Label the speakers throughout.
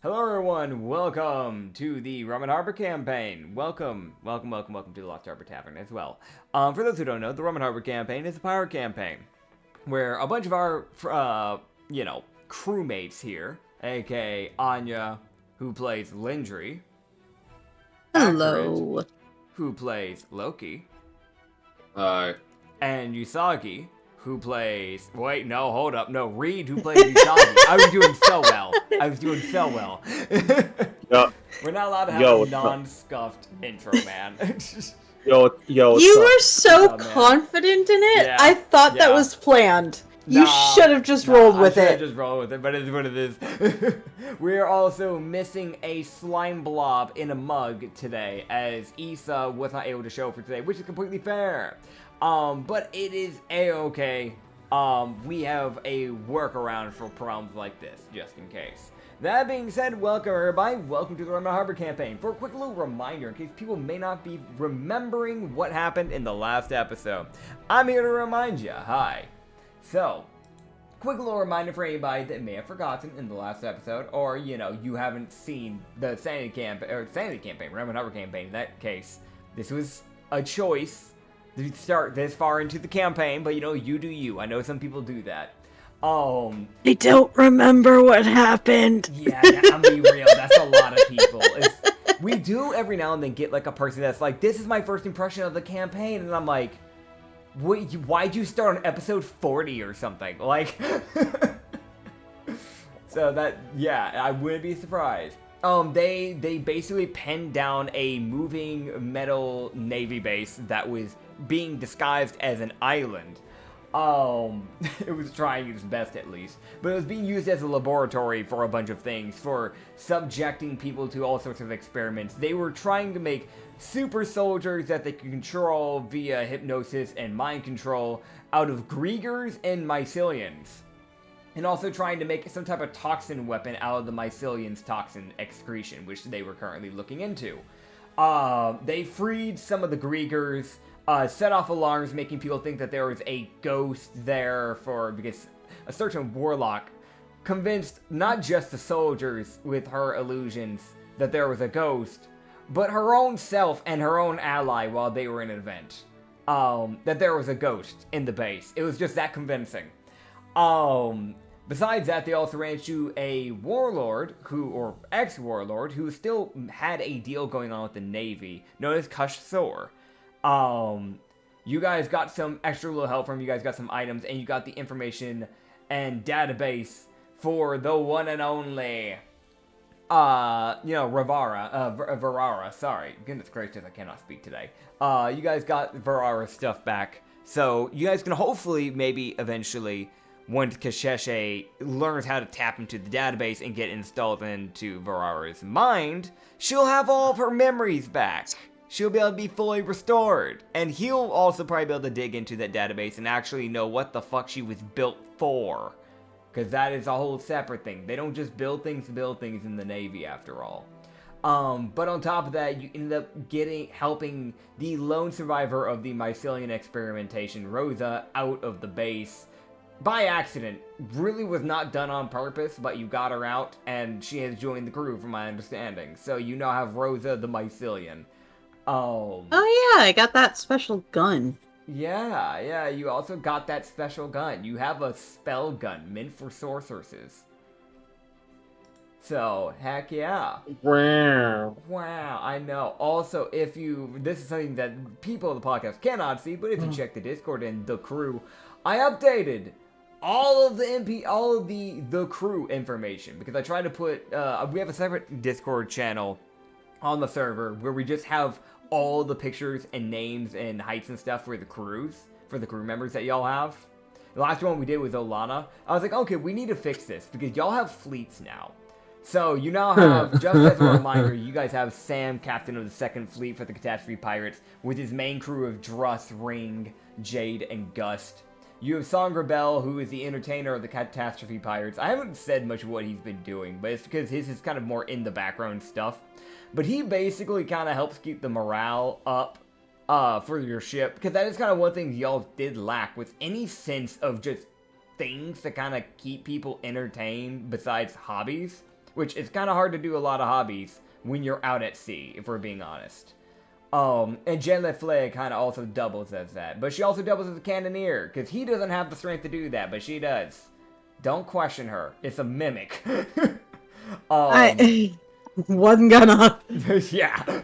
Speaker 1: Hello everyone, welcome to the Rum and Harbor campaign. Welcome to the Lost Harbor Tavern as well. For those who don't know, the Rum and Harbor campaign is a pirate campaign where a bunch of our, crewmates here, aka Anya, who plays Lindry, Acrid,
Speaker 2: Hello.
Speaker 1: who plays Loki,
Speaker 3: Hi.
Speaker 1: and Usagi, who plays... Wait, no, hold up. No, Reed, who plays Usagi. I was doing so well.
Speaker 3: Yo,
Speaker 1: We're not allowed to have
Speaker 3: Yo,
Speaker 1: a
Speaker 3: what's up?
Speaker 1: non-scuffed intro, man.
Speaker 3: yo, what's
Speaker 2: You
Speaker 3: up?
Speaker 2: were so
Speaker 1: Oh, man.
Speaker 2: confident in it.
Speaker 1: Yeah,
Speaker 2: I thought that
Speaker 1: yeah.
Speaker 2: was planned. You
Speaker 1: Nah,
Speaker 2: should have just rolled with
Speaker 1: I
Speaker 2: it.
Speaker 1: should've just rolled with it, but it's what it is. We're also missing a slime blob in a mug today, as Issa was not able to show for today, which is completely fair. But it is a-okay. We have a workaround for problems like this, just in case. That being said, welcome everybody. Welcome to the Rum and Harbor campaign. For a quick little reminder, in case people may not be remembering what happened in the last episode, I'm here to remind you. Hi. So, quick little reminder for anybody that may have forgotten in the last episode, or, you haven't seen the Sanity campaign, Rum and Harbor campaign. In that case, this was a choice to start this far into the campaign, but you do you. I know some people do that.
Speaker 2: I don't remember what happened.
Speaker 1: Yeah, I'm being real. That's a lot of people. We do every now and then get like a person that's like, this is my first impression of the campaign, and I'm like, why'd you start on episode 40 or something? Like, so that, yeah, I wouldn't be surprised. They basically pinned down a moving metal navy base that was being disguised as an island. It was trying its best at least, but it was being used as a laboratory for a bunch of things, for subjecting people to all sorts of experiments. They were trying to make super soldiers that they could control via hypnosis and mind control out of Griegers and Mycelians. And also trying to make some type of toxin weapon out of the Mycelians' toxin excretion, which they were currently looking into. They freed some of the Griegers, set off alarms, making people think that there was a ghost there because a certain warlock convinced not just the soldiers with her illusions that there was a ghost, but her own self and her own ally while they were in an event. That there was a ghost in the base. It was just that convincing. Besides that, they also ran into a warlord, or ex-warlord, who still had a deal going on with the Navy, known as Kush Thor. You guys got some extra little help from him, you guys got some items, and you got the information and database for the one and only, Verara, sorry. Goodness gracious, I cannot speak today. You guys got Verara's stuff back, so you guys can hopefully, maybe, eventually, once Kasheshe learns how to tap into the database and get installed into Verara's mind, she'll have all of her memories back. She'll be able to be fully restored. And he'll also probably be able to dig into that database and actually know what the fuck she was built for. Because that is a whole separate thing. They don't just build things in the Navy after all. But on top of that, you ended up helping the lone survivor of the Mycelian experimentation, Rosa, out of the base. By accident. Really was not done on purpose, but you got her out, and she has joined the crew from my understanding. So you now have Rosa the Mycelian.
Speaker 2: Oh yeah, I got that special gun.
Speaker 1: Yeah, you also got that special gun. You have a spell gun meant for sorceresses. So, heck yeah.
Speaker 3: Wow.
Speaker 1: Wow, I know. Also, this is something that people of the podcast cannot see, but if you check the Discord and the crew, I updated all of the crew information, because I tried to put, we have a separate Discord channel on the server where we just have all the pictures and names and heights and stuff for the crew members that y'all have. The last one we did was Olana. I was like, okay, we need to fix this because y'all have fleets now. So you now have, just as a reminder, you guys have Sam, captain of the 2nd Fleet for the Catastrophe Pirates, with his main crew of Druss, Ring, Jade, and Gust. You have Sangra Bell, who is the entertainer of the Catastrophe Pirates. I haven't said much of what he's been doing, but it's because his is kind of more in the background stuff. But he basically kind of helps keep the morale up for your ship, because that is kind of one thing y'all did lack, with any sense of just things to kind of keep people entertained besides hobbies. which is kind of hard to do a lot of hobbies when you're out at sea, if we're being honest. And Jen LeFleur kind of also doubles as that. But she also doubles as a cannoneer, because he doesn't have the strength to do that, but she does. Don't question her. It's a mimic.
Speaker 2: I wasn't gonna.
Speaker 1: Yeah.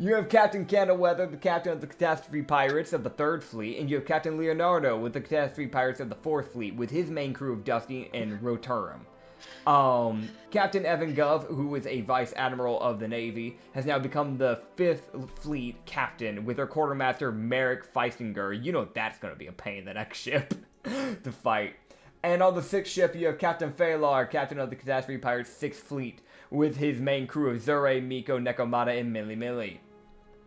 Speaker 1: You have Captain Candleweather, the captain of the Catastrophe Pirates of the 3rd Fleet, and you have Captain Leonardo with the Catastrophe Pirates of the 4th Fleet, with his main crew of Dusty and Roturum. Captain Evan Gov, who is a Vice Admiral of the Navy, has now become the 5th Fleet Captain, with her Quartermaster Merrick Feistinger. You know that's going to be a pain in the neck ship to fight. And on the 6th ship, you have Captain Phalar, captain of the Catastrophe Pirates 6th Fleet, with his main crew of Zure, Miko, Nekomata, and Millie Millie.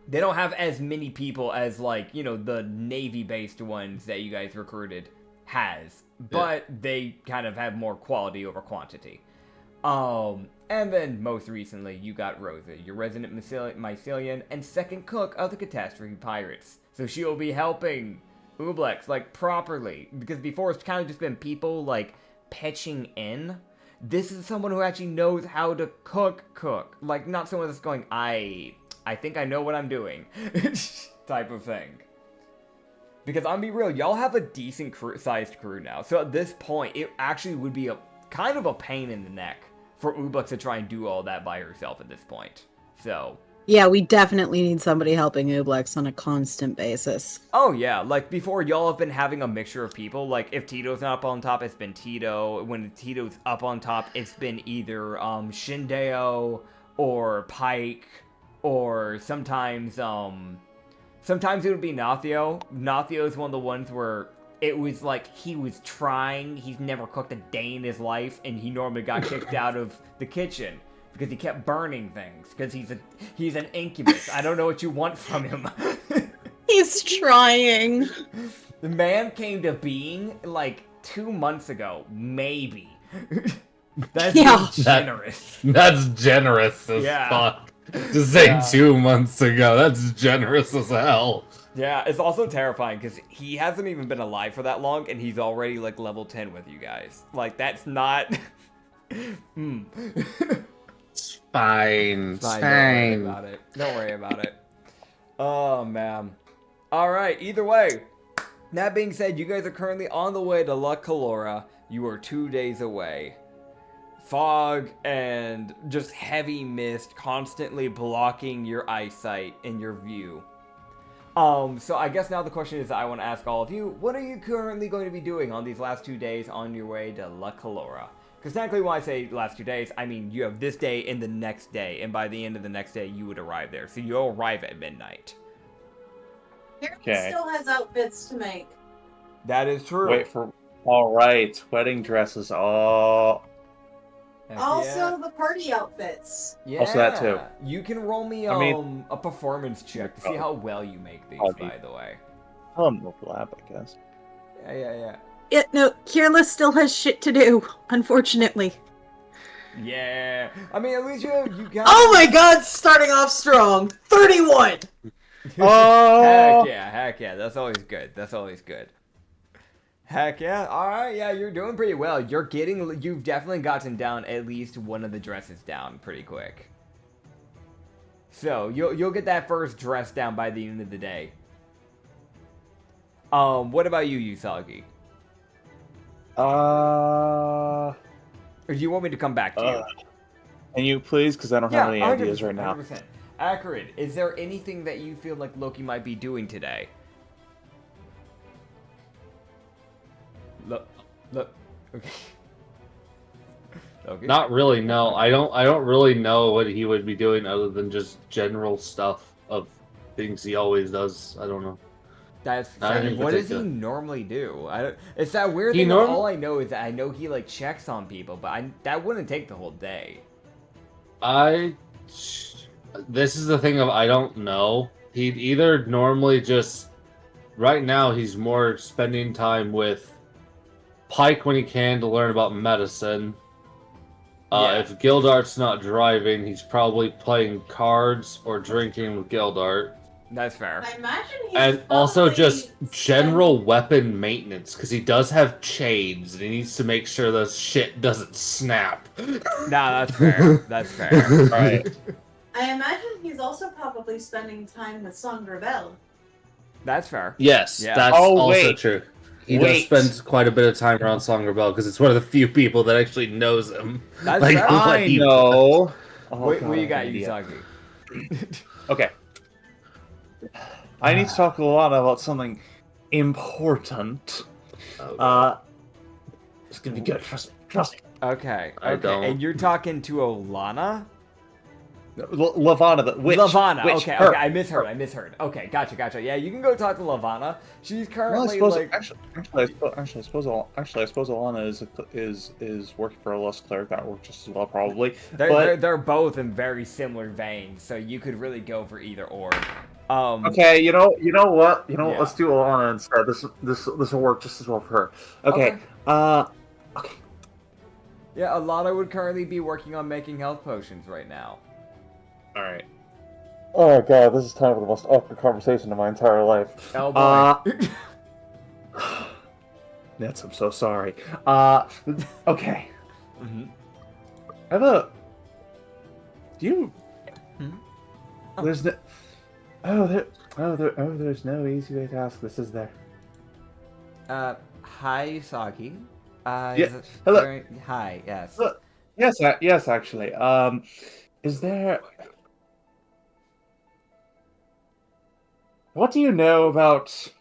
Speaker 1: They don't have as many people as, like, you know, the Navy-based ones that you guys recruited has. But they kind of have more quality over quantity. And then, most recently, you got Rosa, your resident Mycelian and 2nd cook of the Catastrophe Pirates. So she'll be helping Ublex, like, properly. Because before it's kind of just been people, like, pitching in. This is someone who actually knows how to cook. Like, not someone that's going, I think I know what I'm doing, type of thing. Because I'm be real, y'all have a decent sized crew now. So at this point, it actually would be a kind of a pain in the neck for Ublex to try and do all that by herself at this point. So...
Speaker 2: Yeah, we definitely need somebody helping Ublex on a constant basis.
Speaker 1: Oh yeah, like before y'all have been having a mixture of people. Like if Tito's not up on top, it's been Tito. When Tito's up on top, it's been either Shindeo or Pike, or sometimes sometimes it would be Nathio. Nathio is one of the ones where it was like he was trying. He's never cooked a day in his life, and he normally got kicked out of the kitchen. Because he kept burning things. Because he's an incubus. I don't know what you want from him.
Speaker 2: He's trying.
Speaker 1: The man came to being like 2 months ago, maybe. That's generous.
Speaker 4: That's generous as fuck. To say 2 months ago, that's generous as hell.
Speaker 1: Yeah, it's also terrifying because he hasn't even been alive for that long, and he's already like level 10 with you guys. Like that's not.
Speaker 4: Fine.
Speaker 1: Don't worry about it. Don't worry about it. Oh, man. Alright, either way. That being said, you guys are currently on the way to La Calora. You are 2 days away. Fog and just heavy mist constantly blocking your eyesight and your view. So I guess now the question is that I want to ask all of you, what are you currently going to be doing on these last 2 days on your way to La Calora? Because technically when I say last 2 days, I mean you have this day and the next day, and by the end of the next day you would arrive there. So you'll arrive at midnight.
Speaker 2: Karen still has outfits to make.
Speaker 1: That is true.
Speaker 3: Wait for... Alright, wedding dresses. Oh...
Speaker 2: Also the party outfits.
Speaker 1: Yeah.
Speaker 3: Also that too.
Speaker 1: You can roll me a performance check to see how well you make these, by the way.
Speaker 3: Lab, I guess.
Speaker 1: Yeah.
Speaker 2: Yeah, no, Kirla still has shit to do, unfortunately.
Speaker 1: Yeah. I mean, at least you got...
Speaker 2: Oh my god, starting off strong. 31!
Speaker 3: Oh!
Speaker 1: Heck yeah. That's always good. Heck yeah. Alright, yeah, you're doing pretty well. You've definitely gotten down at least one of the dresses down pretty quick. So, you'll get that first dress down by the end of the day. What about you, Usagi? Or do you want me to come back to you?
Speaker 3: Can you please? Because I don't have any ideas right now.
Speaker 1: 100%. Acrid, is there anything that you feel like Loki might be doing today? Look. Okay. Okay.
Speaker 4: Not really, no. I don't really know what he would be doing other than just general stuff of things he always does. I don't know.
Speaker 1: That's what does he normally do? It's that weird thing. All I know is that I know he like checks on people, but that wouldn't take the whole day.
Speaker 4: This is the thing of I don't know. He'd either normally just right now he's more spending time with Pike when he can to learn about medicine. If Gildart's not driving, he's probably playing cards or drinking with Gildart.
Speaker 1: That's fair.
Speaker 5: I imagine he's
Speaker 4: And also
Speaker 5: probably
Speaker 4: just general weapon maintenance, because he does have chains, and he needs to make sure the shit doesn't snap.
Speaker 1: Nah, that's fair. That's fair.
Speaker 3: Right.
Speaker 5: I imagine he's also probably spending time with Sandra Bell.
Speaker 1: That's fair.
Speaker 4: Yes,
Speaker 1: Yeah.
Speaker 4: that's
Speaker 3: Oh,
Speaker 4: also
Speaker 3: wait.
Speaker 4: true. He
Speaker 3: Wait.
Speaker 4: does spend quite a bit of time around Song Rebel because it's one of the few people that actually knows him.
Speaker 1: That's
Speaker 4: Like,
Speaker 1: fair.
Speaker 4: what
Speaker 3: I
Speaker 4: he
Speaker 3: know. Oh,
Speaker 1: what
Speaker 3: God,
Speaker 1: you
Speaker 3: I'm
Speaker 1: got,
Speaker 3: an idiot.
Speaker 1: Usagi?
Speaker 3: Okay. I need to talk a lot about something important. It's gonna be good. Trust me. Trust me.
Speaker 1: Okay.
Speaker 4: I
Speaker 1: Okay.
Speaker 4: don't.
Speaker 1: And you're talking to Olana?
Speaker 3: Lavana, the witch.
Speaker 1: Lavana.
Speaker 3: Witch,
Speaker 1: Okay.
Speaker 3: her.
Speaker 1: Okay. I misheard. Okay. Gotcha. Yeah, you can go talk to Lavana. She's
Speaker 3: Well, I
Speaker 1: currently
Speaker 3: suppose
Speaker 1: like.
Speaker 3: I suppose Alana is working for a lust cleric that works just as well, probably.
Speaker 1: They're both in very similar veins, so you could really go for either or.
Speaker 3: Okay, you know what?
Speaker 1: Yeah.
Speaker 3: Let's do Alana instead. This will work just as well for her. Okay. Okay.
Speaker 1: Yeah, Alana would currently be working on making health potions right now.
Speaker 3: All right. Oh god, this is kind of the most awkward conversation of my entire life.
Speaker 1: Oh boy.
Speaker 3: Nets, I'm so sorry. Okay.
Speaker 1: Mm-hmm.
Speaker 3: I have a. Do you?
Speaker 1: Hmm? Oh.
Speaker 3: There's no. There's no easy way to ask this, is there?
Speaker 1: Hi, Usagi.
Speaker 3: Yeah, hello.
Speaker 1: Hi, yes.
Speaker 3: Look, yes, actually. Is there? What do you know about?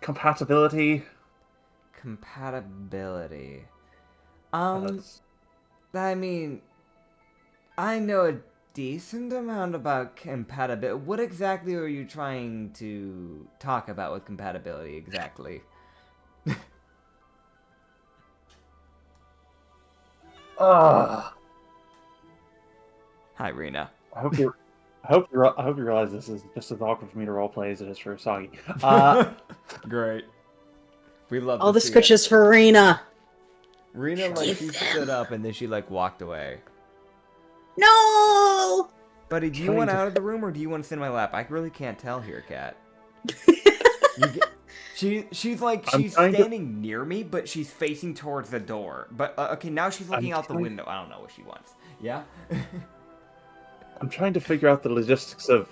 Speaker 3: Compatibility.
Speaker 1: Compatibility.
Speaker 3: Uh,
Speaker 1: I mean, I know a decent amount about compatibility. What exactly are you trying to talk about with compatibility exactly?
Speaker 3: Ah.
Speaker 1: Hi, Rena.
Speaker 3: I hope you realize this is just as awkward for me to roleplay as it is for Usagi.
Speaker 1: Great. We love
Speaker 2: All
Speaker 1: to
Speaker 2: the
Speaker 1: see it.
Speaker 2: scritches for Rena.
Speaker 1: Rena, like, she stood up and then she, like, walked away.
Speaker 2: No!
Speaker 1: Buddy, do you
Speaker 3: Trying
Speaker 1: want
Speaker 3: to-
Speaker 1: out of the room or do you want to sit in my lap? I really can't tell here, Kat. She's
Speaker 3: I'm trying to-
Speaker 1: standing near me, but she's facing towards the door. But okay, now she's looking out the
Speaker 3: trying-
Speaker 1: window. I don't know what she wants. Yeah.
Speaker 3: I'm trying to figure out the logistics of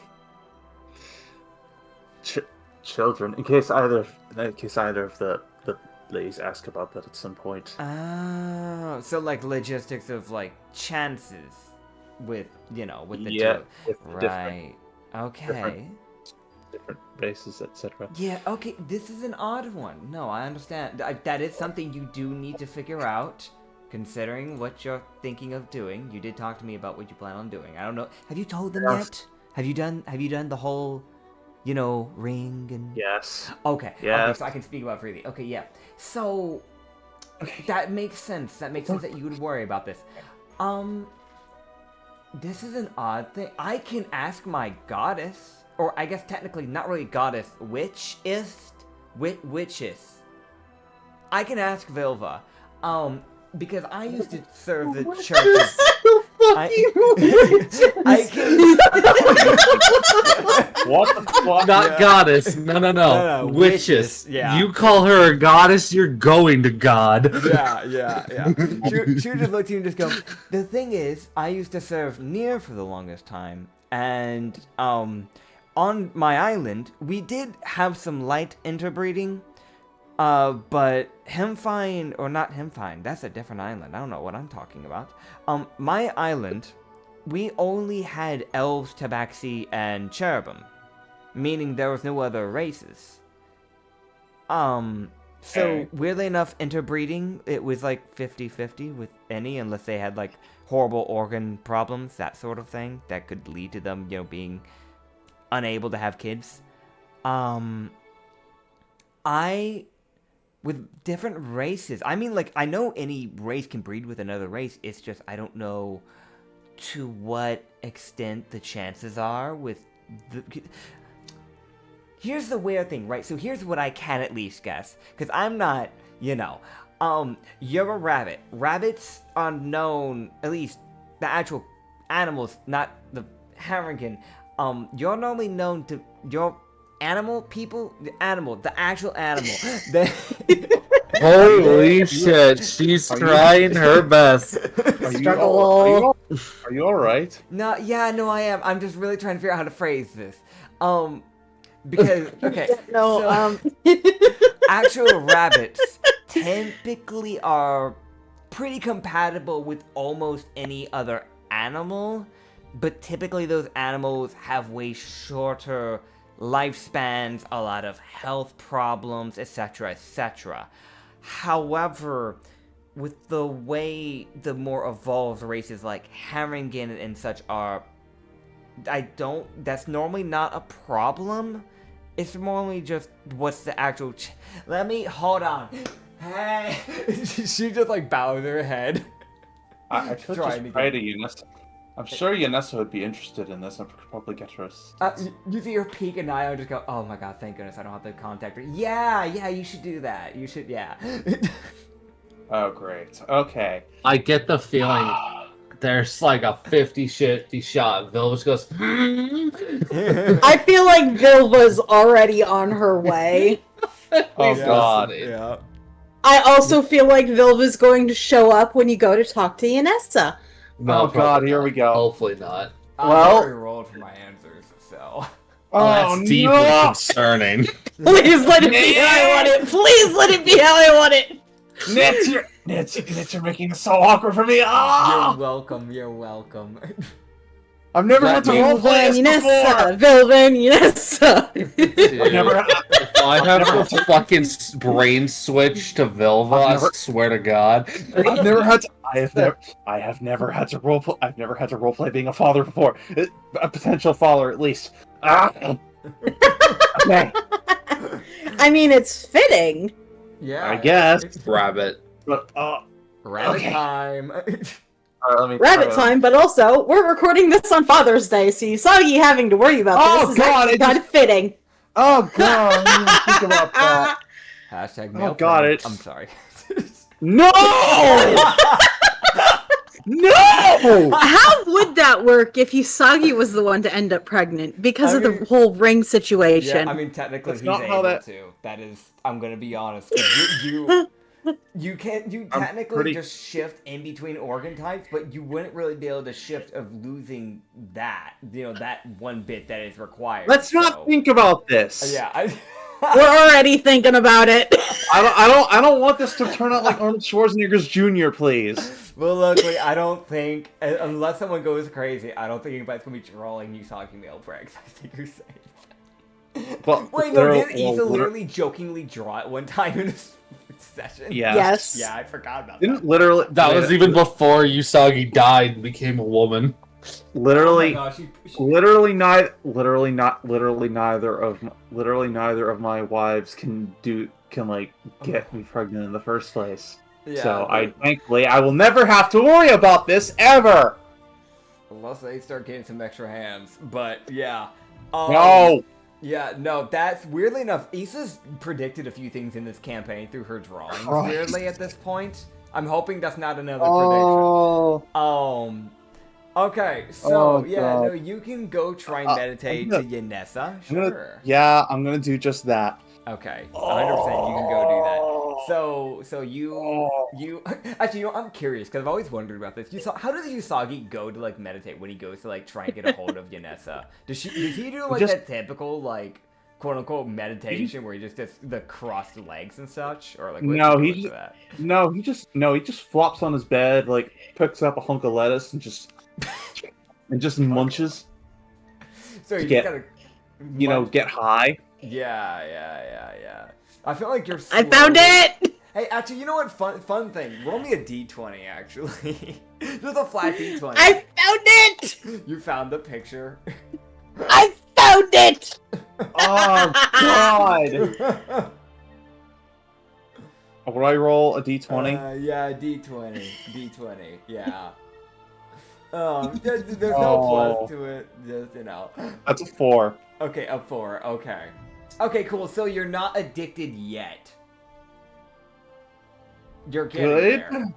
Speaker 3: children, in case either of the ladies ask about that at some point.
Speaker 1: Oh, so like logistics of like chances with with the
Speaker 3: Yeah,
Speaker 1: two.
Speaker 3: with the
Speaker 1: Right. Okay.
Speaker 3: different races, etc.
Speaker 1: Yeah, okay, this is an odd one. No, I understand. That is something you do need to figure out, considering what you're thinking of doing. You did talk to me about what you plan on doing. I don't know. Have you told them
Speaker 3: Yes.
Speaker 1: yet? Have you done the whole, ring and...
Speaker 3: Yes.
Speaker 1: Okay,
Speaker 3: Yeah.
Speaker 1: okay, so I can speak about freely. Okay, yeah. So,
Speaker 3: Okay.
Speaker 1: that makes sense. That makes sense that you would worry about this. This is an odd thing. I can ask my goddess, or I guess technically not really goddess, witchist? Witches. I can ask Vilva, because I used to serve the church. I can...
Speaker 3: What the fuck?
Speaker 4: Not goddess. No.
Speaker 1: No,
Speaker 4: Witches.
Speaker 1: witches, yeah.
Speaker 4: You call her a goddess, you're going to God.
Speaker 1: Yeah. She would just look to you and just go, the thing is, I used to serve near for the longest time, and, on my island, we did have some light interbreeding, but Hemfine, or not Hemfine, that's a different island, I don't know what I'm talking about. My island, we only had elves, tabaxi, and cherubim, meaning there was no other races. So, weirdly enough, interbreeding, it was like 50-50 with any, unless they had like horrible organ problems, that sort of thing, that could lead to them, being unable to have kids. With different races, I mean, like, I know any race can breed with another race, it's just, I don't know to what extent the chances are with the... Here's the weird thing, right? So here's what I can at least guess, because I'm not, you're a rabbit. Rabbits are known, at least the actual animals, not the Harrigan. You're normally known to your animal people, the actual animal.
Speaker 4: Holy shit, she's trying her best.
Speaker 2: Struggle.
Speaker 3: Are you all right?
Speaker 1: No, yeah, no, I am. I'm just really trying to figure out how to phrase this. Because okay,
Speaker 2: No,
Speaker 1: actual rabbits typically are pretty compatible with almost any other animal, but typically those animals have way shorter lifespans, a lot of health problems, etc., etc. However, with the way the more evolved races like Haringen and such are, that's normally not a problem. It's normally just what's the actual hold on. Hey, she just like bows her head.
Speaker 3: I should just pray to Yanessa. I'm sure Yanessa would be interested in this and could probably get her
Speaker 1: you see her peek and I just go, oh my god, thank goodness I don't have to contact her. Yeah, you should do that. You should, yeah.
Speaker 3: Oh, great. Okay.
Speaker 4: I get the feeling there's like a 50-50 shot. Vilvus goes,
Speaker 2: I feel like Vilva's already on her way.
Speaker 3: Oh, God.
Speaker 1: Yeah.
Speaker 2: I also feel like Vilva's going to show up when you go to talk to Yanessa.
Speaker 4: No,
Speaker 3: Oh, God, here we go.
Speaker 4: Hopefully not.
Speaker 1: I already rolled for my answers, so.
Speaker 4: Oh, that's deeply concerning.
Speaker 2: Please let it be how I want it. Please let it be how I want it.
Speaker 3: Nits, you're making it so awkward for me. Ah!
Speaker 1: You're welcome.
Speaker 3: I've never had to roleplay this before.
Speaker 2: Vilvan, Yanessa.
Speaker 3: I've never had.
Speaker 4: If I have to fucking brain switch to Vilva, I swear to God.
Speaker 3: I've never had to. I have never had to roleplay. I've never had to roleplay being a father before. A potential father, at least. Ah. Okay.
Speaker 2: I mean, it's fitting.
Speaker 1: Yeah.
Speaker 3: I guess.
Speaker 4: Rabbit.
Speaker 3: But
Speaker 1: Rabbit
Speaker 3: okay.
Speaker 1: time.
Speaker 3: Let me
Speaker 2: Rabbit time, but also, we're recording this on Father's Day, so you saw you having to worry about this. This is actually kind of fitting.
Speaker 3: Oh, God. I didn't think about that.
Speaker 1: Hashtag
Speaker 3: Oh, God,
Speaker 1: prank.
Speaker 3: it's.
Speaker 1: I'm sorry.
Speaker 3: No! No!
Speaker 2: How would that work if Usagi was the one to end up pregnant because of the whole ring situation?
Speaker 1: Yeah, I mean, technically
Speaker 3: That's
Speaker 1: he's
Speaker 3: not how
Speaker 1: able
Speaker 3: that-
Speaker 1: to. That is, I'm gonna be honest. You technically just shift in between organ types, but you wouldn't really be able to shift of losing that, that one bit that is required.
Speaker 3: Let's not think about this.
Speaker 1: Yeah,
Speaker 2: We're already thinking about it.
Speaker 3: I don't want this to turn out like Arnold Schwarzenegger's Jr., please.
Speaker 1: Well, luckily, I don't think, unless someone goes crazy, I don't think anybody's gonna be trolling Usagi male pregs. I think you're safe.
Speaker 3: Well,
Speaker 1: Wait, no, did Issa literally jokingly draw it one time in a session?
Speaker 2: Yes.
Speaker 1: Yeah, I forgot about
Speaker 3: Didn't
Speaker 1: that.
Speaker 3: literally.
Speaker 4: That was even before Usagi died and became a woman.
Speaker 3: Literally,
Speaker 1: Oh my gosh,
Speaker 3: literally neither of my wives can get me pregnant in the first place.
Speaker 1: Yeah,
Speaker 3: So thankfully I will never have to worry about this ever.
Speaker 1: unless they start getting some extra hands. But yeah.
Speaker 3: No.
Speaker 1: Yeah, no, that's weirdly enough. Issa's predicted a few things in this campaign through her drawings.
Speaker 3: Christ.
Speaker 1: Weirdly, at this point, I'm hoping that's not another
Speaker 3: Oh.
Speaker 1: prediction. Okay, so
Speaker 3: Oh,
Speaker 1: yeah,
Speaker 3: God.
Speaker 1: no, you can go try and meditate to Yanessa. Sure.
Speaker 3: I'm gonna do just that.
Speaker 1: Okay, 100%. You can go do that. So you actually, I'm curious because I've always wondered about this. How does Usagi go to like meditate when he goes to like try and get a hold of Yanessa? Does he do like that typical like quote unquote meditation where he just does the crossed legs and such, or like
Speaker 3: he just flops on his bed, like picks up a hunk of lettuce and just munches
Speaker 1: so
Speaker 3: to
Speaker 1: you
Speaker 3: get get high.
Speaker 1: Yeah. I feel like you're.
Speaker 2: I found it!
Speaker 1: Hey, actually, you know what? Fun thing. Roll me a d20, actually. Just a flat d20.
Speaker 2: I found it!
Speaker 1: You found the picture.
Speaker 2: I found it!
Speaker 3: Oh, God! Would I roll a d20?
Speaker 1: Yeah, d20. D20, yeah. There's no plus to it. Just,
Speaker 3: That's a 4.
Speaker 1: Okay, a 4. Okay. Okay, cool. So you're not addicted yet. You're getting there.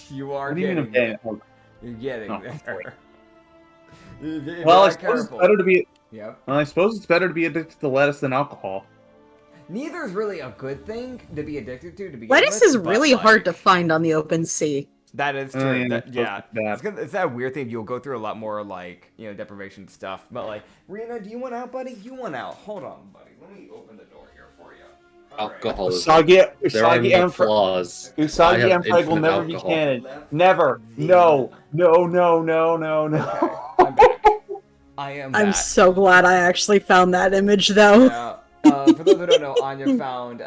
Speaker 1: You are
Speaker 3: What do you mean
Speaker 1: getting
Speaker 3: I'm
Speaker 1: there. You're getting
Speaker 3: Oh,
Speaker 1: there. You're
Speaker 3: Well, I
Speaker 1: very
Speaker 3: suppose it's
Speaker 1: careful.
Speaker 3: better to be.
Speaker 1: Yep.
Speaker 3: Well, I suppose it's better to be addicted to lettuce than alcohol.
Speaker 1: Neither is really a good thing to be addicted to begin
Speaker 2: Lettuce
Speaker 1: with,
Speaker 2: is
Speaker 1: but,
Speaker 2: really
Speaker 1: like,
Speaker 2: hard to find on the open sea.
Speaker 1: That is true.
Speaker 3: Yeah,
Speaker 1: It's that weird thing. You'll go through a lot more like deprivation stuff. But like, Rena, do you want out, buddy? You want out? Hold on, buddy. Let me open the door here for you.
Speaker 4: Alcohol is
Speaker 3: Usagi
Speaker 4: no flaws. I
Speaker 3: Usagi
Speaker 4: have
Speaker 3: Empire will
Speaker 4: infinite
Speaker 3: never be
Speaker 4: alcohol.
Speaker 3: canon. Never. No. No. No. No. No. No.
Speaker 1: Okay, I'm back. I am back.
Speaker 2: I'm so glad I actually found that image, though.
Speaker 1: Yeah. For those who don't know, Anya found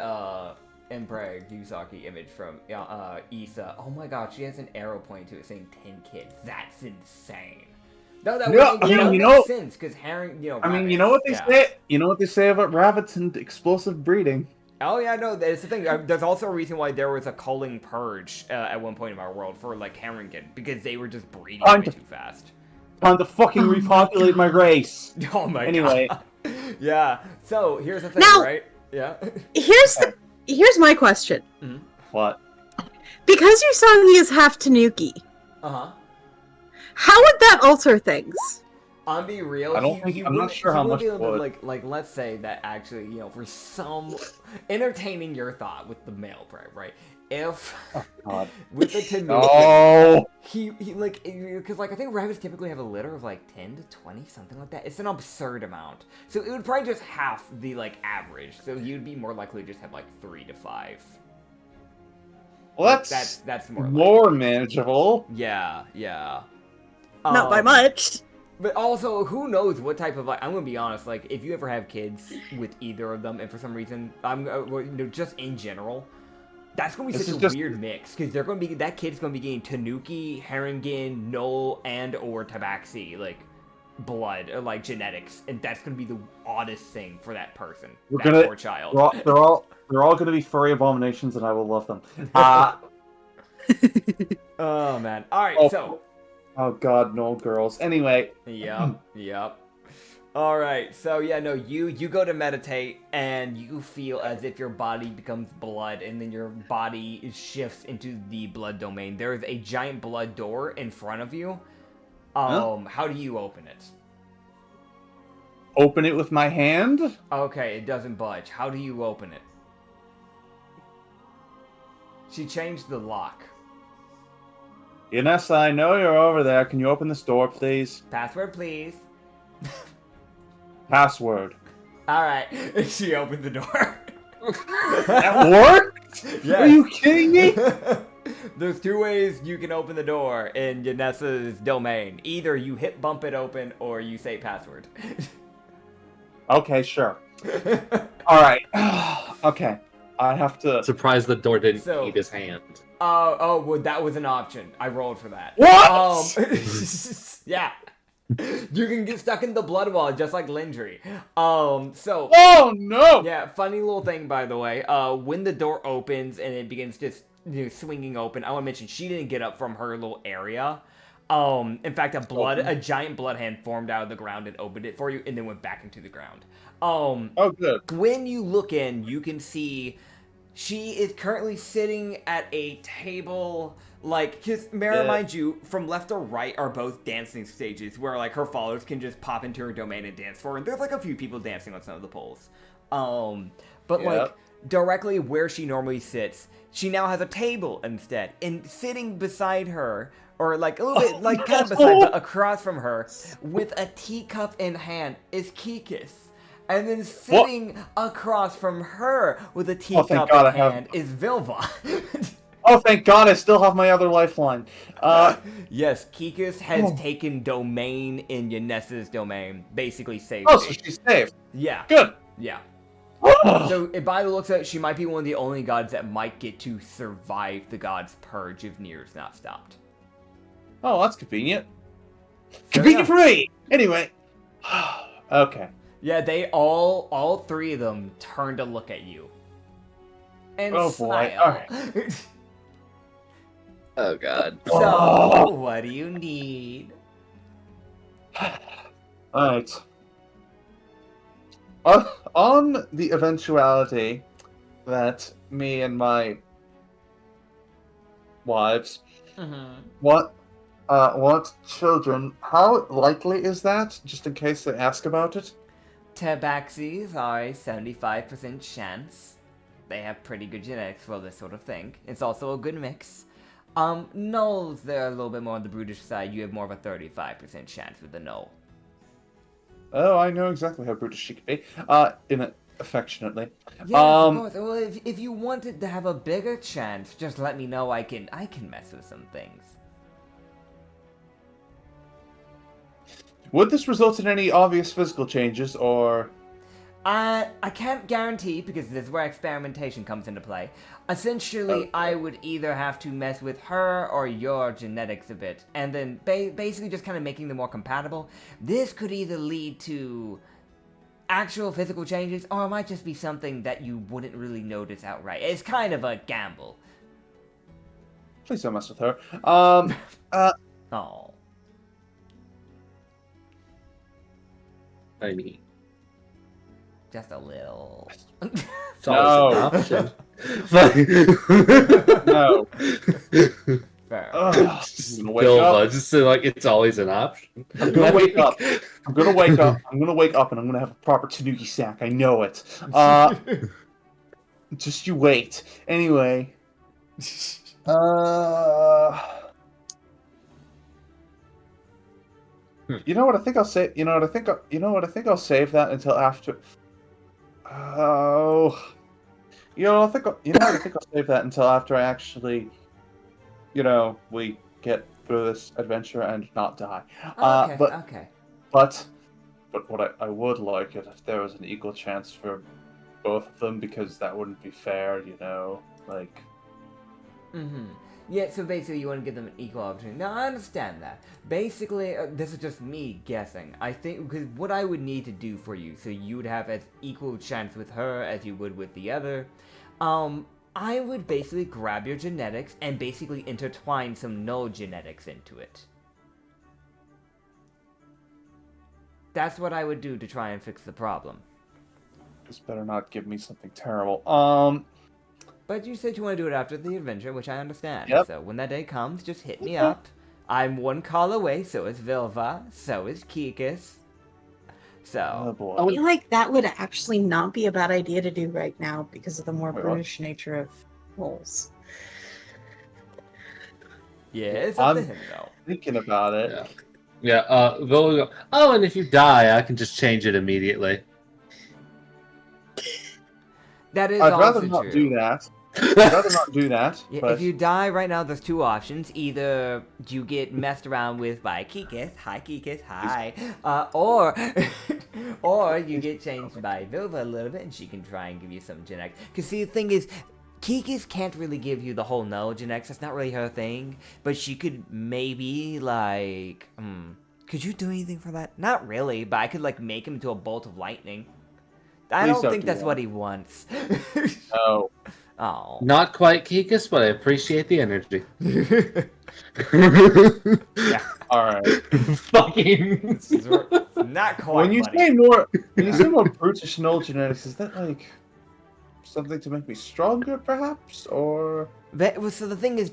Speaker 1: Impreg Yusaki image from Issa. Oh my god, she has an arrow pointing to it saying 10 kids. That's insane. No, that
Speaker 3: No,
Speaker 1: would make sense because herring,
Speaker 3: I mean, you know what they say. You know what they say about rabbits and explosive breeding.
Speaker 1: Oh yeah, no, that's the thing. There's also a reason why there was a culling purge at one point in our world for like herringen because they were just breeding way too fast.
Speaker 3: Time to fucking repopulate my race.
Speaker 1: Oh my
Speaker 3: Anyway.
Speaker 1: god. Yeah. So here's the thing,
Speaker 2: Now-
Speaker 1: right? Yeah.
Speaker 2: Here's my question.
Speaker 3: What?
Speaker 2: Because Usagi is half Tanuki,
Speaker 1: Uh-huh.
Speaker 2: how would that alter things?
Speaker 1: I'm being real.
Speaker 3: I don't think- I'm not sure how much
Speaker 1: Be
Speaker 3: it would.
Speaker 1: like let's say that actually, for some entertaining your thought with the male prey, right? If
Speaker 3: God.
Speaker 1: with the Tanuki,
Speaker 3: Oh.
Speaker 1: he like because like I think rabbits typically have a litter of like 10 to 20, something like that. It's an absurd amount. So it would probably just half the like average. So you'd be more likely to just have like 3 to 5.
Speaker 3: Well,
Speaker 1: That's more
Speaker 3: more manageable.
Speaker 1: Yeah.
Speaker 2: Not by
Speaker 1: Um,
Speaker 2: much.
Speaker 1: But also, who knows what type of, like, I'm gonna be honest, like, if you ever have kids with either of them, and for some reason, just in general, that's gonna be such a weird mix, because that kid's gonna be getting Tanuki, Herringen, Null, and or Tabaxi, like, blood, or, like, genetics, and that's gonna be the oddest thing for that person, poor child.
Speaker 3: They're all gonna be furry abominations, and I will love them.
Speaker 1: Oh, man. Alright, so...
Speaker 3: Oh god, no girls. Anyway.
Speaker 1: Yep. Alright, so yeah, no, you go to meditate, and you feel as if your body becomes blood, and then your body shifts into the blood domain. There is a giant blood door in front of you. How do you open it?
Speaker 3: Open it with my hand?
Speaker 1: Okay, it doesn't budge. How do you open it? She changed the lock.
Speaker 3: Inessa, I know you're over there. Can you open this door, please?
Speaker 1: Password, please.
Speaker 3: Password.
Speaker 1: Alright, she opened the door.
Speaker 3: That worked?
Speaker 1: Yes.
Speaker 3: Are you kidding me?
Speaker 1: There's 2 ways you can open the door in Yanessa's domain. Either you hit bump it open, or you say password.
Speaker 3: Okay, sure. Alright. Okay. I have to...
Speaker 4: Surprised the door didn't eat his hand.
Speaker 1: Oh, well, that was an option. I rolled for that.
Speaker 3: What?
Speaker 1: Yeah. You can get stuck in the blood wall, just like Lindry. So...
Speaker 3: Oh, no!
Speaker 1: Yeah, funny little thing, by the way. When the door opens and it begins just swinging open, I want to mention she didn't get up from her little area. In fact, a giant blood hand formed out of the ground and opened it for you, and then went back into the ground.
Speaker 3: Oh, good.
Speaker 1: When you look in, you can see she is currently sitting at a table. Like, because mind you, from left to right are both dancing stages where like her followers can just pop into her domain and dance for her. And there's like a few people dancing on some of the poles. But like directly where she normally sits, she now has a table instead, and sitting beside her, or like a little bit, like kind of beside, but across from her, with a teacup in hand, is Kikis. And then sitting across from her with a teacup in hand is Vilva.
Speaker 3: Oh, thank God, I still have my other lifeline.
Speaker 1: Yes, Kikis has taken domain in Yanessa's domain, basically saved
Speaker 3: so she's safe.
Speaker 1: Yeah.
Speaker 3: Good.
Speaker 1: Yeah. So, by the looks of it, she might be one of the only gods that might get to survive the god's purge if Nier's not stopped.
Speaker 3: Oh, that's convenient. Convenient for me! Anyway. Okay.
Speaker 1: Yeah, they all 3 of them turn to look at you. And smile.
Speaker 3: Alright.
Speaker 4: Oh god.
Speaker 1: So, what do you need?
Speaker 3: Alright. On the eventuality that me and my wives want children. How likely is that? Just in case they ask about it.
Speaker 1: Tabaxis are a 75% chance. They have pretty good genetics for this sort of thing. It's also a good mix. Nulls, they're a little bit more on the brutish side. You have more of a 35% chance with the null.
Speaker 3: Oh, I know exactly how brutish she can be. Affectionately.
Speaker 1: Yes, of course. Well, if you wanted to have a bigger chance, just let me know. I can mess with some things.
Speaker 3: Would this result in any obvious physical changes, or?
Speaker 1: I can't guarantee, because this is where experimentation comes into play. Essentially,
Speaker 3: Okay.
Speaker 1: I would either have to mess with her or your genetics a bit, and then basically just kind of making them more compatible. This could either lead to actual physical changes, or it might just be something that you wouldn't really notice outright. It's kind of a gamble.
Speaker 3: Please don't mess with her.
Speaker 1: Oh.
Speaker 4: I mean,
Speaker 1: Just a little.
Speaker 4: it's always an option.
Speaker 3: No.
Speaker 1: Fair.
Speaker 3: Ugh, I'm gonna wake
Speaker 4: Still,
Speaker 3: up.
Speaker 4: but just like it's always an option.
Speaker 3: I'm gonna wake up. I'm gonna wake up. I'm gonna wake up, and I'm gonna have a proper tanuki sack. I know it. Just you wait. Anyway. You know what? I think I'll say. You know what? I think. You know what? I think I'll save that until after. Oh. You know. I think. You know what? I think I'll save that until after I actually. We get through this adventure and not die.
Speaker 1: Okay,
Speaker 3: But
Speaker 1: okay.
Speaker 3: But what I would like it if there was an equal chance for both of them, because that wouldn't be fair. Like.
Speaker 1: Mm-hmm. Yeah, so basically you want to give them an equal opportunity. Now, I understand that. Basically, this is just me guessing. I think, because what I would need to do for you, so you would have as equal chance with her as you would with the other, I would basically grab your genetics and basically intertwine some null genetics into it. That's what I would do to try and fix the problem.
Speaker 3: This better not give me something terrible.
Speaker 1: But you said you want to do it after the adventure, which I understand.
Speaker 3: Yep.
Speaker 1: So when that day comes, just hit me up. I'm one call away, so is Vilva, so is Kikis.
Speaker 3: Oh
Speaker 1: So,
Speaker 3: boy.
Speaker 2: I feel like that would actually not be a bad idea to do right now because of the more
Speaker 3: Wait, what?
Speaker 2: brutish nature of roles.
Speaker 1: yeah, it's up to
Speaker 3: I'm-
Speaker 1: him, though.
Speaker 3: Thinking about it.
Speaker 4: Yeah. Yeah, go. Oh, and if you die, I can just change it immediately.
Speaker 1: That is
Speaker 3: I'd
Speaker 1: also
Speaker 3: rather not
Speaker 1: true.
Speaker 3: do that. I'd rather not do that.
Speaker 1: Yeah,
Speaker 3: But
Speaker 1: if you die right now, there's two options. Either you get messed around with by Kikis, hi, or or you get changed by Vilva a little bit, and she can try and give you some genetics. Because see, the thing is, Kikis can't really give you the whole null genetics. That's not really her thing. But she could maybe, like, could you do anything for that? Not really, but I could, like, make him into a bolt of lightning. I
Speaker 3: Please
Speaker 1: don't
Speaker 3: don't
Speaker 1: think
Speaker 3: do
Speaker 1: that's
Speaker 3: that.
Speaker 1: what he wants.
Speaker 3: no.
Speaker 1: Oh.
Speaker 4: Not quite Kikus, but I appreciate the energy.
Speaker 1: Yeah.
Speaker 3: All right.
Speaker 4: Fucking.
Speaker 1: Not quite.
Speaker 3: When you
Speaker 1: buddy.
Speaker 3: say more brutish null genetics, is that like something to make me stronger, perhaps, or?
Speaker 1: So the thing is,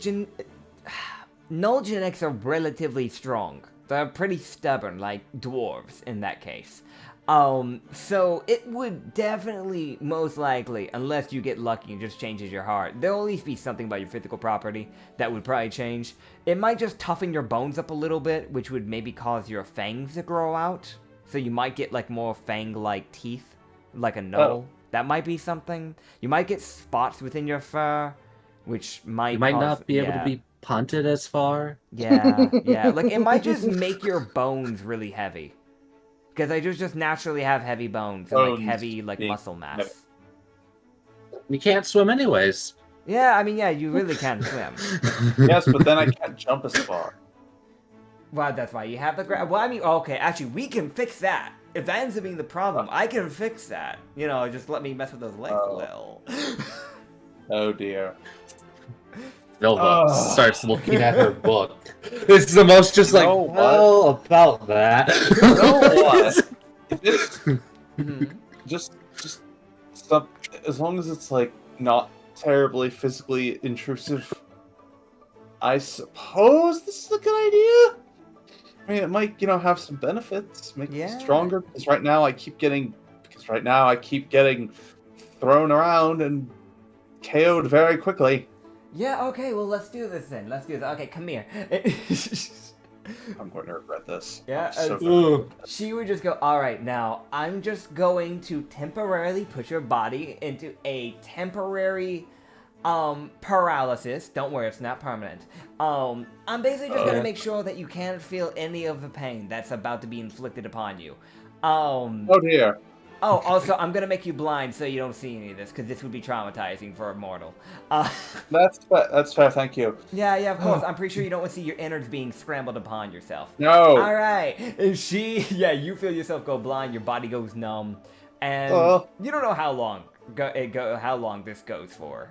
Speaker 1: null genetics are relatively strong. They're pretty stubborn, like dwarves in that case. So it would definitely, most likely, unless you get lucky and just changes your heart, there'll at least be something about your physical property that would probably change. It might just toughen your bones up a little bit, which would maybe cause your fangs to grow out. So you might get like more fang-like teeth, like a null.
Speaker 3: Oh.
Speaker 1: That might be something. You might get spots within your fur, which might
Speaker 4: You might
Speaker 1: cause,
Speaker 4: not be able
Speaker 1: yeah.
Speaker 4: to be punted as far.
Speaker 1: Yeah, yeah. Like, it might just make your bones really heavy. Because they just naturally have heavy bones and, like,
Speaker 3: Bones
Speaker 1: heavy, like,
Speaker 3: being
Speaker 1: muscle mass.
Speaker 4: You can't swim anyways.
Speaker 1: Yeah, I mean, yeah, you really can swim.
Speaker 3: Yes, but then I can't jump as far.
Speaker 1: Well, that's why you have the well, I mean, okay, actually, we can fix that. If that ends up being the problem, I can fix that. You know, just let me mess with those legs a little.
Speaker 3: Oh dear.
Speaker 4: Vilva starts looking at her book. This is the most just like,
Speaker 3: know what?
Speaker 4: well, about that.
Speaker 3: You know what? It's
Speaker 1: Mhm.
Speaker 3: just some, as long as it's like not terribly physically intrusive. I suppose this is a good idea. I mean, it might, have some benefits, make me stronger. Because right now I keep getting thrown around and KO'd very quickly.
Speaker 1: Yeah, okay, well, let's do this then. Let's do this. Okay, come here.
Speaker 3: I'm going to regret this.
Speaker 1: Yeah,
Speaker 3: So
Speaker 1: she would just go, all right, now, I'm just going to temporarily put your body into a temporary, paralysis. Don't worry, it's not permanent. I'm basically just going to make sure that you can't feel any of the pain that's about to be inflicted upon you.
Speaker 3: oh, dear.
Speaker 1: Oh, also, I'm gonna make you blind so you don't see any of this, because this would be traumatizing for a mortal.
Speaker 3: That's fair, thank you.
Speaker 1: Yeah, of course. I'm pretty sure you don't want to see your innards being scrambled upon yourself.
Speaker 3: No!
Speaker 1: Alright, you feel yourself go blind, your body goes numb, and you don't know how long this goes for.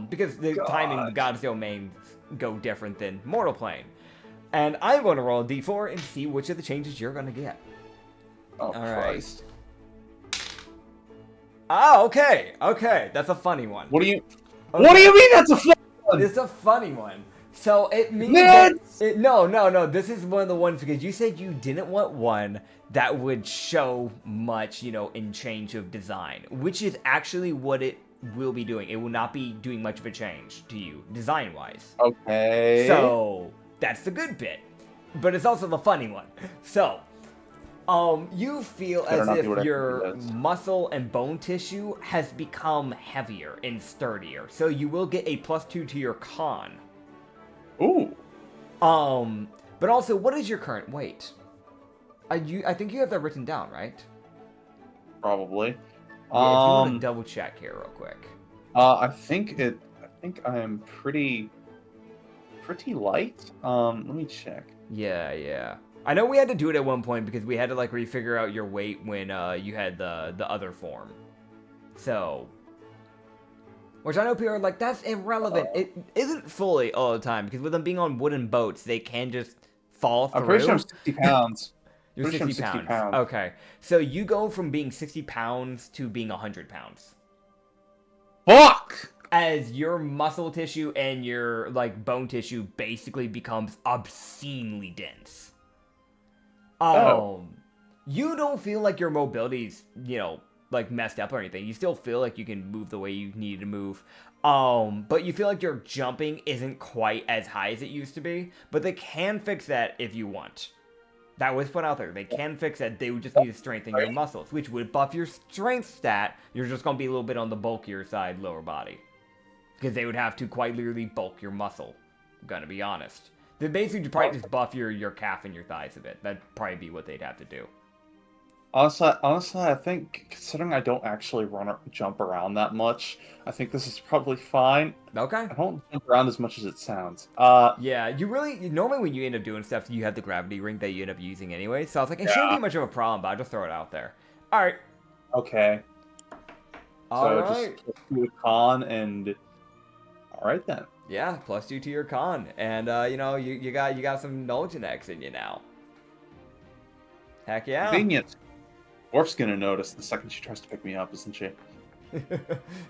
Speaker 1: Because the timing, the God's domains go different than mortal plane. And I'm going to roll a d4 and see which of the changes you're going to get.
Speaker 3: Oh,
Speaker 1: Alright.
Speaker 3: Christ.
Speaker 1: Oh, okay, that's a funny one.
Speaker 3: What do you
Speaker 1: Okay.
Speaker 3: What do you mean that's a funny one?
Speaker 1: It's a funny one. So it means no. This is one of the ones because you said you didn't want one that would show much, in change of design, which is actually what it will be doing. It will not be doing much of a change to you design-wise.
Speaker 3: Okay.
Speaker 1: So that's the good bit, but it's also the funny one. So. You feel as if your muscle and bone tissue has become heavier and sturdier, so you will get a +2 to your con.
Speaker 3: Ooh.
Speaker 1: But also, what is your current weight? I think you have that written down, right?
Speaker 3: Probably.
Speaker 1: Yeah, if you want to double check here real quick.
Speaker 3: I think I am pretty light. Let me check.
Speaker 1: Yeah. I know we had to do it at one point because we had to refigure out your weight when you had the other form. So, which I know people are like, that's irrelevant. It isn't fully all the time because with them being on wooden boats, they can just fall through.
Speaker 3: I'm pretty sure I'm 60 pounds.
Speaker 1: You're 60 pounds. Okay, so you go from being 60 pounds to being 100 pounds.
Speaker 3: Fuck!
Speaker 1: As your muscle tissue and your bone tissue basically becomes obscenely dense. You don't feel like your mobility's, messed up or anything. You still feel like you can move the way you need to move. But you feel like your jumping isn't quite as high as it used to be. But they can fix that if you want. That was put out there. They can fix that. They would just need to strengthen your muscles, which would buff your strength stat. You're just going to be a little bit on the bulkier side, lower body. Because they would have to quite literally bulk your muscle. I'm gonna be honest. They basically probably just buff your calf and your thighs a bit. That'd probably be what they'd have to do.
Speaker 3: Honestly, I think, considering I don't actually jump around that much, I think this is probably fine.
Speaker 1: Okay.
Speaker 3: I don't jump around as much as it sounds.
Speaker 1: Yeah, normally when you end up doing stuff, you have the gravity ring that you end up using anyway, so I was like, it shouldn't be much of a problem, but I'll just throw it out there. Alright.
Speaker 3: Okay.
Speaker 1: Alright.
Speaker 3: Just do a con and... Alright then.
Speaker 1: Yeah, +2 to your con. And, you got some Nolgenex in you now. Heck yeah.
Speaker 3: Convenient. Worf's gonna notice the second she tries to pick me up, isn't she?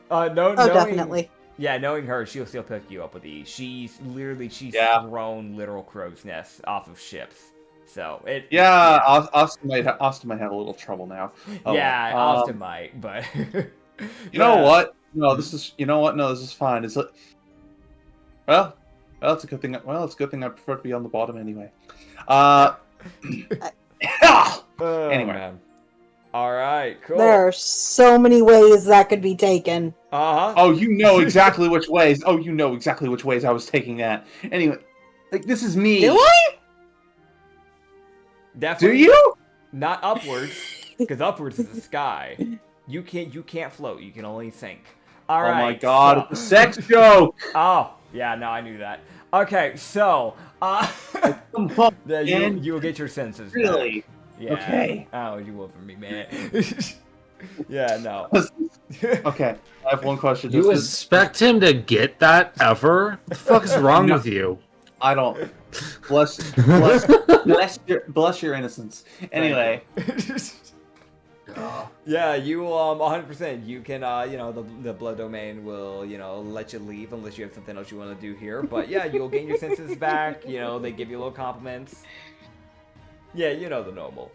Speaker 2: Definitely.
Speaker 1: Yeah, knowing her, she'll still pick you up with ease. She's thrown literal crow's nests off of ships. So it.
Speaker 3: Yeah, Austin might have a little trouble now.
Speaker 1: Yeah, Austin might, but.
Speaker 3: You know what? No, this is. You know what? No, this is fine. It's well, it's a good thing. Well, it's a good thing I prefer to be on the bottom anyway. Anyway.
Speaker 1: Man. All right, cool.
Speaker 2: There are so many ways that could be taken.
Speaker 1: Uh-huh.
Speaker 3: Oh, you know exactly which ways. Oh, you know exactly which ways I was taking that. Anyway, this is me.
Speaker 2: Do I?
Speaker 1: Definitely.
Speaker 3: Do you?
Speaker 1: Not upwards, because upwards is the sky. You can't float. You can only sink. All right.
Speaker 3: Oh my god, it's a sex joke.
Speaker 1: Oh, yeah, no, I knew that. Okay, so,
Speaker 3: Come on,
Speaker 1: you will get your senses
Speaker 3: really?
Speaker 1: back. Yeah.
Speaker 3: Okay.
Speaker 1: Oh, you will for me, man. Yeah, no.
Speaker 3: Okay, I have one question.
Speaker 4: You expect him to get that ever? What the fuck is wrong with you?
Speaker 3: I don't. Bless your innocence. Anyway.
Speaker 1: Yeah, you 100%. You can the blood domain will let you leave unless you have something else you want to do here. But yeah, you'll gain your senses back. They give you little compliments. Yeah, the normal.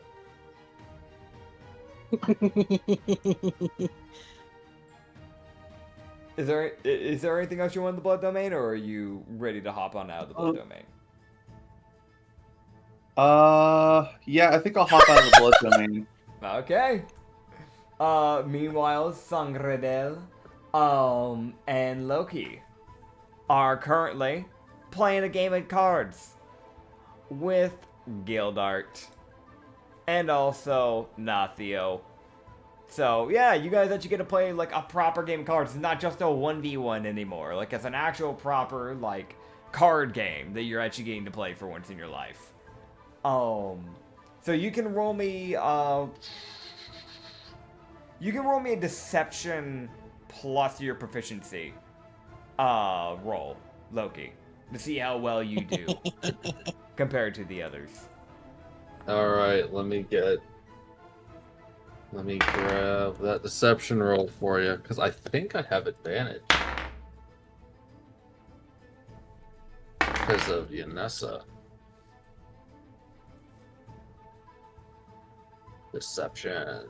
Speaker 1: Is there anything else you want in the blood domain, or are you ready to hop on out of the blood domain?
Speaker 3: Yeah, I think I'll hop out of the blood domain.
Speaker 1: Okay. Meanwhile, Sangredel, and Loki are currently playing a game of cards with Gildart and also Nathio. So yeah, you guys actually get to play like a proper game of cards. It's not just a 1v1 anymore. Like it's an actual proper like card game that you're actually getting to play for once in your life. So you can roll me a deception plus your proficiency roll, Loki, to see how well you do compared to the others.
Speaker 4: Alright, let me grab that deception roll for you, because I think I have advantage. Because of Yanessa. Deception.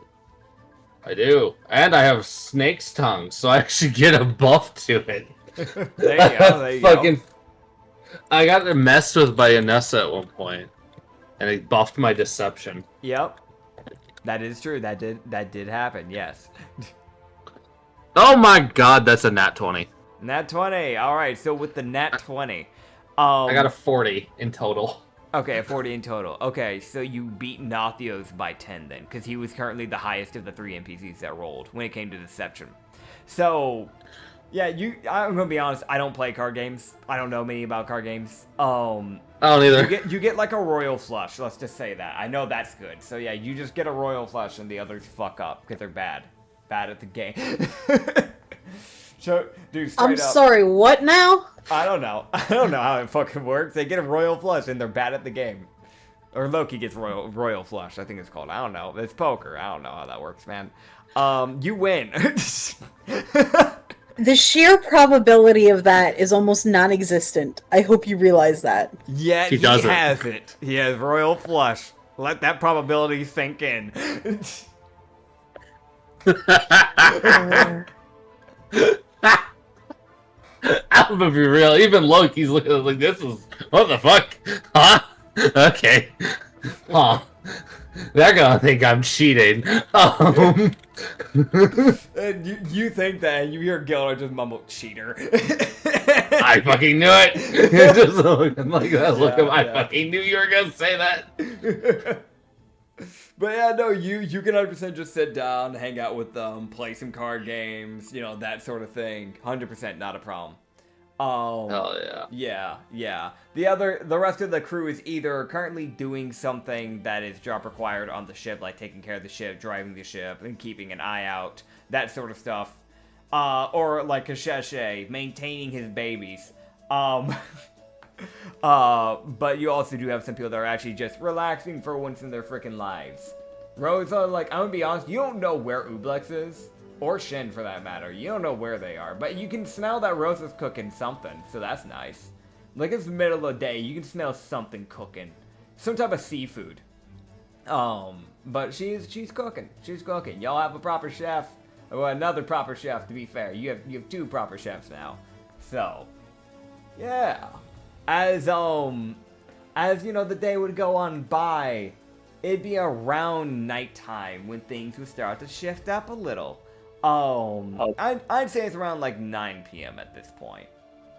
Speaker 4: I do. And I have Snake's Tongue, so I actually get a buff to it.
Speaker 1: There you go, there you go.
Speaker 4: I got messed with by Yanessa at one point, and it buffed my deception.
Speaker 1: Yep. That is true. That did happen, yes.
Speaker 4: Oh my god, that's a nat 20.
Speaker 1: Nat 20. Alright, so with the nat 20.
Speaker 4: I got a 40 in total.
Speaker 1: Okay, 40 in total. Okay, so you beat Nathios by 10 then, because he was currently the highest of the 3 NPCs that rolled when it came to deception. So, yeah, I'm gonna be honest, I don't play card games. I don't know many about card games.
Speaker 4: I don't either.
Speaker 1: You get like a royal flush, let's just say that. I know that's good. So yeah, you just get a royal flush and the others fuck up, because they're bad. Bad at the game. So, dude, straight
Speaker 2: I'm
Speaker 1: up.
Speaker 2: sorry, what now?
Speaker 1: I don't know. I don't know how it fucking works. They get a royal flush and they're bad at the game. Or Loki gets royal flush, I think it's called. I don't know. It's poker. I don't know how that works, man. You win.
Speaker 2: The sheer probability of that is almost non-existent. I hope you realize that.
Speaker 1: Yeah, he
Speaker 4: doesn't.
Speaker 1: has it. He has royal flush. Let that probability sink in.
Speaker 4: I'm gonna be real. Even Loki's looking like, this is, what the fuck? Huh? Okay. Huh. They're gonna think I'm cheating.
Speaker 1: And you think that, and you hear Gilder just mumble, cheater.
Speaker 4: I fucking knew it. Just looking like that. I fucking knew you were gonna say that.
Speaker 1: But yeah, no, you can 100% just sit down, hang out with them, play some card games, that sort of thing. 100% not a problem.
Speaker 4: Hell yeah.
Speaker 1: Yeah. The rest of the crew is either currently doing something that is job required on the ship, like taking care of the ship, driving the ship, and keeping an eye out, that sort of stuff. Or like Kasheshe, maintaining his babies. But you also do have some people that are actually just relaxing for once in their freaking lives. Rosa, like, I'm gonna be honest, you don't know where Ublex is, or Shin for that matter. You don't know where they are, but you can smell that Rosa's cooking something, so that's nice. Like, it's the middle of the day, you can smell something cooking. Some type of seafood. But she's cooking. She's cooking. Y'all have a proper chef. Well, another proper chef, to be fair. You have 2 proper chefs now. So, yeah. As the day would go on by, it'd be around nighttime when things would start to shift up a little. I'd say it's around like 9 p.m. at this point.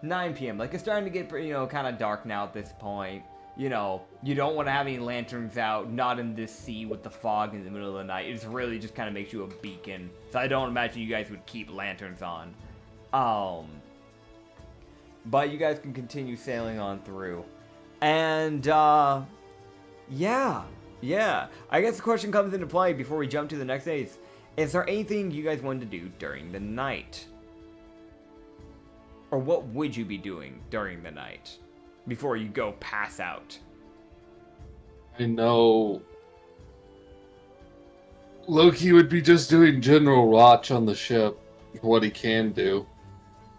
Speaker 1: 9 p.m. Like, it's starting to get, kind of dark now at this point. You don't want to have any lanterns out, not in this sea with the fog in the middle of the night. It really just kind of makes you a beacon. So I don't imagine you guys would keep lanterns on. But you guys can continue sailing on through. And, yeah. I guess the question comes into play before we jump to the next day is there anything you guys wanted to do during the night? Or what would you be doing during the night before you go pass out?
Speaker 4: I know Loki would be just doing general watch on the ship, what he can do.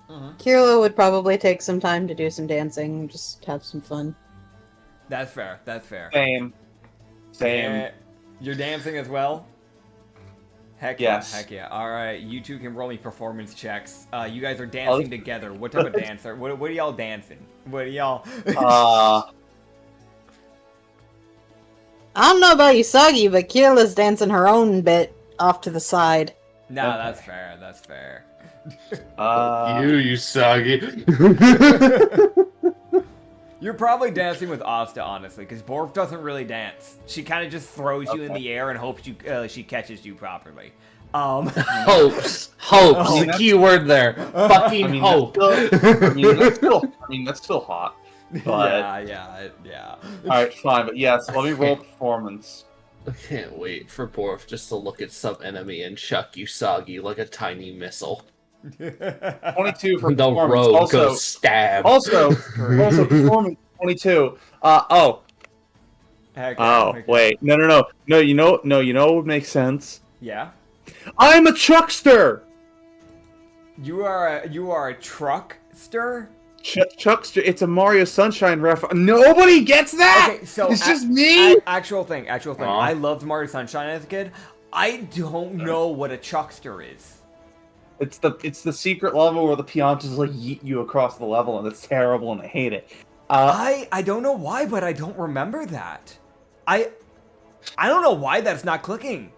Speaker 2: Kirlo would probably take some time to do some dancing, just have some fun.
Speaker 1: That's fair. That's fair.
Speaker 3: Same.
Speaker 1: Yeah. You're dancing as well? Heck
Speaker 3: Yes.
Speaker 1: yeah, heck yeah. Alright, you two can roll me performance checks. You guys are dancing together. What type of dance what are y'all dancing? What are y'all
Speaker 2: I don't know about Usagi, but Kirla's dancing her own bit off to the side.
Speaker 1: Nah,
Speaker 3: Okay.
Speaker 1: that's fair, that's fair.
Speaker 4: You Usagi.
Speaker 1: You're probably dancing with Asta, honestly, because Borf doesn't really dance. She kind of just throws you in the air and hopes she catches you properly.
Speaker 4: Hopes.
Speaker 3: Oh,
Speaker 4: The key word there. Fucking hope.
Speaker 3: That's still hot. But
Speaker 1: yeah.
Speaker 3: alright, fine. But yes, let me roll performance.
Speaker 4: I can't wait for Borf just to look at some enemy and chuck Usagi like a tiny missile.
Speaker 3: 22 for
Speaker 4: The
Speaker 3: performance.
Speaker 4: rogue goes stab.
Speaker 3: Also, performance 22.
Speaker 1: Heck yeah, heck yeah.
Speaker 3: Wait, no. You know what would make sense?
Speaker 1: Yeah.
Speaker 3: I'm a truckster.
Speaker 1: You are a truckster?
Speaker 3: Chuckster, it's a Mario Sunshine ref. Nobody gets that.
Speaker 1: Okay, so
Speaker 3: it's just me.
Speaker 1: Actual thing. I loved Mario Sunshine as a kid. I don't know what a chuckster is.
Speaker 3: It's the secret level where the Piantas like yeet you across the level, and it's terrible, and I hate it.
Speaker 1: I don't know why, but I don't remember that. I don't know why that's not clicking.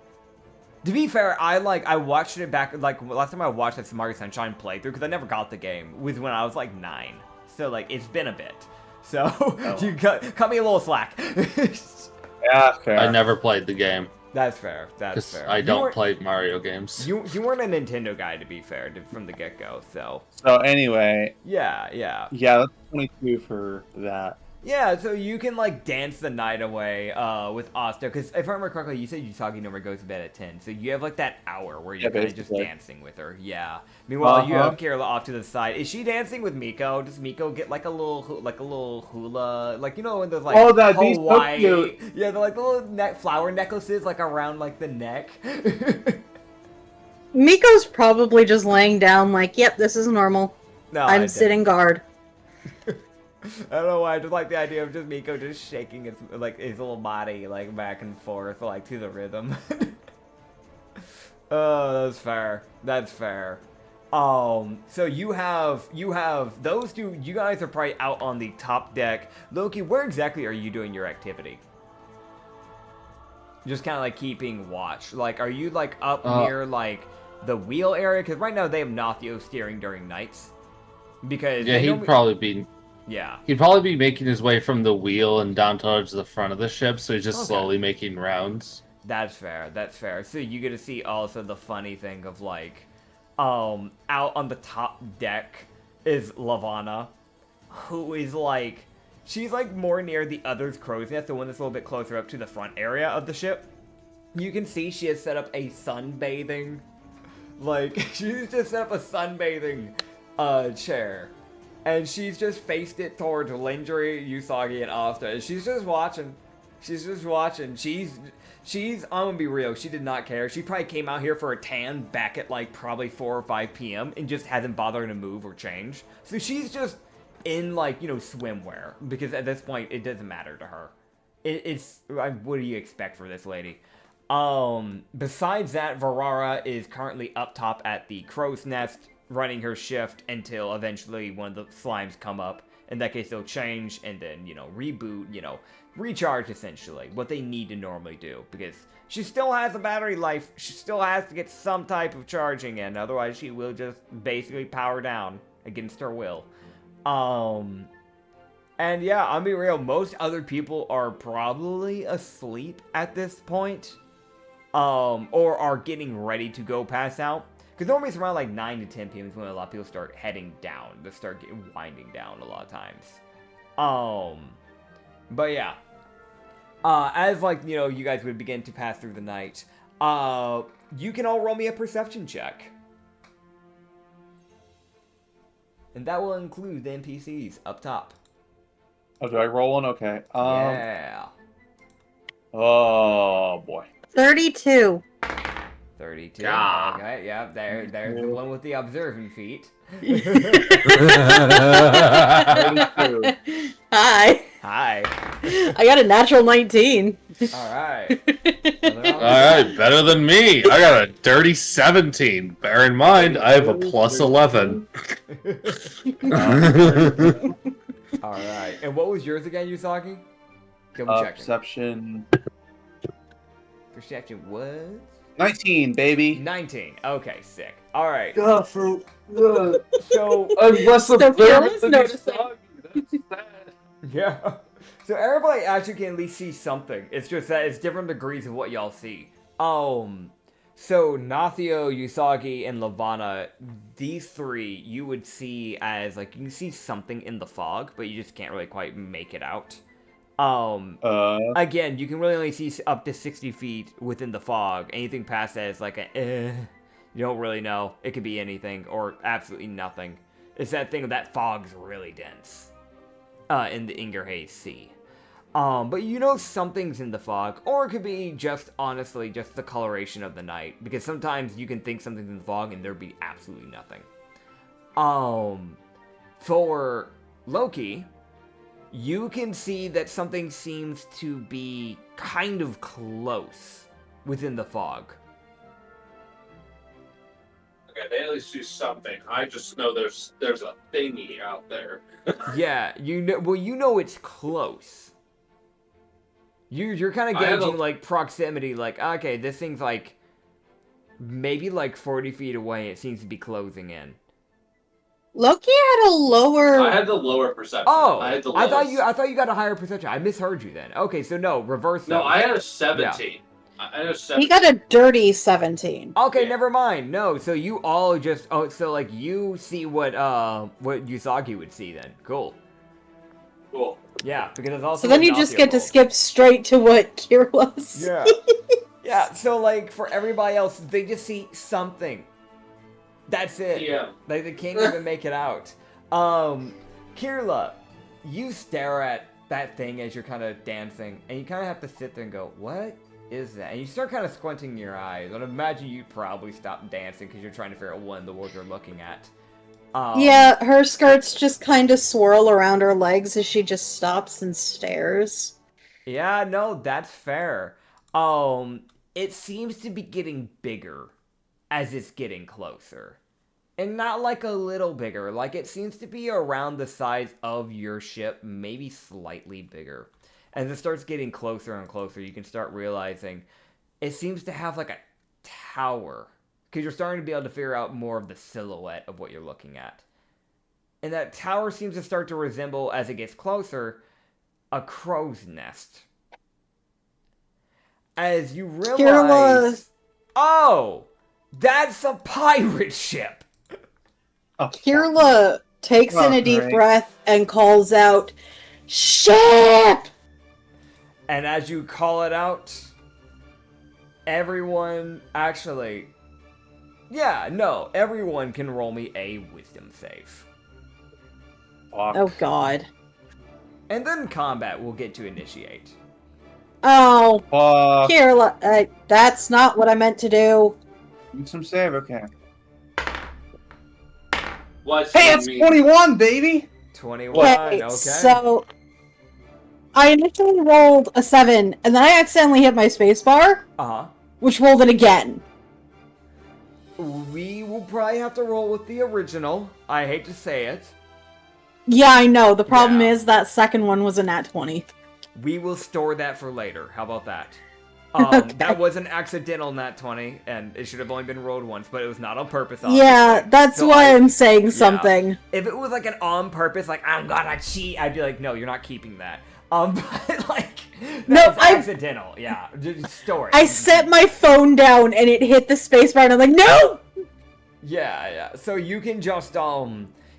Speaker 1: To be fair, I watched it back, last time I watched this Mario Sunshine playthrough, because I never got the game, was when I was 9. So it's been a bit. So you cut me a little slack.
Speaker 3: Yeah, fair.
Speaker 4: I never played the game.
Speaker 1: That's fair. That's fair.
Speaker 4: I don't play Mario games.
Speaker 1: You weren't a Nintendo guy, to be fair, from the get-go. So
Speaker 3: anyway,
Speaker 1: yeah.
Speaker 3: that's 22 for that.
Speaker 1: Yeah, so you can dance the night away with Asta, because if I remember correctly, you said Usagi normally goes to bed at 10, so you have that hour where you're kind of just dancing with her. Yeah. Meanwhile, you have Kira off to the side. Is she dancing with Miko? Does Miko get a little hula, when there's Hawaii? So cute. Yeah, the little flower necklaces around the neck.
Speaker 2: Miko's probably just laying down yep, this is normal.
Speaker 1: No,
Speaker 2: I'm sitting guard.
Speaker 1: I don't know why, I just like the idea of just Miko just shaking his little body back and forth to the rhythm. Oh, that's fair. That's fair. So you have those two. You guys are probably out on the top deck. Loki, where exactly are you doing your activity? Just kind of keeping watch. Are you up near the wheel area? Because right now they have Nathio steering during nights. Because
Speaker 4: yeah, he'd probably be.
Speaker 1: Yeah.
Speaker 4: He'd probably be making his way from the wheel and down towards the front of the ship, so he's just slowly making rounds.
Speaker 1: That's fair. That's fair. So you get to see also the funny thing of out on the top deck is Lavana, who is she's more near the other's crow's nest, the one that's a little bit closer up to the front area of the ship. You can see she has set up a sunbathing, she's just set up a sunbathing chair. And she's just faced it towards Lindry, Usagi, and Asta. And she's just watching. She's just watching. She's I'm gonna be real, she did not care. She probably came out here for a tan back at probably 4 or 5 p.m. and just hasn't bothered to move or change. So she's just in swimwear. Because at this point, it doesn't matter to her. What do you expect for this lady? Besides that, Varara is currently up top at the crow's nest, running her shift until eventually one of the slimes come up. In that case, they'll change and then, reboot, recharge essentially, what they need to normally do. Because she still has a battery life, she still has to get some type of charging in, otherwise she will just basically power down against her will. And yeah, I'll be real, most other people are probably asleep at this point. Or are getting ready to go pass out. Because normally it's around 9 to 10 p.m. is when a lot of people start heading down. They start winding down a lot of times. But yeah. As you guys would begin to pass through the night, you can all roll me a perception check. And that will include the NPCs up top.
Speaker 3: Oh, do I roll one? Okay.
Speaker 1: Yeah.
Speaker 3: Oh boy.
Speaker 2: 32.
Speaker 1: 32.
Speaker 4: Ah.
Speaker 1: Okay, yeah, there's the one with the observing feet.
Speaker 2: Hi.
Speaker 1: Hi.
Speaker 2: I got a natural 19.
Speaker 1: Alright.
Speaker 4: Alright, better than me. I got a dirty 17. Bear in mind, I have a plus 11.
Speaker 1: Alright. And what was yours again, Usagi? Double checking.
Speaker 3: Perception.
Speaker 1: Perception was
Speaker 3: 19, baby.
Speaker 1: 19. Okay, sick. Alright.
Speaker 3: God, fruit.
Speaker 1: So
Speaker 3: I'm less
Speaker 2: So Kayla's noticing.
Speaker 1: yeah. So everybody actually can at least see something. It's just that it's different degrees of what y'all see. So Nathio, Usagi, and Lavana, these three you would see as like you can see something in the fog, but you just can't really quite make it out. Again, you can really only see up to 60 feet within the fog. Anything past that is like you don't really know. It could be anything or absolutely nothing. It's that thing that fog's really dense in the Ingerhaze Sea. But you know something's in the fog, or it could be just, honestly, just the coloration of the night. Because sometimes you can think something's in the fog and there'd be absolutely nothing. For Loki, you can see that something seems to be kind of close within the fog.
Speaker 4: Okay, they at least do something. I just know there's a thingy out there.
Speaker 1: Yeah, you know it's close. You're kind of gauging like proximity, like okay, this thing's like maybe like 40 feet away. It seems to be closing in.
Speaker 2: Loki had a lower.
Speaker 4: I had the lower perception.
Speaker 1: Oh,
Speaker 4: I had the
Speaker 1: I
Speaker 4: lowest.
Speaker 1: thought you got a higher perception. I misheard you then. Okay, so no, reverse.
Speaker 4: No,
Speaker 1: that.
Speaker 4: I had a 17. Yeah. I had a 17.
Speaker 2: He got a dirty 17.
Speaker 1: Okay,
Speaker 4: Yeah.
Speaker 1: never mind. No, so you all just so like you see what Usagi would see then. Cool.
Speaker 4: Cool.
Speaker 1: Yeah, because it's also.
Speaker 2: So then you just get to skip straight to what Kirla's.
Speaker 1: Yeah. Yeah. So like for everybody else, they just see something. That's it.
Speaker 4: Yeah.
Speaker 1: Like they can't even make it out. Kirla, you stare at that thing as you're kind of dancing, and you kind of have to sit there and go, "What is that?" And you start kind of squinting your eyes. I'd imagine you'd probably stop dancing because you're trying to figure out what in the world you're looking at.
Speaker 2: Yeah, her skirts just kind of swirl around her legs as she just stops and stares.
Speaker 1: Yeah, no, that's fair. It seems to be getting bigger as it's getting closer. And not like a little bigger, like it seems to be around the size of your ship, maybe slightly bigger. As it starts getting closer and closer, you can start realizing it seems to have like a tower. Because you're starting to be able to figure out more of the silhouette of what you're looking at. And that tower seems to start to resemble, as it gets closer, a crow's nest. As you realize... Oh! That's a pirate ship!
Speaker 2: Kirla takes in a deep breath and calls out, "Ship!"
Speaker 1: And as you call it out, everyone actually... Yeah, no, everyone can roll me a wisdom save.
Speaker 3: Fuck.
Speaker 2: Oh god.
Speaker 1: And then combat will get to initiate.
Speaker 2: Oh,
Speaker 3: Fuck.
Speaker 2: Kirla, that's not what I meant to do.
Speaker 3: Some save, okay.
Speaker 4: What's
Speaker 3: Hey, it's 21, baby!
Speaker 1: 21, okay.
Speaker 2: So, I initially rolled a 7, and then I accidentally hit my spacebar,
Speaker 1: Uh-huh.
Speaker 2: which rolled it again.
Speaker 1: We will probably have to roll with the original. I hate to say it.
Speaker 2: Yeah, I know. The problem
Speaker 1: Yeah.
Speaker 2: is that second one was a nat 20.
Speaker 1: We will store that for later. How about that?
Speaker 2: Okay.
Speaker 1: That was an accidental nat 20, and it should have only been rolled once, but it was not on purpose, obviously.
Speaker 2: Yeah, that's
Speaker 1: So
Speaker 2: why I'm saying something.
Speaker 1: If it was like an on purpose, like, I'm gonna cheat, I'd be like, no, you're not keeping that. But like,
Speaker 2: No,
Speaker 1: that's accidental. Yeah, just store it.
Speaker 2: I set my phone down and it hit the spacebar and I'm like, no!
Speaker 1: Yeah. So you can just,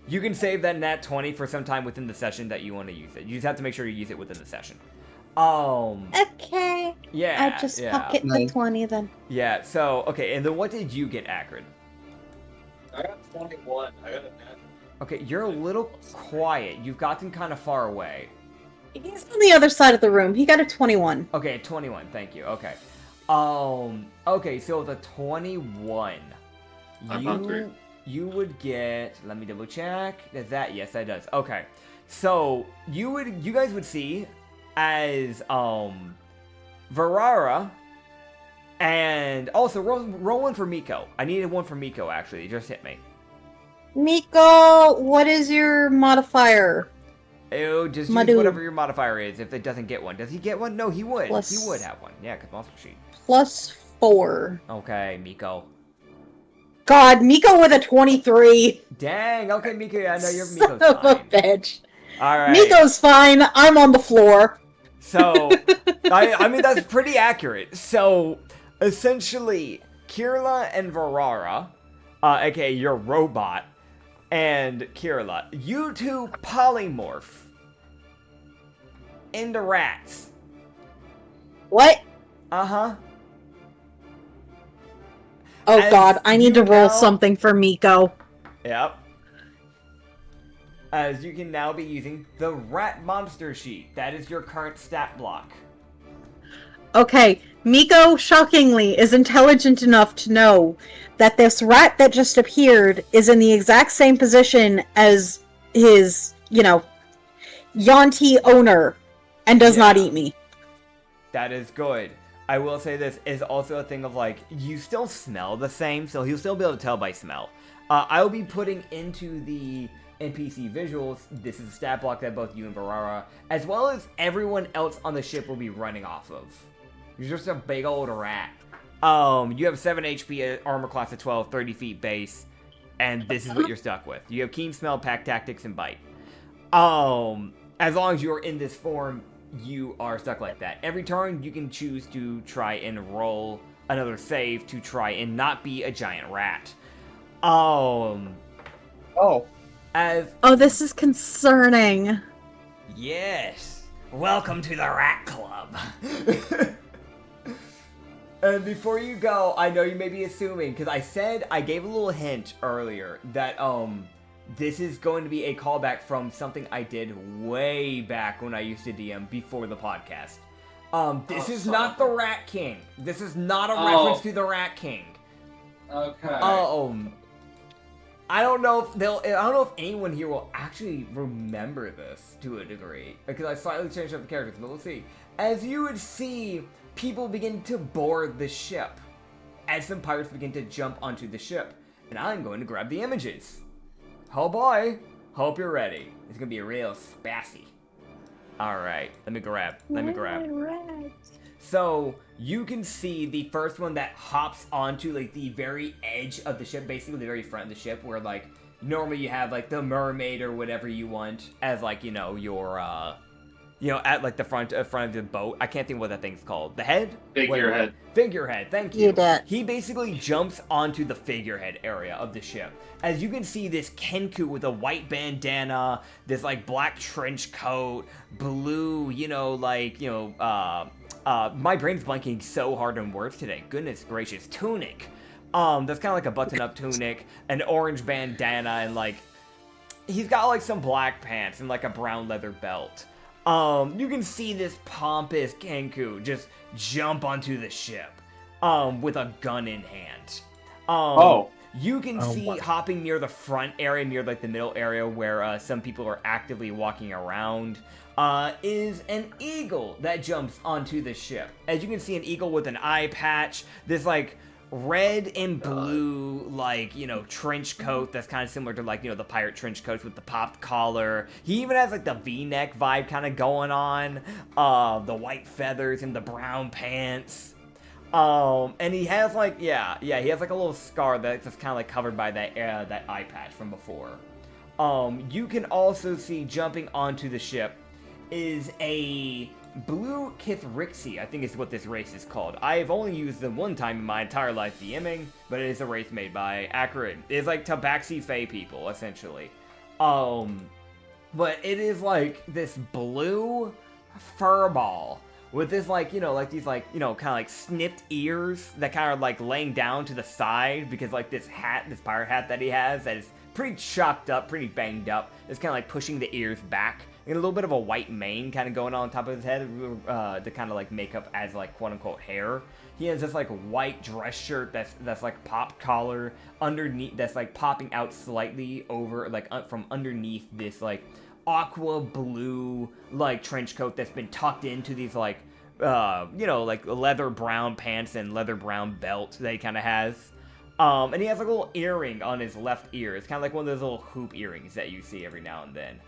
Speaker 1: you can save that nat 20 for some time within the session that you want to use it. You just have to make sure you use it within the session.
Speaker 2: Okay.
Speaker 1: Yeah.
Speaker 2: I just
Speaker 1: yeah.
Speaker 2: pocket the 20 then.
Speaker 1: Yeah, so, okay, and then what did you get, Acrid?
Speaker 4: I got 21. I got a net.
Speaker 1: Okay, you're a little quiet. You've gotten kind of far away.
Speaker 2: He's on the other side of the room. He got a 21.
Speaker 1: Okay, 21, thank you, okay. Okay, so the 21.
Speaker 4: I'm hungry.
Speaker 1: You would get, let me double check. Does that? Yes, that does. Okay. So, you guys would see as, Verara, and also roll one for Miko. I needed one for Miko, actually. It just hit me.
Speaker 2: Miko, what is your modifier?
Speaker 1: Oh, just
Speaker 2: Madu.
Speaker 1: use whatever your modifier is if it doesn't get one. Does he get one? No, he would.
Speaker 2: Plus-
Speaker 1: He would have one. Yeah, because monster sheet.
Speaker 2: +4.
Speaker 1: Okay, Miko.
Speaker 2: God, Miko with a 23.
Speaker 1: Dang. Okay, Miko. I know your
Speaker 2: Son
Speaker 1: Miko's
Speaker 2: of a
Speaker 1: fine.
Speaker 2: bitch.
Speaker 1: All right.
Speaker 2: Miko's fine. I'm on the floor.
Speaker 1: So, I mean, that's pretty accurate. So, essentially, Kirla and Verara, aka your robot, and Kirla, you two polymorph into rats.
Speaker 2: What?
Speaker 1: Uh-huh.
Speaker 2: Oh
Speaker 1: As
Speaker 2: god, I need
Speaker 1: you
Speaker 2: to roll
Speaker 1: know-
Speaker 2: something for Miko.
Speaker 1: Yep. As you can now be using the rat monster sheet. That is your current stat block.
Speaker 2: Okay, Miko, shockingly, is intelligent enough to know that this rat that just appeared is in the exact same position as his, Yanti owner, and does not
Speaker 1: Yeah.
Speaker 2: eat me.
Speaker 1: That is good. I will say this is also a thing of you still smell the same, so he'll still be able to tell by smell. I'll be putting into the NPC visuals, this is a stat block that both you and Verara, as well as everyone else on the ship will be running off of. You're just a big old rat. You have 7 HP, armor class of 12, 30 feet base, and this is what you're stuck with. You have keen smell, pack tactics, and bite. As long as you're in this form, you are stuck like that. Every turn, you can choose to try and roll another save to try and not be a giant rat.
Speaker 3: Oh.
Speaker 1: As
Speaker 2: Oh, this is concerning.
Speaker 1: yes, welcome to the Rat Club. And before you go, I know you may be assuming, because I gave a little hint earlier that this is going to be a callback from something I did way back when I used to DM before the podcast. This is not the Rat King. This is not a reference to the Rat King.
Speaker 4: Okay.
Speaker 1: I don't know if anyone here will actually remember this to a degree, because I slightly changed up the characters, but we'll see. As you would see, people begin to board the ship, as some pirates begin to jump onto the ship, and I'm going to grab the images. Oh boy, hope you're ready. It's gonna be a real spassy. Alright, let me grab. So, you can see the first one that hops onto, the very edge of the ship, basically the very front of the ship, where, normally you have, the mermaid or whatever you want as, your, at, the front of the boat. I can't think what that thing's called. The head?
Speaker 4: Figurehead.
Speaker 1: Figurehead, thank you.
Speaker 2: You did.
Speaker 1: He basically jumps onto the figurehead area of the ship. As you can see, this Kenku with a white bandana, this, black trench coat, blue, my brain's blanking so hard on words today. Goodness gracious. Tunic. That's kind of like a button-up tunic, an orange bandana, and, he's got, some black pants and, a brown leather belt. You can see this pompous Kenku just jump onto the ship, with a gun in hand. You can see hopping near the front area, near the middle area where some people are actively walking around, is an eagle that jumps onto the ship. As you can see, an eagle with an eye patch, this red and blue, trench coat that's kind of similar to, the pirate trench coats with the popped collar. He even has, the V-neck vibe kind of going on, the white feathers and the brown pants. And he has, he has, a little scar that's just kind of, covered by that eye patch from before. You can also see jumping onto the ship is a Blue Kithrixi, I think is what this race is called. I've only used them one time in my entire life DMing, but it is a race made by Acrid. It's Tabaxi Fae people, essentially. But it is this blue furball with this these kind of snipped ears that kind of laying down to the side, because this pirate hat that he has that is pretty chopped up, pretty banged up, is kind of pushing the ears back and a little bit of a white mane kind of going on top of his head to kind of like make up as like quote unquote hair. He has this like white dress shirt that's like pop collar underneath, that's like popping out slightly over like from underneath this like aqua blue like trench coat that's been tucked into these like like leather brown pants and leather brown belt that he kind of has. And he has like a little earring on his left ear. It's kind of like one of those little hoop earrings that you see every now and then.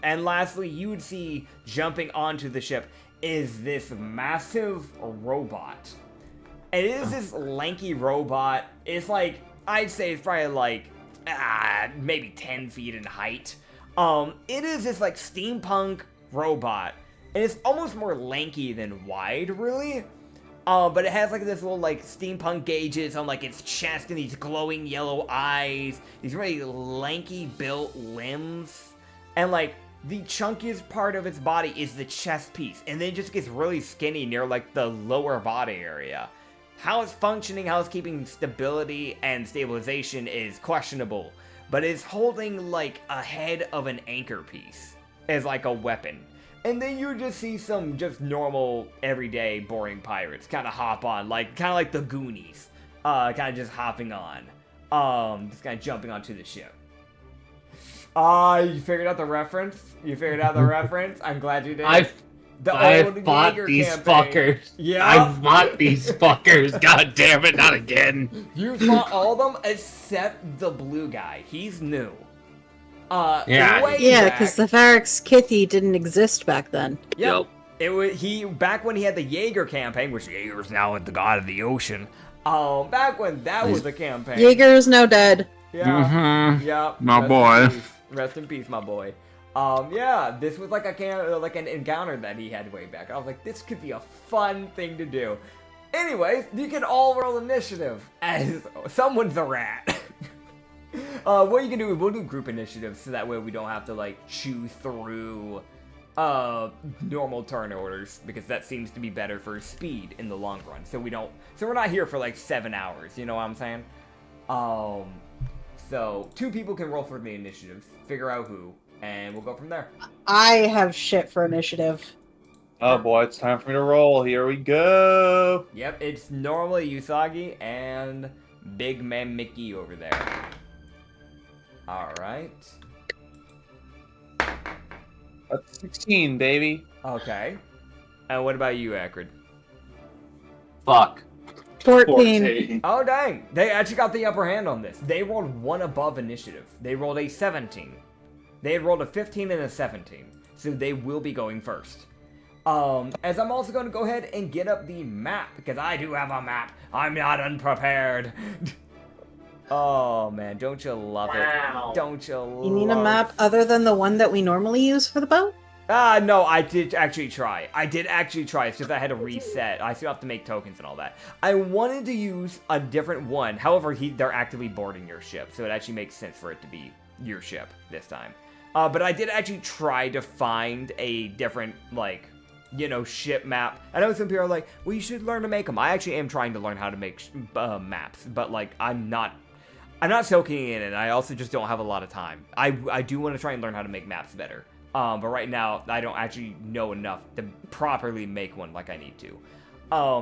Speaker 1: And lastly, you would see jumping onto the ship is this massive robot. It is this lanky robot. It's like, I'd say it's probably like, maybe 10 feet in height. It is this like steampunk robot. And it's almost more lanky than wide, really. But it has like this little like steampunk gauges on like its chest and these glowing yellow eyes. These really lanky built limbs. And like the chunkiest part of its body is the chest piece. And then it just gets really skinny near like the lower body area. How it's functioning, how it's keeping stability and stabilization is questionable. But it's holding like a head of an anchor piece as like a weapon. And then you just see some just normal, everyday, boring pirates kind of hop on, like kind of like the Goonies, kind of just hopping on, just kind of jumping onto the ship. You figured out the reference? You figured out the reference? I'm glad you did.
Speaker 4: I fought
Speaker 1: Jaeger
Speaker 4: these
Speaker 1: campaign.
Speaker 4: fuckers.
Speaker 1: Yeah.
Speaker 4: I fought these fuckers. God damn it, not again.
Speaker 1: You fought all of them except the blue guy. He's new.
Speaker 4: Yeah.
Speaker 1: way
Speaker 2: Yeah,
Speaker 1: back-
Speaker 2: because the Varix Kithy didn't exist back then.
Speaker 1: Yep. It was back when he had the Jaeger campaign, which Jaeger's now the god of the ocean. Back when that was a campaign.
Speaker 2: Jaeger is now dead.
Speaker 1: Yeah.
Speaker 4: Mhm.
Speaker 1: Yeah.
Speaker 4: My
Speaker 1: Rest
Speaker 4: boy.
Speaker 1: in peace. Rest in peace, my boy. Yeah, this was like an encounter that he had way back. I was like, this could be a fun thing to do. Anyways, you can all roll initiative as someone's a rat. What you can do is we'll do group initiatives so that way we don't have to like chew through normal turn orders, because that seems to be better for speed in the long run. So we're not here for like 7 hours, you know what I'm saying? So 2 people can roll for the initiatives, figure out who, and we'll go from there.
Speaker 2: I have shit for initiative.
Speaker 3: Oh boy, it's time for me to roll. Here we go.
Speaker 1: Yep, it's normally Usagi and Big Man Mickey over there. Alright.
Speaker 3: That's 16, baby.
Speaker 1: Okay. And what about you, Acrid?
Speaker 4: Fuck.
Speaker 2: 14.
Speaker 1: Oh, dang. They actually got the upper hand on this. They rolled one above initiative. They rolled a 17. They had rolled a 15 and a 17. So they will be going first. As I'm also going to go ahead and get up the map, because I do have a map. I'm not unprepared. Oh, man. Don't you love it? Don't you love it?
Speaker 2: You need a map other than the one that we normally use for the boat?
Speaker 1: No, I did actually try. It's just I had to reset. I still have to make tokens and all that. I wanted to use a different one. However, they're actively boarding your ship, so it actually makes sense for it to be your ship this time. But I did actually try to find a different, ship map. I know some people are like, well, you should learn to make them. I actually am trying to learn how to make maps, but, I'm not soaking in it. I also just don't have a lot of time. I do want to try and learn how to make maps better. But right now, I don't actually know enough to properly make one like I need to.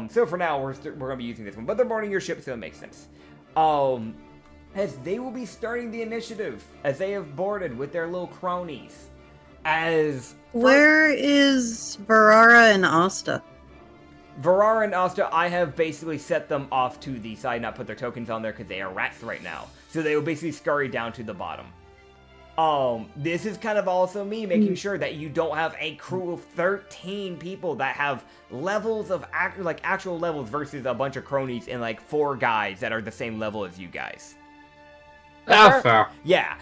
Speaker 1: So for now, we're going to be using this one. But they're boarding your ship, so it makes sense. As they will be starting the initiative, as they have boarded with their little cronies.
Speaker 2: Where is Varara and Asta?
Speaker 1: Varara and Asta, I have basically set them off to the side, not put their tokens on there because they are rats right now. So they will basically scurry down to the bottom. This is kind of also me making sure that you don't have a crew of 13 people that have levels of actual levels versus a bunch of cronies and 4 guys that are the same level as you guys.
Speaker 4: That's fair.
Speaker 1: Yeah,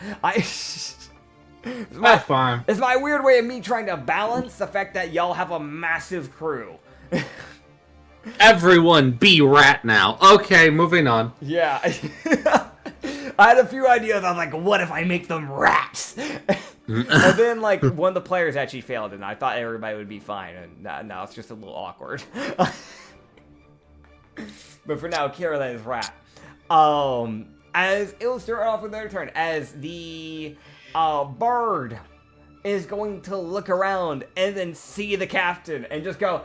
Speaker 4: That's fine.
Speaker 1: It's my weird way of me trying to balance the fact that y'all have a massive crew.
Speaker 4: Everyone be rat now. Okay, moving on.
Speaker 1: Yeah. I had a few ideas. I was like, what if I make them rats? And then, one of the players actually failed, and I thought everybody would be fine. And now it's just a little awkward. But for now, Kira is rat. As it'll start off with their turn. As the bird is going to look around and then see the captain and just go,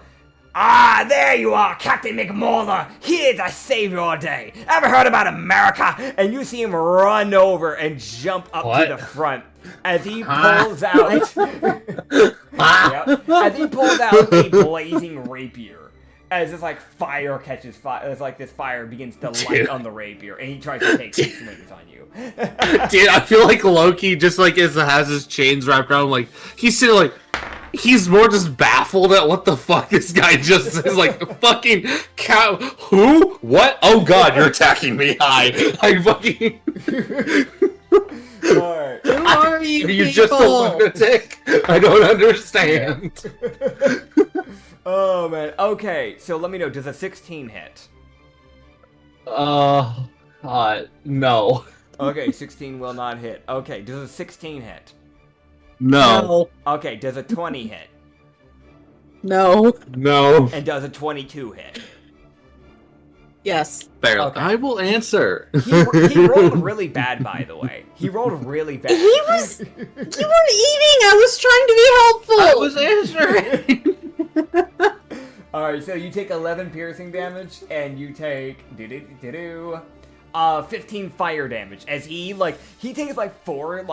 Speaker 1: "Ah, there you are, Captain McMulder, here to save your day. Ever heard about America?" And you see him run over and jump up to the front as he pulls out... Yep, as he pulls out a blazing rapier. As this fire catches fire, as this fire begins to light on the rapier, and he tries to take some swings on you.
Speaker 4: Dude, I feel like Loki just has his chains wrapped around him, he's sitting he's more just baffled at what the fuck this guy just says. Fucking cow. Who? What? Oh god, you're attacking me. Hi. Fucking.
Speaker 1: Alright.
Speaker 2: Who are you?
Speaker 4: Are you just a lunatic? I don't understand.
Speaker 1: Oh man. Okay, so let me know. Does a 16 hit?
Speaker 4: No.
Speaker 1: Okay, 16 will not hit. Okay, does a 16 hit?
Speaker 4: No.
Speaker 1: Okay, does a 20 hit?
Speaker 2: No.
Speaker 4: No.
Speaker 1: And does a 22 hit?
Speaker 2: Yes.
Speaker 4: Barely.
Speaker 1: Okay.
Speaker 4: I will answer.
Speaker 1: He rolled really bad, by the way. He rolled really bad.
Speaker 2: You weren't eating. I was trying to be helpful.
Speaker 4: I was answering.
Speaker 1: Alright, so you take 11 piercing damage, and you take 15 fire damage as he takes four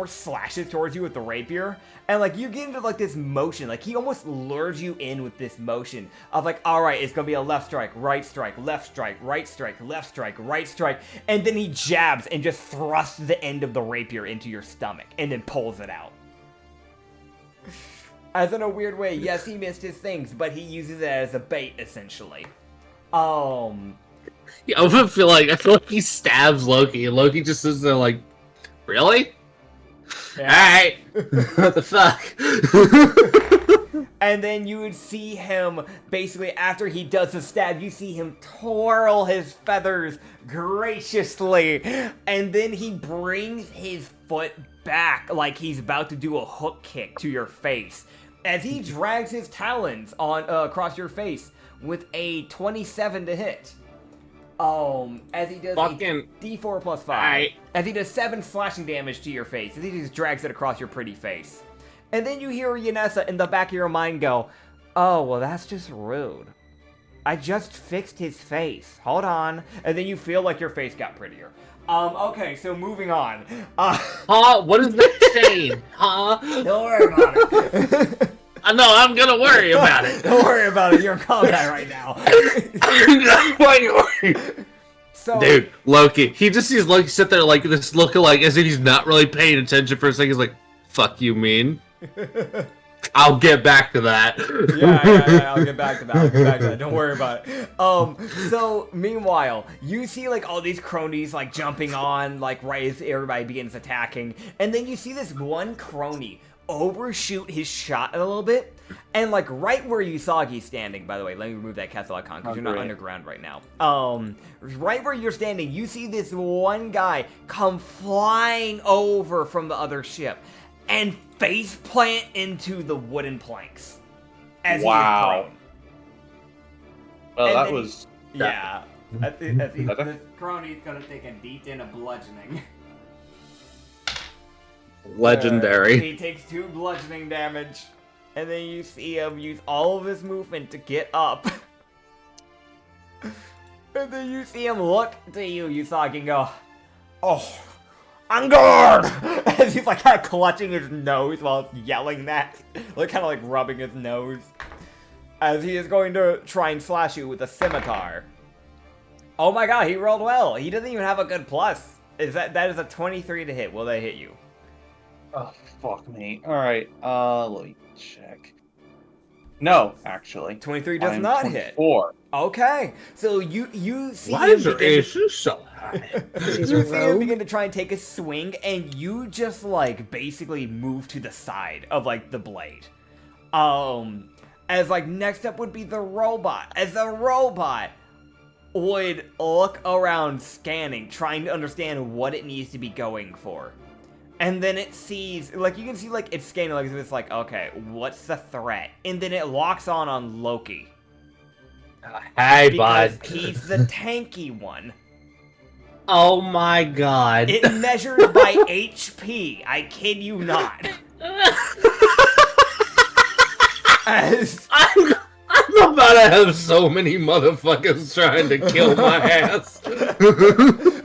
Speaker 1: slashes towards you with the rapier, and you get into this motion, he almost lures you in with this motion of alright, it's gonna be a left strike, right strike, left strike, right strike, left strike, right strike, and then he jabs and just thrusts the end of the rapier into your stomach and then pulls it out. As in a weird way, yes, he missed his things, but he uses it as a bait essentially.
Speaker 4: Yeah, I feel like he stabs Loki, and Loki just sits there really?
Speaker 1: Yeah.
Speaker 4: Alright. What the fuck?
Speaker 1: And then you would see him, basically, after he does the stab, you see him twirl his feathers graciously, and then he brings his foot back like he's about to do a hook kick to your face, as he drags his talons on across your face with a 27 to hit. As he does
Speaker 4: Fucking
Speaker 1: a D4 plus 5. As he does 7 slashing damage to your face. As he just drags it across your pretty face. And then you hear Yanessa in the back of your mind go, "Oh, well that's just rude. I just fixed his face. Hold on." And then you feel like your face got prettier. Okay, so moving on.
Speaker 4: What is that saying?
Speaker 1: Don't worry about it.
Speaker 4: No, I'm gonna worry about it.
Speaker 1: Don't worry about it. You're in combat right now. So,
Speaker 4: dude, Loki. He just sees Loki sit there this, looking as if he's not really paying attention for a second. He's like, "Fuck you, mean." I'll get back to that.
Speaker 1: Yeah, I'll get back to that. Don't worry about it. So meanwhile, you see all these cronies jumping on right as everybody begins attacking, and then you see this one crony overshoot his shot a little bit, and right where Usagi's standing, by the way, let me remove that castle icon because you're not underground right now. Right where you're standing, you see this one guy come flying over from the other ship and face plant into the wooden planks as he is prone.
Speaker 3: Well,
Speaker 1: And
Speaker 3: that
Speaker 1: then
Speaker 3: was...
Speaker 1: Yeah. The crony's gonna take a D10 of bludgeoning.
Speaker 4: Legendary.
Speaker 1: He takes 2 bludgeoning damage, and then you see him use all of his movement to get up. And then you see him look to you, Usagi, and go, "Oh, on guard!" As he's kind of clutching his nose while yelling that. Kind of rubbing his nose. As he is going to try and slash you with a scimitar. Oh my god, he rolled well. He doesn't even have a good plus. That is a 23 to hit. Will they hit you?
Speaker 3: Oh, fuck me. Alright, let me check. No, actually.
Speaker 1: 23 does
Speaker 3: I'm
Speaker 1: not hit.
Speaker 3: 24.
Speaker 1: Okay, so you see
Speaker 4: Why
Speaker 1: him
Speaker 4: is your
Speaker 1: begin
Speaker 4: issue so high?
Speaker 1: you see him begin to try and take a swing, and you just basically move to the side of the blade. As next up would be the robot. As the robot would look around scanning, trying to understand what it needs to be going for. And then it sees, you can see, it's scanning, it's okay, what's the threat? And then it locks on Loki.
Speaker 4: Hey,
Speaker 1: Because
Speaker 4: bud.
Speaker 1: he's the tanky one.
Speaker 4: Oh my god.
Speaker 1: It measures by HP, I kid you not. As
Speaker 4: I'm about to have so many motherfuckers trying to kill my ass.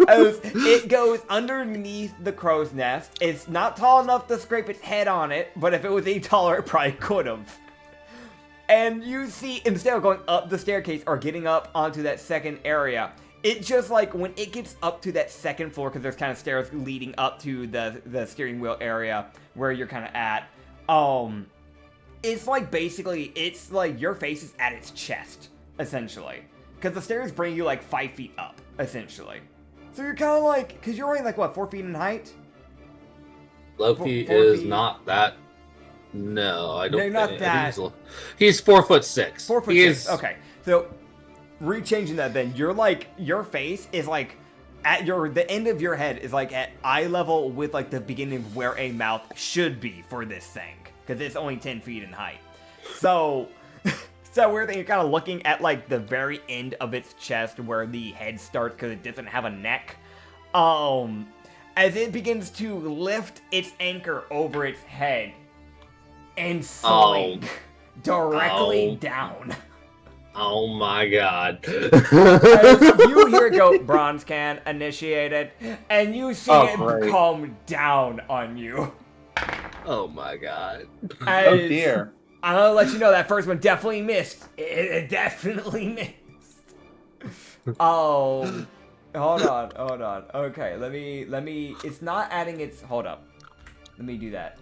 Speaker 1: as it goes underneath the crow's nest. It's not tall enough to scrape its head on it, but if it was any taller, it probably could have. And you see, instead of going up the staircase or getting up onto that second area, it just like when it gets up to that second floor, because there's kind of stairs leading up to the steering wheel area where you're kind of at. It's like basically, it's like your face is at its chest, essentially. Because the stairs bring you like 5 feet up, essentially. So you're kind of like, because you're only like, what, 4 feet in height?
Speaker 4: Loki
Speaker 1: 4
Speaker 4: is
Speaker 1: feet.
Speaker 4: not that. No, I don't.
Speaker 1: They're not
Speaker 4: think
Speaker 1: that.
Speaker 4: He's 4'6".
Speaker 1: 4 foot
Speaker 4: He
Speaker 1: 6.
Speaker 4: is.
Speaker 1: Okay, so rechanging that, then you're like your face is like at the end of your head is like at eye level with like the beginning of where a mouth should be for this thing, because it's only 10 feet in height. So, so weird thing, you're kind of looking at like the very end of its chest where the head starts, because it doesn't have a neck. As it begins to lift its anchor over its head and slink directly down.
Speaker 4: Oh my god.
Speaker 1: As you hear it go, bronze can initiated, and you see it
Speaker 3: great.
Speaker 1: come down on you.
Speaker 4: Oh my god.
Speaker 1: As,
Speaker 3: Oh dear.
Speaker 1: I'm gonna let you know that first one definitely missed. It definitely missed. Oh, hold on. Okay, let me. It's not adding its. Hold up. Let me do that.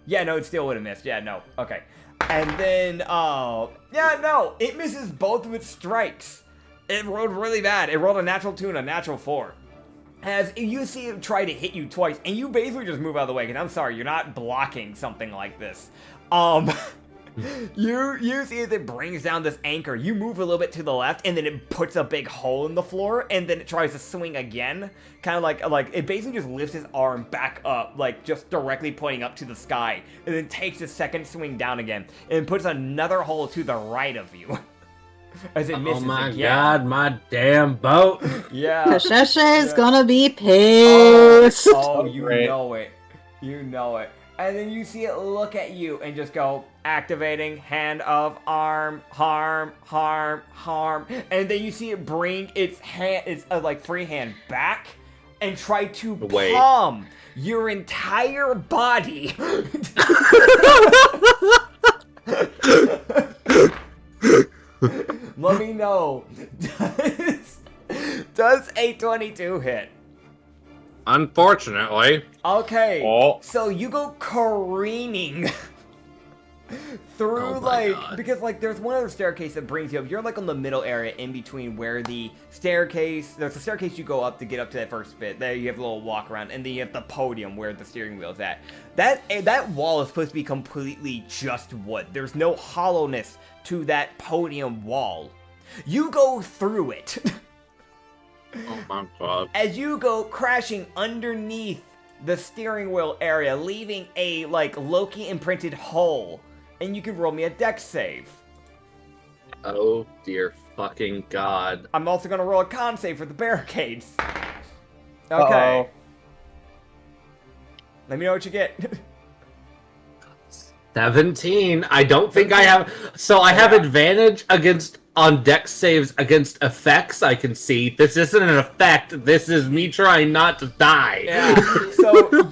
Speaker 1: Yeah, no, it still would have missed. Yeah, no. Okay. And then, yeah, no, it misses both of its strikes. It rolled really bad. It rolled a natural 2 and a natural 4. As you see it try to hit you twice, and you basically just move out of the way, because I'm sorry, you're not blocking something like this. You see as it brings down this anchor, you move a little bit to the left, and then it puts a big hole in the floor, and then it tries to swing again. Kind of like it basically just lifts his arm back up, like just directly pointing up to the sky, and then takes a second swing down again, and puts another hole to the right of you. As it misses
Speaker 4: Oh my
Speaker 1: again.
Speaker 4: god, my damn boat.
Speaker 1: Yeah.
Speaker 2: Kashesha is gonna be pissed.
Speaker 1: Oh, you
Speaker 3: Great.
Speaker 1: know it. You know it. And then you see it look at you and just go, activating hand of arm, harm. And then you see it bring its hand, its like free hand back and try to
Speaker 4: Wait.
Speaker 1: palm your entire body. Let me know. Does a 22 hit?
Speaker 4: Unfortunately.
Speaker 1: Okay,
Speaker 3: Oh.
Speaker 1: so you go careening through,
Speaker 4: Oh my God.
Speaker 1: because, there's one other staircase that brings you up. You're, on the middle area in between where the staircase, there's a staircase you go up to get up to that first bit. There you have a little walk around, and then you have the podium where the steering wheel's at. That wall is supposed to be completely just wood. There's no hollowness to that podium wall. You go through it.
Speaker 4: Oh my god.
Speaker 1: As you go crashing underneath the steering wheel area, leaving a, Loki imprinted hole. And you can roll me a dex save.
Speaker 4: Oh dear fucking god.
Speaker 1: I'm also going to roll a con save for the barricades. Okay.
Speaker 3: Uh-oh.
Speaker 1: Let me know what you get.
Speaker 4: 17. I don't think I have. So I have advantage on dex saves against effects. I can see this isn't an effect. This is me trying not to die.
Speaker 1: Yeah. So you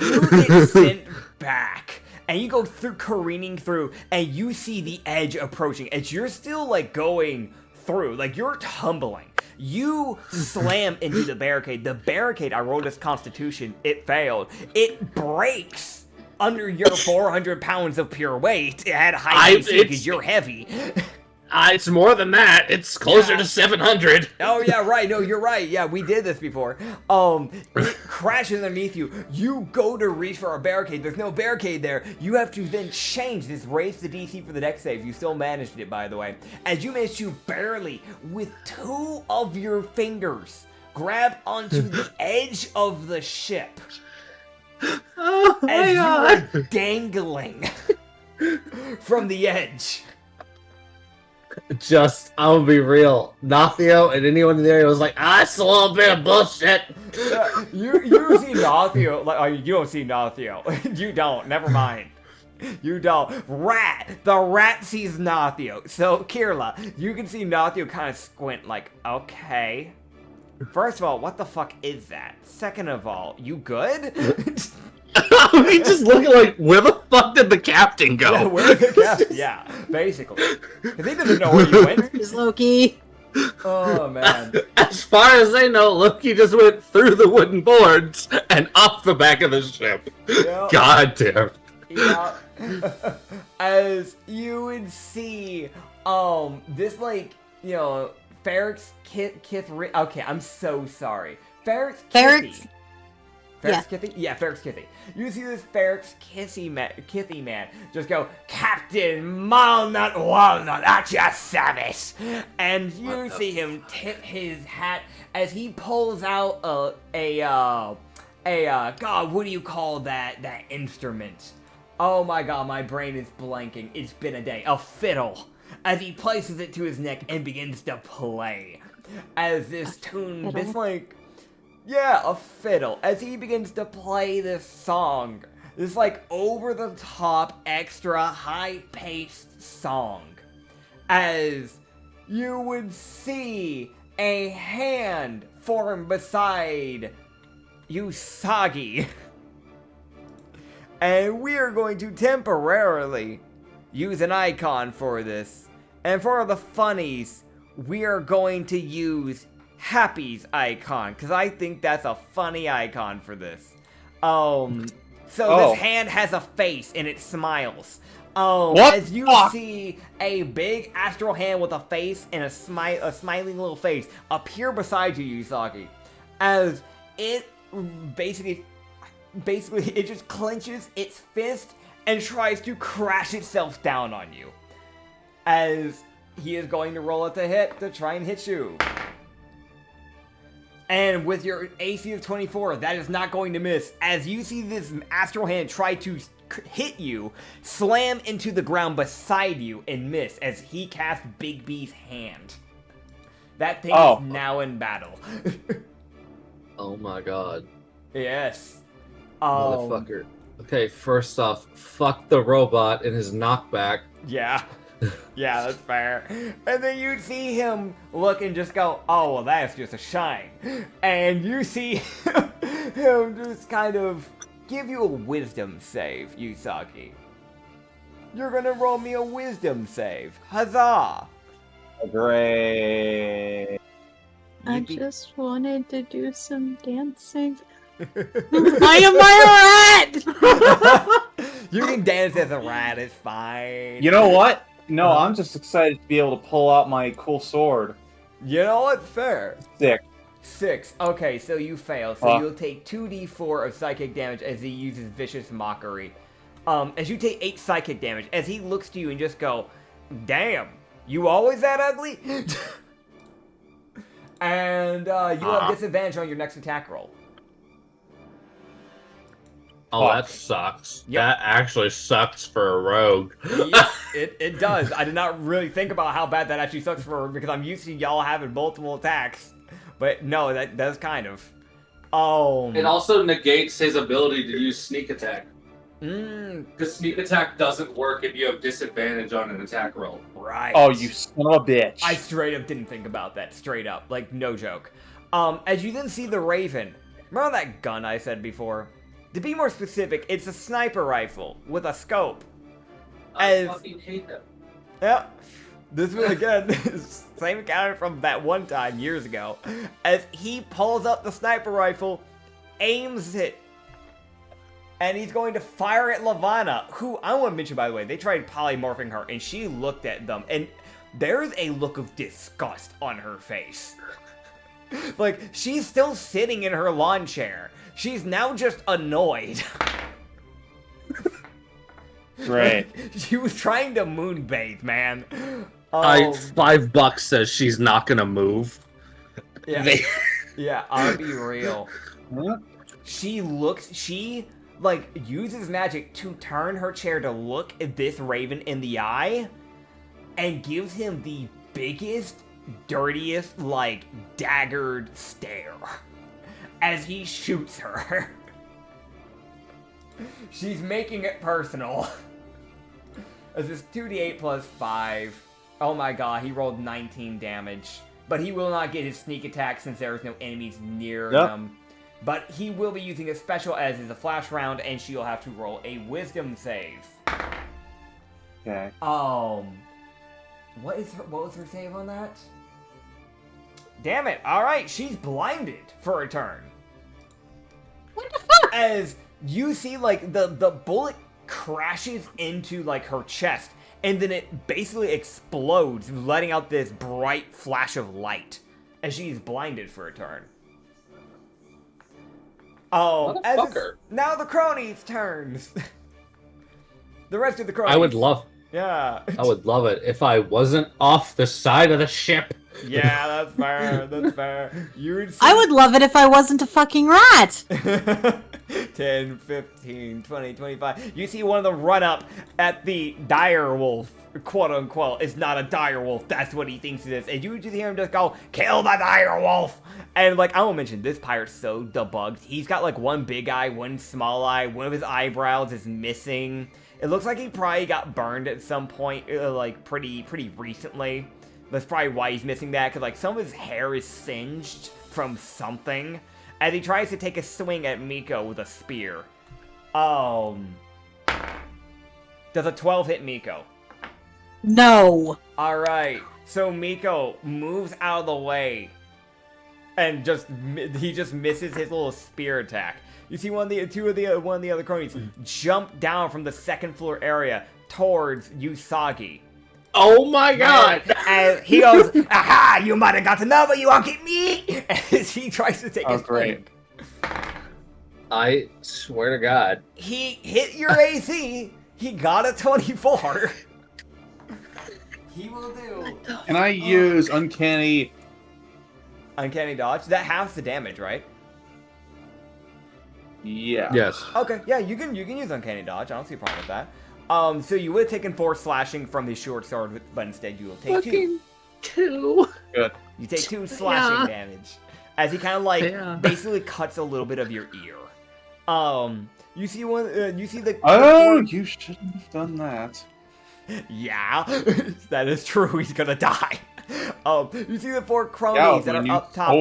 Speaker 1: get sent back. And you go careening through, and you see the edge approaching. As you're still, going through. You're tumbling. You slam into the barricade. The barricade, I rolled as Constitution. It failed. It breaks under your 400 pounds of pure weight. It had high AC because you're heavy.
Speaker 4: It's more than that. It's closer to 700.
Speaker 1: Oh, yeah, right. No, you're right. Yeah, we did this before. It crashes underneath you. You go to reach for a barricade. There's no barricade there. You have to then change this, raise the DC for the dex save. You still managed it, by the way. As you managed to barely, with 2 of your fingers, grab onto the edge of the ship.
Speaker 4: Oh my
Speaker 1: As
Speaker 4: god.
Speaker 1: you are dangling from the edge.
Speaker 4: I'm gonna be real. Nathio and anyone in the area was like, it's a little bit of bullshit.
Speaker 1: You see Nathio, you don't see Nathio. You don't, never mind. You don't. Rat! The rat sees Nathio. So, Kirla, you can see Nathio kind of squint like, okay. First of all, what the fuck is that? Second of all, you good?
Speaker 4: He just looking like, where the fuck did the captain go?
Speaker 1: Yeah, where's the captain? Yeah, basically. Because he doesn't know where you went.
Speaker 2: Where's Loki?
Speaker 1: Oh, man.
Speaker 4: As far as they know, Loki just went through the wooden boards and up the back of the ship.
Speaker 1: Yeah.
Speaker 4: God damn.
Speaker 1: Yeah. As you would see, this, like, you know, Ferrex Kith. Okay, I'm so sorry. Ferrex Kithy. Ferrex Kithy? Yeah, Ferrex Kithy. You see this Ferrex Kithy man just go, Captain Malnut Walnut at your service! And you see him tip his hat as he pulls out God, what do you call that instrument? Oh my god, my brain is blanking. It's been a day. A fiddle. As he places it to his neck and begins to play. As this tune, this like... Yeah, a fiddle. As he begins to play this song. This, like, over-the-top, extra high-paced song. As you would see a hand form beside Usagi. And we are going to temporarily use an icon for this. And for the funnies, we are going to use Happy's icon, because I think that's a funny icon for this. This hand has a face and it smiles. As you see a big astral hand with a face and a smiling little face appear beside you, Usagi. As it basically it just clenches its fist and tries to crash itself down on you. As he is going to roll it to hit to try and hit you. And with your AC of 24, that is not going to miss. As you see this astral hand try to hit you, slam into the ground beside you, and miss as he casts Big B's hand. That thing is now in battle.
Speaker 4: Oh my god.
Speaker 1: Yes.
Speaker 4: Motherfucker. Okay, first off, fuck the robot and his knockback.
Speaker 1: Yeah. Yeah, that's fair. And then you see him look and just go, oh, well, that's just a shine. And you see him just kind of give you a wisdom save, Usagi. You're gonna roll me a wisdom save. Huzzah!
Speaker 3: Great.
Speaker 2: I just wanted to do some dancing. Why am I a rat?
Speaker 1: You can dance as a rat, it's fine.
Speaker 3: You know what? No, I'm just excited to be able to pull out my cool sword.
Speaker 1: You know what? Fair.
Speaker 3: 6.
Speaker 1: Okay, so you fail. So you'll take 2d4 of psychic damage as he uses Vicious Mockery. As you take 8 psychic damage, as he looks to you and just go, damn, you always that ugly? And you have disadvantage on your next attack roll.
Speaker 4: Oh, that sucks.
Speaker 1: Yep.
Speaker 4: That actually sucks for a rogue.
Speaker 1: Yeah, it does. I did not really think about how bad that actually sucks for, because I'm used to y'all having multiple attacks. But no, that does kind of.
Speaker 4: It also negates his ability to use sneak attack. Because sneak attack doesn't work if you have disadvantage on an attack roll.
Speaker 1: Right.
Speaker 3: Oh, you son of a bitch.
Speaker 1: I straight up didn't think about that. Straight up. Like, no joke. As you then see the Raven. Remember that gun I said before? To be more specific, it's a sniper rifle with a scope.
Speaker 4: I fucking hate them.
Speaker 1: Yeah. This one again, same encounter from that one time years ago. As he pulls up the sniper rifle, aims it, and he's going to fire at Lavana, who I want to mention, by the way, they tried polymorphing her, and she looked at them, and there's a look of disgust on her face. Like, she's still sitting in her lawn chair. She's now just annoyed.
Speaker 3: Great.
Speaker 1: She was trying to moonbathe, man.
Speaker 4: $5 says she's not gonna move.
Speaker 1: Yeah, yeah, I'll be real. She uses magic to turn her chair to look at this Raven in the eye and gives him the biggest, dirtiest, daggered stare as he shoots her. She's making it personal. This is 2d8 plus 5. Oh my god, he rolled 19 damage. But he will not get his sneak attack since there is no enemies near him. But he will be using a special as is a flash round, and she'll have to roll a wisdom save.
Speaker 3: Okay.
Speaker 1: What was her save on that? Damn it! Alright, she's blinded for a turn.
Speaker 2: What the fuck?
Speaker 1: As you see, like, the bullet crashes into, like, her chest, and then it basically explodes, letting out this bright flash of light as she's blinded for a turn. Oh, now the cronies' turns. The rest of the cronies.
Speaker 4: I would love it if I wasn't off the side of the ship.
Speaker 1: Yeah, that's fair. That's fair.
Speaker 2: I would love it if I wasn't a fucking rat.
Speaker 1: 10, 15, 20, 25. You see one of them run up at the dire wolf, quote unquote. It's not a dire wolf. That's what he thinks it is. And you just hear him just go, kill the dire wolf. And like, I won't mention, this pirate's so debugged. He's got like one big eye, one small eye. One of his eyebrows is missing. It looks like he probably got burned at some point, like pretty recently. That's probably why he's missing that, because like some of his hair is singed from something. As he tries to take a swing at Miko with a spear. Does a 12 hit Miko?
Speaker 2: No.
Speaker 1: Alright, so Miko moves out of the way. And he just misses his little spear attack. You see one of the other cronies jump down from the second floor area towards Usagi.
Speaker 4: Oh my god!
Speaker 1: And he goes, aha, you might have got to know, but you won't get me! As he tries to take his
Speaker 3: great.
Speaker 1: swing.
Speaker 4: I swear to God.
Speaker 1: He hit your AC. He got a 24. He will do.
Speaker 3: Can I use uncanny
Speaker 1: Dodge? That halves the damage, right?
Speaker 3: Yeah.
Speaker 4: Yes.
Speaker 1: Okay, yeah, you can use Uncanny Dodge. I don't see a problem with that. So you would have taken 4 slashing from his short sword, but instead you will take 2.
Speaker 3: Good.
Speaker 1: You take 2 slashing damage. As he kind of like basically cuts a little bit of your ear. You see the
Speaker 3: Oh, you shouldn't have done that.
Speaker 1: Yeah, that is true. He's gonna die. You see the 4 cronies that are up top.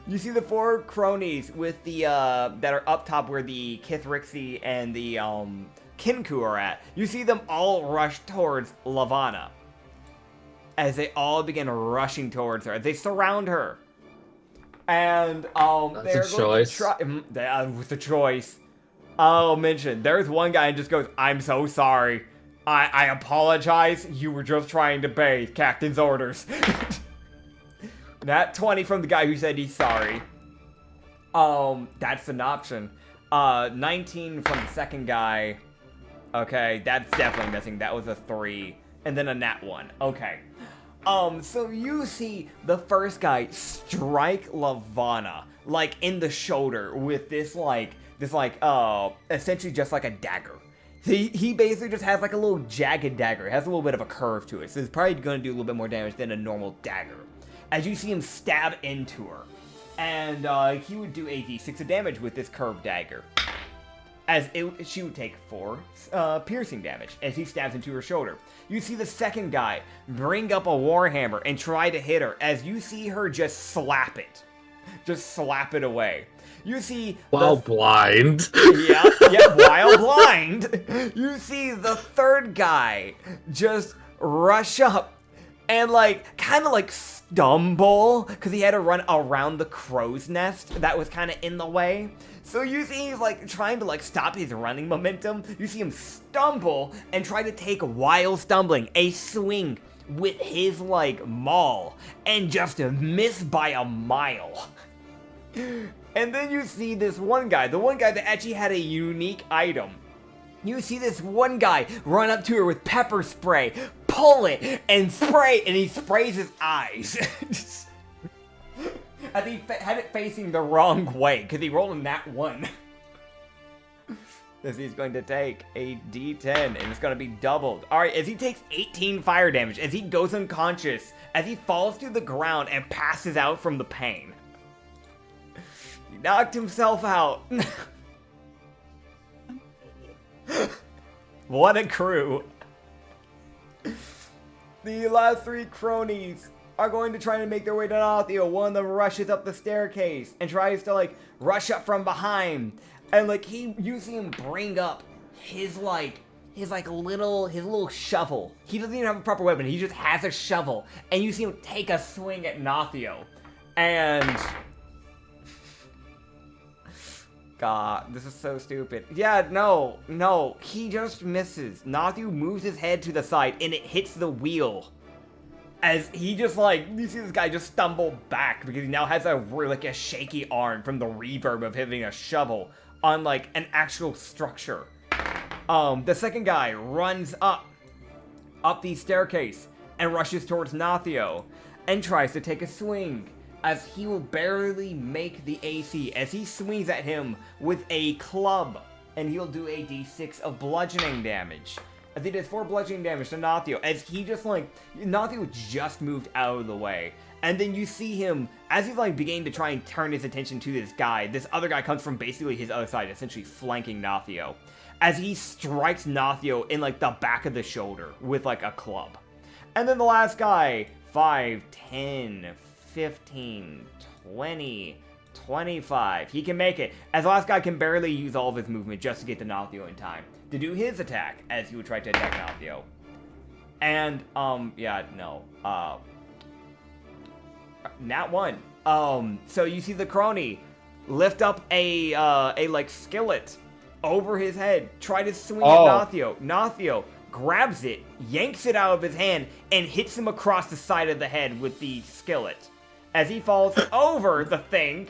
Speaker 1: You see the 4 cronies with the that are up top where the Kithrixi and the Kinku are at. You see them all rush towards Lavana. As they all begin rushing towards her. They surround her. And they're going to try with the choice. I'll mention there's one guy who just goes, I'm so sorry. I apologize. You were just trying to bathe. Captain's orders. Nat 20 from the guy who said he's sorry. That's an option. 19 from the second guy. Okay, that's definitely missing. That was a 3. And then a nat 1. Okay. So you see the first guy strike Lavana, like, in the shoulder with this essentially just like a dagger. He basically just has like a little jagged dagger. It has a little bit of a curve to it, so it's probably going to do a little bit more damage than a normal dagger. As you see him stab into her. And he would do a d6 of damage with this curved dagger. She would take 4 piercing damage as he stabs into her shoulder. You see the second guy bring up a warhammer and try to hit her as you see her just slap it. Just slap it away. You see...
Speaker 4: While blind.
Speaker 1: Yeah, while blind. You see the third guy just rush up and kind of stumble because he had to run around the crow's nest that was kind of in the way. So you see he's trying to stop his running momentum. You see him stumble and try to take, while stumbling, a swing with his maul and just miss by a mile. And then you see this one guy, the one guy that actually had a unique item. You see this one guy run up to her with pepper spray, pull it, and spray, and he sprays his eyes. I think he had it facing the wrong way, because he rolled a nat 1. Because he's going to take a d10, and it's going to be doubled. Alright, as he takes 18 fire damage, as he goes unconscious, as he falls to the ground and passes out from the pain. He knocked himself out. What a crew. The last 3 cronies are going to try to make their way to Nathio. One of them rushes up the staircase and tries to, like, rush up from behind. And, like, you see him bring up his little shovel. He doesn't even have a proper weapon. He just has a shovel. And you see him take a swing at Nathio. And... God, this is so stupid. Yeah, no. He just misses. Nathio moves his head to the side, and it hits the wheel. As he just, like, you see this guy just stumble back because he now has a shaky arm from the reverb of hitting a shovel on, like, an actual structure. The second guy runs up the staircase and rushes towards Nathio and tries to take a swing, as he will barely make the AC as he swings at him with a club, and he'll do a d6 of bludgeoning damage. As he does 4 bludgeoning damage to Nathio, as he just, like, Nathio just moved out of the way. And then you see him, as he's, like, beginning to try and turn his attention to this guy, this other guy comes from basically his other side, essentially flanking Nathio, as he strikes Nathio in, like, the back of the shoulder with, like, a club. And then the last guy, 5, 10, 15, 20, 25. He can make it, as the last guy can barely use all of his movement just to get to Nathio in time to do his attack, as he would try to attack Nathio. And, nat 1. So you see the crony lift up a like, skillet over his head, try to swing at Nathio. Nathio grabs it, yanks it out of his hand, and hits him across the side of the head with the skillet. As he falls over the thing,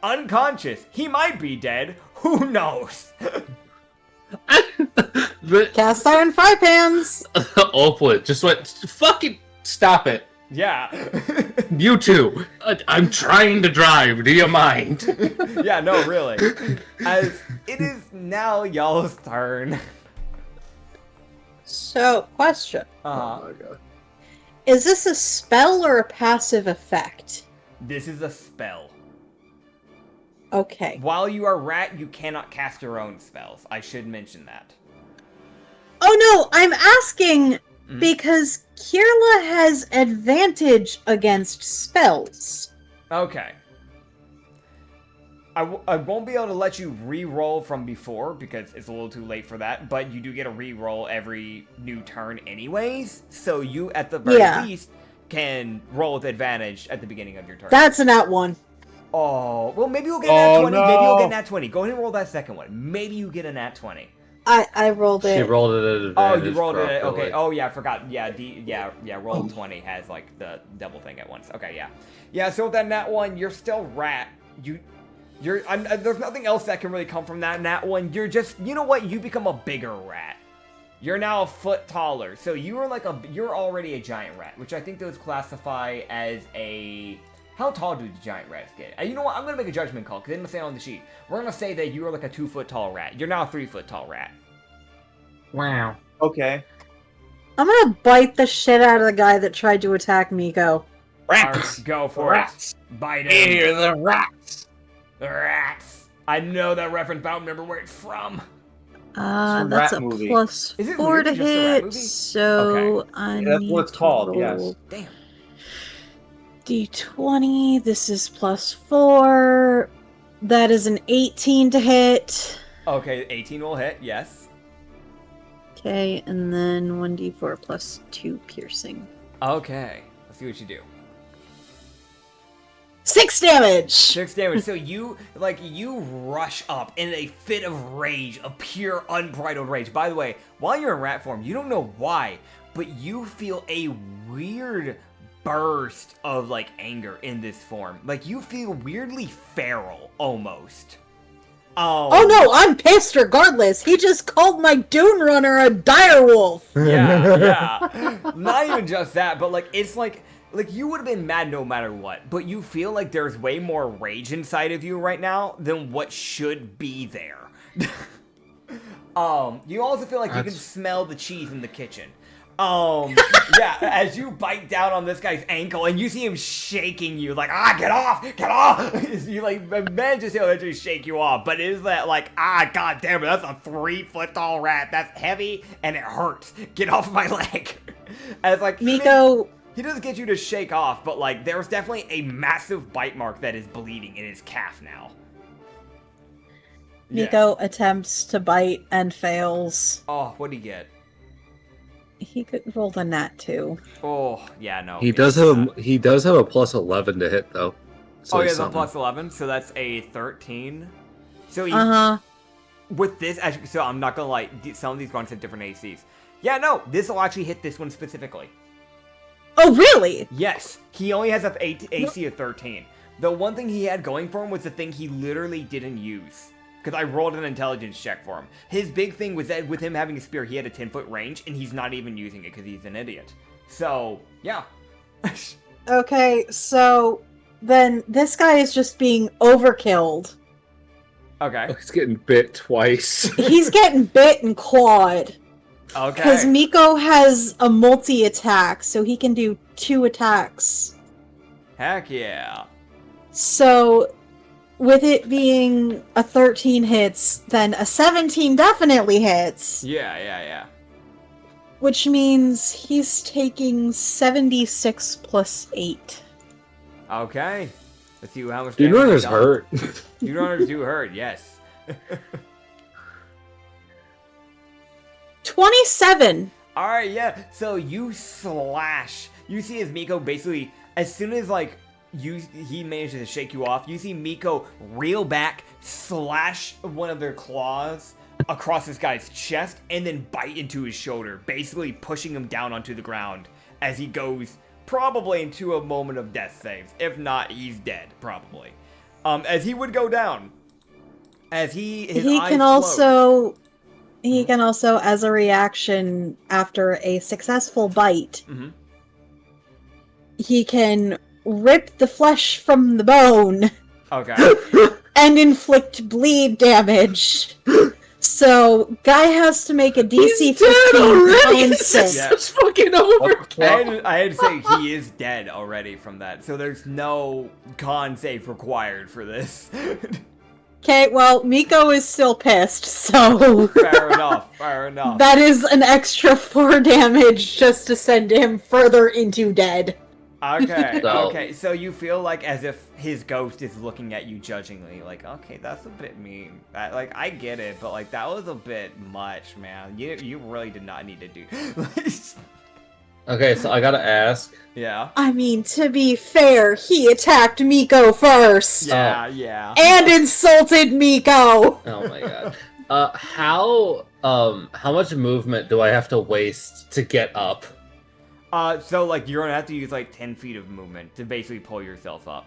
Speaker 1: unconscious. He might be dead. Who knows?
Speaker 2: Cast iron fry pans.
Speaker 4: Opal just went, fucking stop it.
Speaker 1: Yeah.
Speaker 4: You two. I'm trying to drive. Do you mind?
Speaker 1: Yeah, no, really. As it is now y'all's turn.
Speaker 2: So, question.
Speaker 1: Uh-huh.
Speaker 4: Oh my god.
Speaker 2: Is this a spell or a passive effect?
Speaker 1: This is a spell.
Speaker 2: Okay.
Speaker 1: While you are rat, you cannot cast your own spells. I should mention that.
Speaker 2: Oh no, I'm asking because Kirla has advantage against spells.
Speaker 1: Okay. I won't be able to let you re-roll from before because it's a little too late for that, but you do get a re-roll every new turn anyways, so you at the very least can roll with advantage at the beginning of your turn.
Speaker 2: That's a nat 1.
Speaker 1: Oh, well maybe you'll get a nat 20,
Speaker 3: no.
Speaker 1: maybe you'll get a nat 20. Go ahead and roll that second one. Maybe you get a nat 20.
Speaker 2: I rolled it.
Speaker 4: She rolled it at advantage.
Speaker 1: Oh, you rolled it.
Speaker 4: properly.
Speaker 1: Okay. Oh, yeah. I forgot. Yeah. Roll 20 has like the double thing at once. Okay. Yeah. Yeah. So with that nat 1, you're still rat. There's nothing else that can really come from that nat 1. You're just, you know what? You become a bigger rat. You're now a foot taller. So you're already a giant rat, which I think those classify as a. How tall do the giant rats get? You know what? I'm gonna make a judgment call because they didn't say it on the sheet. We're gonna say that you are like a 2-foot tall rat. You're now a 3-foot tall rat.
Speaker 4: Wow.
Speaker 3: Okay.
Speaker 2: I'm gonna bite the shit out of the guy that tried to attack Miko.
Speaker 3: Rats.
Speaker 1: Go for
Speaker 3: Rats.
Speaker 1: it. Bite him.
Speaker 3: Here the rats.
Speaker 1: The rats. I know that reference, but I don't remember where it's from.
Speaker 3: a
Speaker 2: That's
Speaker 3: rat
Speaker 2: a
Speaker 3: movie.
Speaker 2: plus
Speaker 1: Is it
Speaker 2: 4 to
Speaker 1: really just a rat
Speaker 2: hit,
Speaker 1: movie?
Speaker 2: so
Speaker 1: Okay.
Speaker 2: I
Speaker 3: That's
Speaker 2: need
Speaker 3: what it's
Speaker 2: to
Speaker 3: called,
Speaker 2: roll
Speaker 3: yes.
Speaker 1: Damn.
Speaker 2: D20. This is plus 4. That is an 18 to hit.
Speaker 1: Okay, 18 will hit, yes.
Speaker 2: Okay, and then 1d4 plus 2 piercing.
Speaker 1: Okay, let's see what you do.
Speaker 2: 6 damage!
Speaker 1: 6 damage. So you rush up in a fit of rage, of pure unbridled rage. By the way, while you're in rat form, you don't know why, but you feel a weird burst of like anger in this form. Like you feel weirdly feral almost.
Speaker 2: Oh no, I'm pissed regardless. He just called my Dune Runner a direwolf.
Speaker 1: Yeah. Not even just that, but like it's like you would have been mad no matter what, but you feel like there's way more rage inside of you right now than what should be there. You also feel like you can smell the cheese in the kitchen. Yeah, as you bite down on this guy's ankle and you see him shaking you, like, get off! You, like, manage to eventually shake you off, but it is that, like, god damn it, that's a 3-foot tall rat. That's heavy and it hurts. Get off my leg. And it's like,
Speaker 2: Miko
Speaker 1: he doesn't get you to shake off, but, like, there's definitely a massive bite mark that is bleeding in his calf now.
Speaker 2: Miko attempts to bite and fails.
Speaker 1: Oh, what'd he get?
Speaker 2: He could roll the nat too.
Speaker 1: Oh, yeah, no.
Speaker 4: He does have a plus 11 to hit though. So
Speaker 1: Oh, he has a
Speaker 4: something.
Speaker 1: plus 11, so that's a 13. So he, with this, actually, so I'm not gonna lie, some of these grunts have different ACs. Yeah, no, this will actually hit this one specifically.
Speaker 2: Oh, really?
Speaker 1: Yes, he only has an AC of 13. The one thing he had going for him was the thing he literally didn't use. Because I rolled an intelligence check for him. His big thing was that with him having a spear, he had a 10-foot range, and he's not even using it because he's an idiot. So, yeah.
Speaker 2: Okay, so then this guy is just being overkilled.
Speaker 1: Okay.
Speaker 4: Oh, he's getting bit twice.
Speaker 2: He's getting bit and clawed.
Speaker 1: Okay.
Speaker 2: Because Miko has a multi-attack, so he can do 2 attacks.
Speaker 1: Heck yeah.
Speaker 2: So, with it being a 13 hits, then a 17 definitely hits.
Speaker 1: Yeah.
Speaker 2: Which means he's taking 76 plus 8.
Speaker 1: Okay. Let's see how much
Speaker 4: Dude
Speaker 1: damage
Speaker 4: runners
Speaker 1: he does.
Speaker 4: hurt.
Speaker 1: Dude runners do hurt, yes.
Speaker 2: 27!
Speaker 1: Alright, yeah. So you slash. You see as Miko basically, as soon as like he manages to shake you off, you see Miko reel back, slash one of their claws across this guy's chest, and then bite into his shoulder, basically pushing him down onto the ground as he goes probably into a moment of death saves. If not, he's dead, probably. As he would go down. As his eyes
Speaker 2: can
Speaker 1: close.
Speaker 2: He can also, as a reaction after a successful bite, he can rip the flesh from the bone
Speaker 1: Okay.
Speaker 2: and inflict bleed damage. So, guy has to make a DC 15 con save.
Speaker 1: Yeah.
Speaker 4: It's fucking over.
Speaker 1: I had to say he is dead already from that, so there's no con save required for this.
Speaker 2: Okay, well, Miko is still pissed, so
Speaker 1: Fair enough.
Speaker 2: that is an extra 4 damage just to send him further into dead.
Speaker 1: Okay, so you feel like as if his ghost is looking at you judgingly, like, okay, that's a bit mean. I get it, but like that was a bit much, man. You really did not need to do.
Speaker 4: Okay, so I gotta ask.
Speaker 1: Yeah.
Speaker 2: I mean, to be fair, he attacked Miko first.
Speaker 1: Yeah.
Speaker 2: And insulted Miko!
Speaker 4: Oh my god. How much movement do I have to waste to get up?
Speaker 1: So like you're gonna have to use like 10 feet of movement to basically pull yourself up.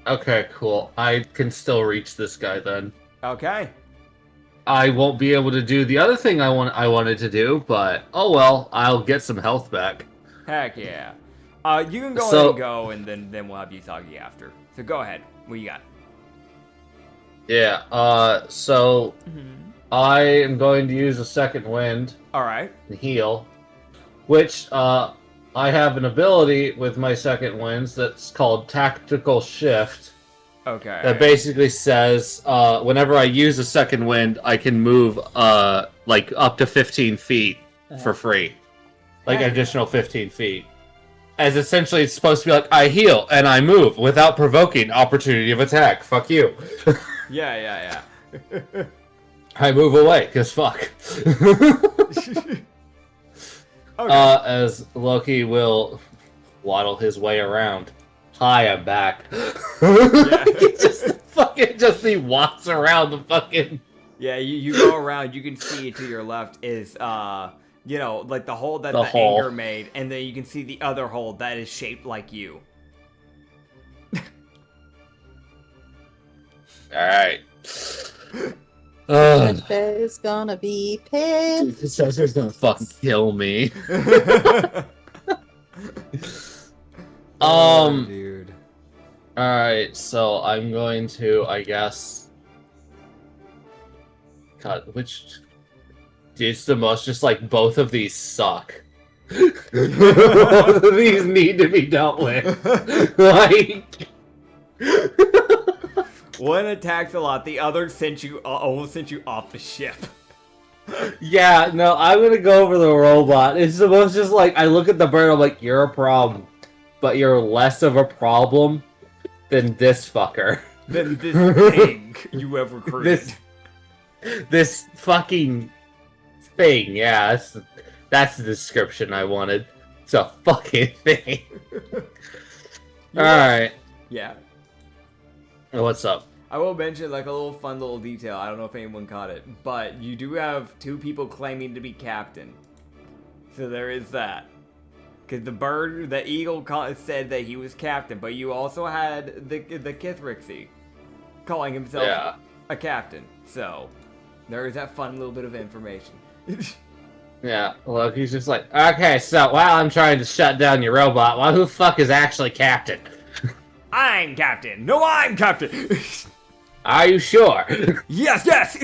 Speaker 4: Okay, cool. I can still reach this guy then.
Speaker 1: Okay.
Speaker 4: I won't be able to do the other thing I wanted to do, but oh well, I'll get some health back.
Speaker 1: Heck yeah. You can go ahead and go, and then we'll have Usagi after. So go ahead. What you got?
Speaker 4: Yeah, so I am going to use a second wind
Speaker 1: Alright.
Speaker 4: and heal, which I have an ability with my second winds that's called Tactical Shift.
Speaker 1: Okay.
Speaker 4: That basically says whenever I use a second wind, I can move like up to 15 feet for free. Like an additional 15 feet. As essentially it's supposed to be like, I heal and I move without provoking opportunity of attack. Fuck you.
Speaker 1: Yeah.
Speaker 4: I move away, because fuck.
Speaker 1: Okay.
Speaker 4: As Loki will waddle his way around. Hi, I'm back.
Speaker 1: Yeah.
Speaker 4: He walks around the fucking...
Speaker 1: Yeah, you go around, you can see to your left is, like the hole that the
Speaker 4: hole.
Speaker 1: anger made, and then you can see the other hole that is shaped like you.
Speaker 4: Alright.
Speaker 2: Is gonna be pissed.
Speaker 4: This guy's gonna fucking kill me.
Speaker 1: Dude.
Speaker 4: Alright, so I'm going to, I guess... God, which... it's the most just like both of these suck. Both of these need to be dealt with. Like
Speaker 1: One attacks a lot, the other almost sent you off the ship.
Speaker 4: yeah, no, I'm gonna go over the robot. It's the most just like I look at the bird, I'm like, you're a problem. But you're less of a problem than this fucker.
Speaker 1: Than this thing you ever created.
Speaker 4: This fucking thing, yeah, that's the description I wanted. It's a fucking thing. Alright.
Speaker 1: Yeah.
Speaker 4: What's up?
Speaker 1: I will mention like a little fun little detail. I don't know if anyone caught it, but you do have 2 people claiming to be captain. So there is that. Because the eagle said that he was captain, but you also had the Kithrixie calling himself a captain. So there is that fun little bit of information.
Speaker 4: Yeah, look, he's just like, okay, so while I'm trying to shut down your robot, who the fuck is actually captain?
Speaker 1: I'm captain. No, I'm captain.
Speaker 4: Are you sure?
Speaker 1: Yes, yes.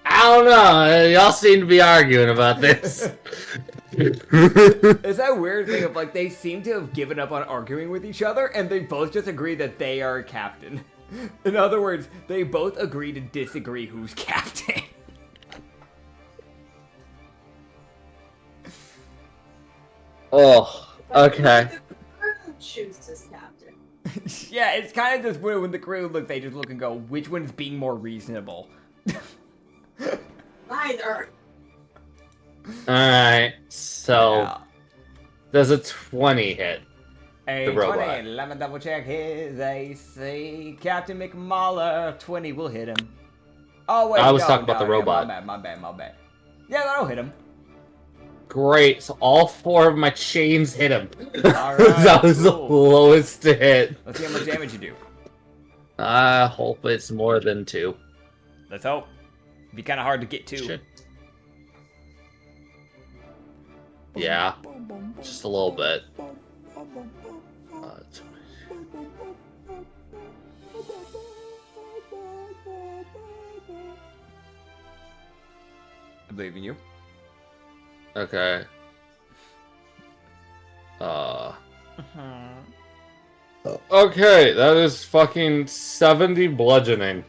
Speaker 4: I don't know. Y'all seem to be arguing about this.
Speaker 1: It's that weird thing of like they seem to have given up on arguing with each other, and they both just agree that they are captain. In other words, they both agree to disagree who's captain.
Speaker 4: Oh, okay.
Speaker 5: Chooses captain.
Speaker 1: Yeah, it's kind of just when the crew look, they just look and go, which one's being more reasonable?
Speaker 5: Neither.
Speaker 4: Alright, so
Speaker 1: Yeah.
Speaker 4: does a 20 hit?
Speaker 1: A
Speaker 4: The
Speaker 1: 20,
Speaker 4: robot.
Speaker 1: let me double check his AC. Captain McMuller, 20 will hit him. Oh, wait,
Speaker 4: I was
Speaker 1: no,
Speaker 4: talking about the
Speaker 1: yeah,
Speaker 4: robot.
Speaker 1: My bad. Yeah, that'll hit him.
Speaker 4: Great, so all 4 of my chains hit him.
Speaker 1: Alright,
Speaker 4: That was
Speaker 1: cool.
Speaker 4: the lowest to hit.
Speaker 1: Let's see how much damage you do.
Speaker 4: I hope it's more than 2.
Speaker 1: Let's hope. It'd be kind of hard to get to.
Speaker 4: Shit. Yeah, just a little bit.
Speaker 1: I believe in you.
Speaker 4: Okay. Okay, that is fucking 70 bludgeoning.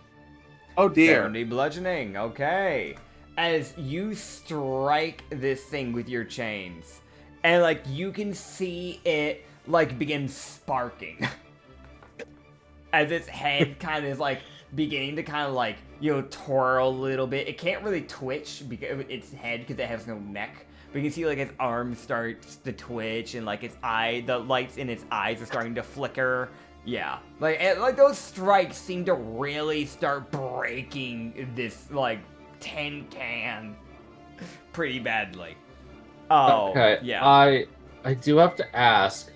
Speaker 3: Oh dear.
Speaker 1: 70 bludgeoning, okay. As you strike this thing with your chains, and like you can see it like begin sparking. As its head kind of is like beginning to kind of like, you know, twirl a little bit. It can't really twitch because of its head because it has no neck. But you can see like its arms start to twitch and like the lights in its eyes are starting to flicker. Yeah, like those strikes seem to really start breaking this like tin can pretty badly. Oh,
Speaker 4: Okay,
Speaker 1: yeah.
Speaker 4: I do have to ask,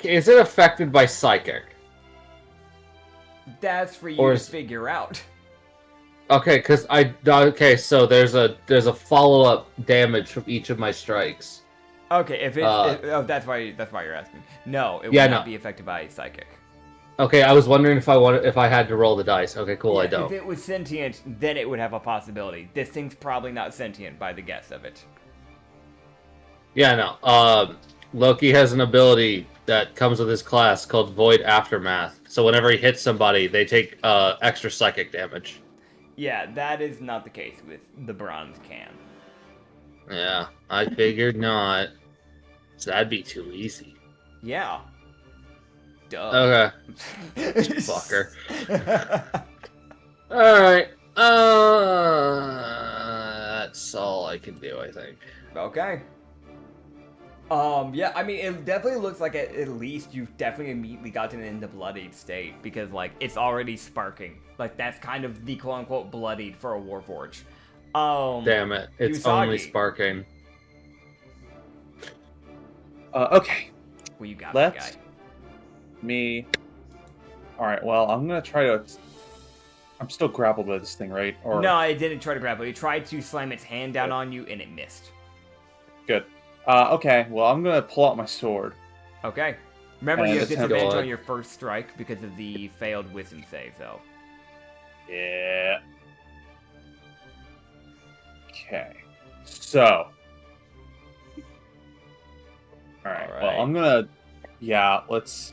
Speaker 4: is it affected by psychic?
Speaker 1: That's for you
Speaker 4: Or
Speaker 1: to
Speaker 4: is-
Speaker 1: figure out.
Speaker 4: Okay, so there's a follow-up damage from each of my strikes.
Speaker 1: Okay, if it's that's why you're asking. No, it will
Speaker 4: Yeah,
Speaker 1: not
Speaker 4: no.
Speaker 1: be affected by psychic.
Speaker 4: Okay, I was wondering if I had to roll the dice. Okay, cool, I
Speaker 1: Yeah,
Speaker 4: don't.
Speaker 1: If it was sentient, then it would have a possibility. This thing's probably not sentient by the guess of it.
Speaker 4: Yeah, no. Loki has an ability that comes with his class called Void Aftermath. So whenever he hits somebody, they take extra psychic damage.
Speaker 1: Yeah, that is not the case with the bronze can.
Speaker 4: Yeah, I figured not. So that'd be too easy.
Speaker 1: Yeah. Duh.
Speaker 4: Okay, fucker. Alright. That's all I can do, I think.
Speaker 1: Okay. Yeah, I mean, it definitely looks like at least you've definitely immediately gotten in the bloodied state because, like, it's already sparking. Like, that's kind of the quote-unquote bloodied for a Warforge.
Speaker 4: Damn it, it's
Speaker 1: Usagi.
Speaker 4: only sparking.
Speaker 3: Okay.
Speaker 1: Well, you got
Speaker 3: Let's-
Speaker 1: that guy.
Speaker 3: Me. Alright, well, I'm gonna try to... I'm still grappled by this thing, right? Or
Speaker 1: No, it didn't try to grapple. It tried to slam its hand down on you, and it missed.
Speaker 3: Good. Okay, well, I'm gonna pull out my sword.
Speaker 1: Okay. Remember, you have
Speaker 3: attempt-
Speaker 1: disadvantage
Speaker 4: God.
Speaker 1: on your first strike because of the failed wisdom save, though.
Speaker 3: Yeah. Okay. So. Alright,
Speaker 1: Alright.
Speaker 3: well, I'm gonna... Yeah, let's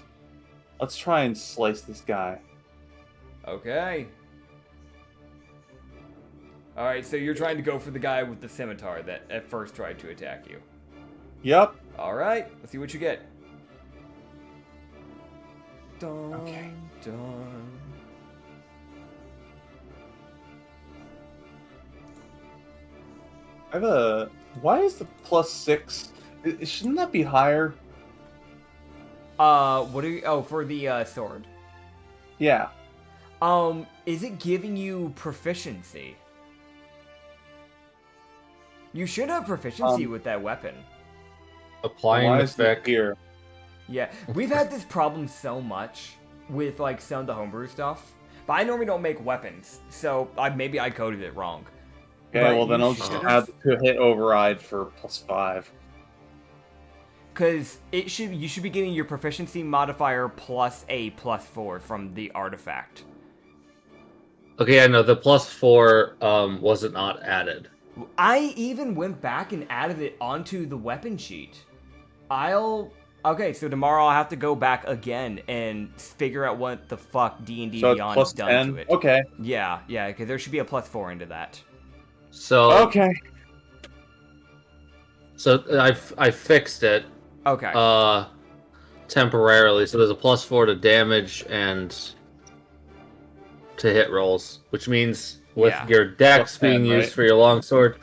Speaker 3: try and slice this guy.
Speaker 1: Okay. Alright, so you're trying to go for the guy with the scimitar that at first tried to attack you.
Speaker 3: Yep.
Speaker 1: Alright, let's see what you get. Dun,
Speaker 3: Okay.
Speaker 1: dun.
Speaker 3: I have a... Why is the +6? Shouldn't that be higher?
Speaker 1: What are you... Oh, for the, sword.
Speaker 3: Yeah.
Speaker 1: Is it giving you proficiency? You should have proficiency with that weapon.
Speaker 4: Applying
Speaker 3: Why
Speaker 4: the
Speaker 3: is it
Speaker 4: effect.
Speaker 3: here?
Speaker 1: Yeah, we've had this problem so much with, like, some of the homebrew stuff. But I normally don't make weapons, so maybe I coded it wrong.
Speaker 3: Okay,
Speaker 1: But
Speaker 3: well then
Speaker 1: you
Speaker 3: I'll just
Speaker 1: should.
Speaker 3: add the hit override for +5.
Speaker 1: Because you should be getting your proficiency modifier plus a +4 from the artifact.
Speaker 4: Okay, I know the +4 wasn't not added.
Speaker 1: I even went back and added it onto the weapon sheet. Okay, so tomorrow I'll have to go back again and figure out what the fuck D&D
Speaker 3: So it's
Speaker 1: Beyond has done
Speaker 3: +10?
Speaker 1: to it.
Speaker 3: Okay.
Speaker 1: Yeah, because there should be a +4 into that.
Speaker 4: So
Speaker 3: Okay.
Speaker 4: So I fixed it
Speaker 1: Okay.
Speaker 4: temporarily. So there's a +4 to damage and to hit rolls, which means with
Speaker 1: Yeah.
Speaker 4: your dex
Speaker 3: +10,
Speaker 4: being used
Speaker 3: right?
Speaker 4: for your longsword,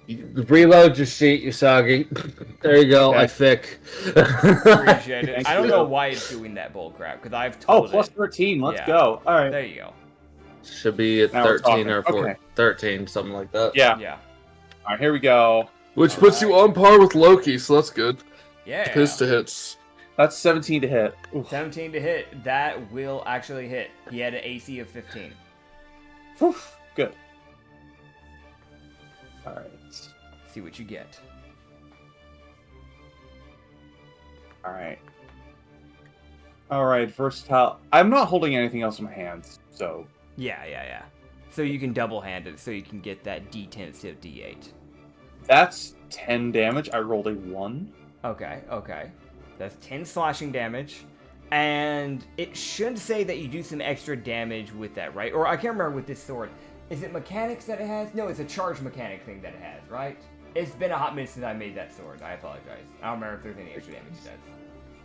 Speaker 4: you reload your sheet, Usagi. There you go.
Speaker 3: Okay.
Speaker 4: I fic.
Speaker 1: Appreciate it.
Speaker 3: Thank
Speaker 1: I don't
Speaker 3: you.
Speaker 1: know why it's doing that bullcrap, because I've
Speaker 3: Oh,
Speaker 1: told it.
Speaker 3: +13. Let's
Speaker 1: Yeah.
Speaker 3: go. All right.
Speaker 1: There you go.
Speaker 4: Should be at
Speaker 3: Now we're
Speaker 4: 13 or
Speaker 3: talking.
Speaker 4: 14,
Speaker 3: Okay.
Speaker 4: 13, something like that.
Speaker 3: Yeah.
Speaker 1: Yeah.
Speaker 3: All right, here we go.
Speaker 6: Which puts you on par with Loki, so that's good.
Speaker 1: Yeah.
Speaker 6: His to hits.
Speaker 3: That's 17 to hit. Oof.
Speaker 1: 17 to hit. That will actually hit. He had an AC of 15.
Speaker 3: Oof. Good. All right.
Speaker 1: See what you get.
Speaker 3: All right. All right. Versatile. I'm not holding anything else in my hands, so
Speaker 1: Yeah. So you can double hand it, so you can get that D10 instead of D8.
Speaker 3: that's 10 damage. I rolled a 1.
Speaker 1: Okay. That's 10 slashing damage. And it should say that you do some extra damage with that, right? Or I can't remember with this sword. Is it mechanics that it has? No, it's a charge mechanic thing that it has, right? It's been a hot minute since I made that sword. I apologize. I don't remember if there's any extra damage it does.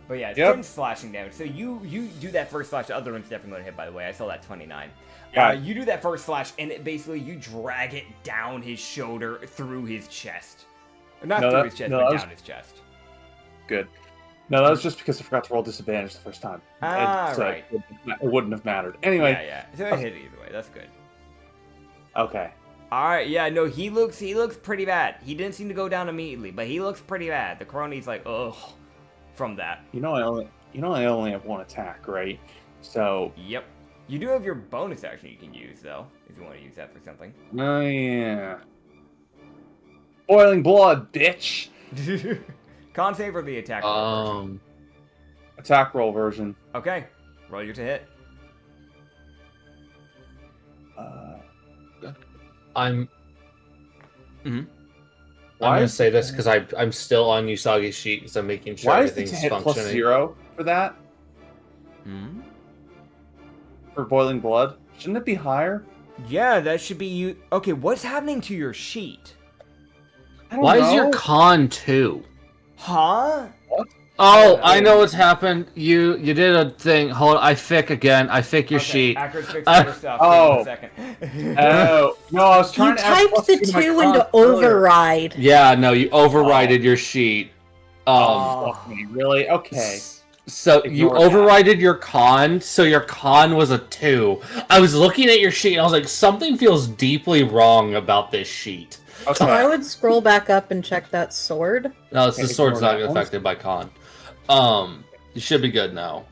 Speaker 1: But yeah, it's 10 slashing damage. So you do that first slash. The other one's definitely going to hit, by the way. I saw that 29.
Speaker 3: Yeah.
Speaker 1: You do that first slash, and it basically, you drag it down his shoulder through his chest. Not
Speaker 3: No,
Speaker 1: through
Speaker 3: that-
Speaker 1: his chest,
Speaker 3: no,
Speaker 1: but
Speaker 3: that
Speaker 1: down
Speaker 3: was-
Speaker 1: his chest.
Speaker 3: Good. No, that was just because I forgot to roll disadvantage the first time.
Speaker 1: Right.
Speaker 3: It wouldn't have mattered. Anyway.
Speaker 1: Yeah. So it hit either way. That's good.
Speaker 3: Okay.
Speaker 1: Alright, yeah, no, he looks pretty bad. He didn't seem to go down immediately, but he looks pretty bad. The crony's like, ugh, from that.
Speaker 3: I only have one attack, right? So.
Speaker 1: Yep. You do have your bonus action you can use, though, if you want to use that for something.
Speaker 3: Oh yeah. Boiling blood, bitch.
Speaker 1: Con save or the attack roll version?
Speaker 3: Attack roll version.
Speaker 1: Okay, roll your to hit.
Speaker 4: I'm
Speaker 3: Why
Speaker 4: gonna
Speaker 3: is-
Speaker 4: say this because I'm still on Usagi's sheet because I'm making sure
Speaker 3: Why is the
Speaker 4: everything's
Speaker 3: hit
Speaker 4: functioning.
Speaker 3: +0 for that?
Speaker 1: Hmm?
Speaker 3: For boiling blood? Shouldn't it be higher?
Speaker 1: Yeah, that should be you. Okay, what's happening to your sheet?
Speaker 3: I don't
Speaker 4: Why
Speaker 3: know.
Speaker 4: is your con 2?
Speaker 1: Huh?
Speaker 4: Oh, I know what's happened. You did a thing. Hold, I fic again. I fic your sheet.
Speaker 1: Acrid's fixing your stuff.
Speaker 3: Oh.
Speaker 1: Give me a second.
Speaker 3: Oh no! I was
Speaker 2: You
Speaker 3: trying to add
Speaker 2: typed the
Speaker 3: +2 to my
Speaker 2: 2
Speaker 3: con
Speaker 2: into
Speaker 3: earlier.
Speaker 2: override.
Speaker 4: Yeah, no, you overrided your sheet.
Speaker 3: Oh, fuck me, really? Okay.
Speaker 4: So you
Speaker 3: Ignore that.
Speaker 4: overrided your con, so your con was a 2. I was looking at your sheet and I was like, something feels deeply wrong about this sheet.
Speaker 3: Okay.
Speaker 2: I would scroll back up and check that sword.
Speaker 4: No, it's the
Speaker 3: Okay,
Speaker 4: sword's
Speaker 3: ignore
Speaker 4: not
Speaker 3: that one.
Speaker 4: affected by con. You should be good now.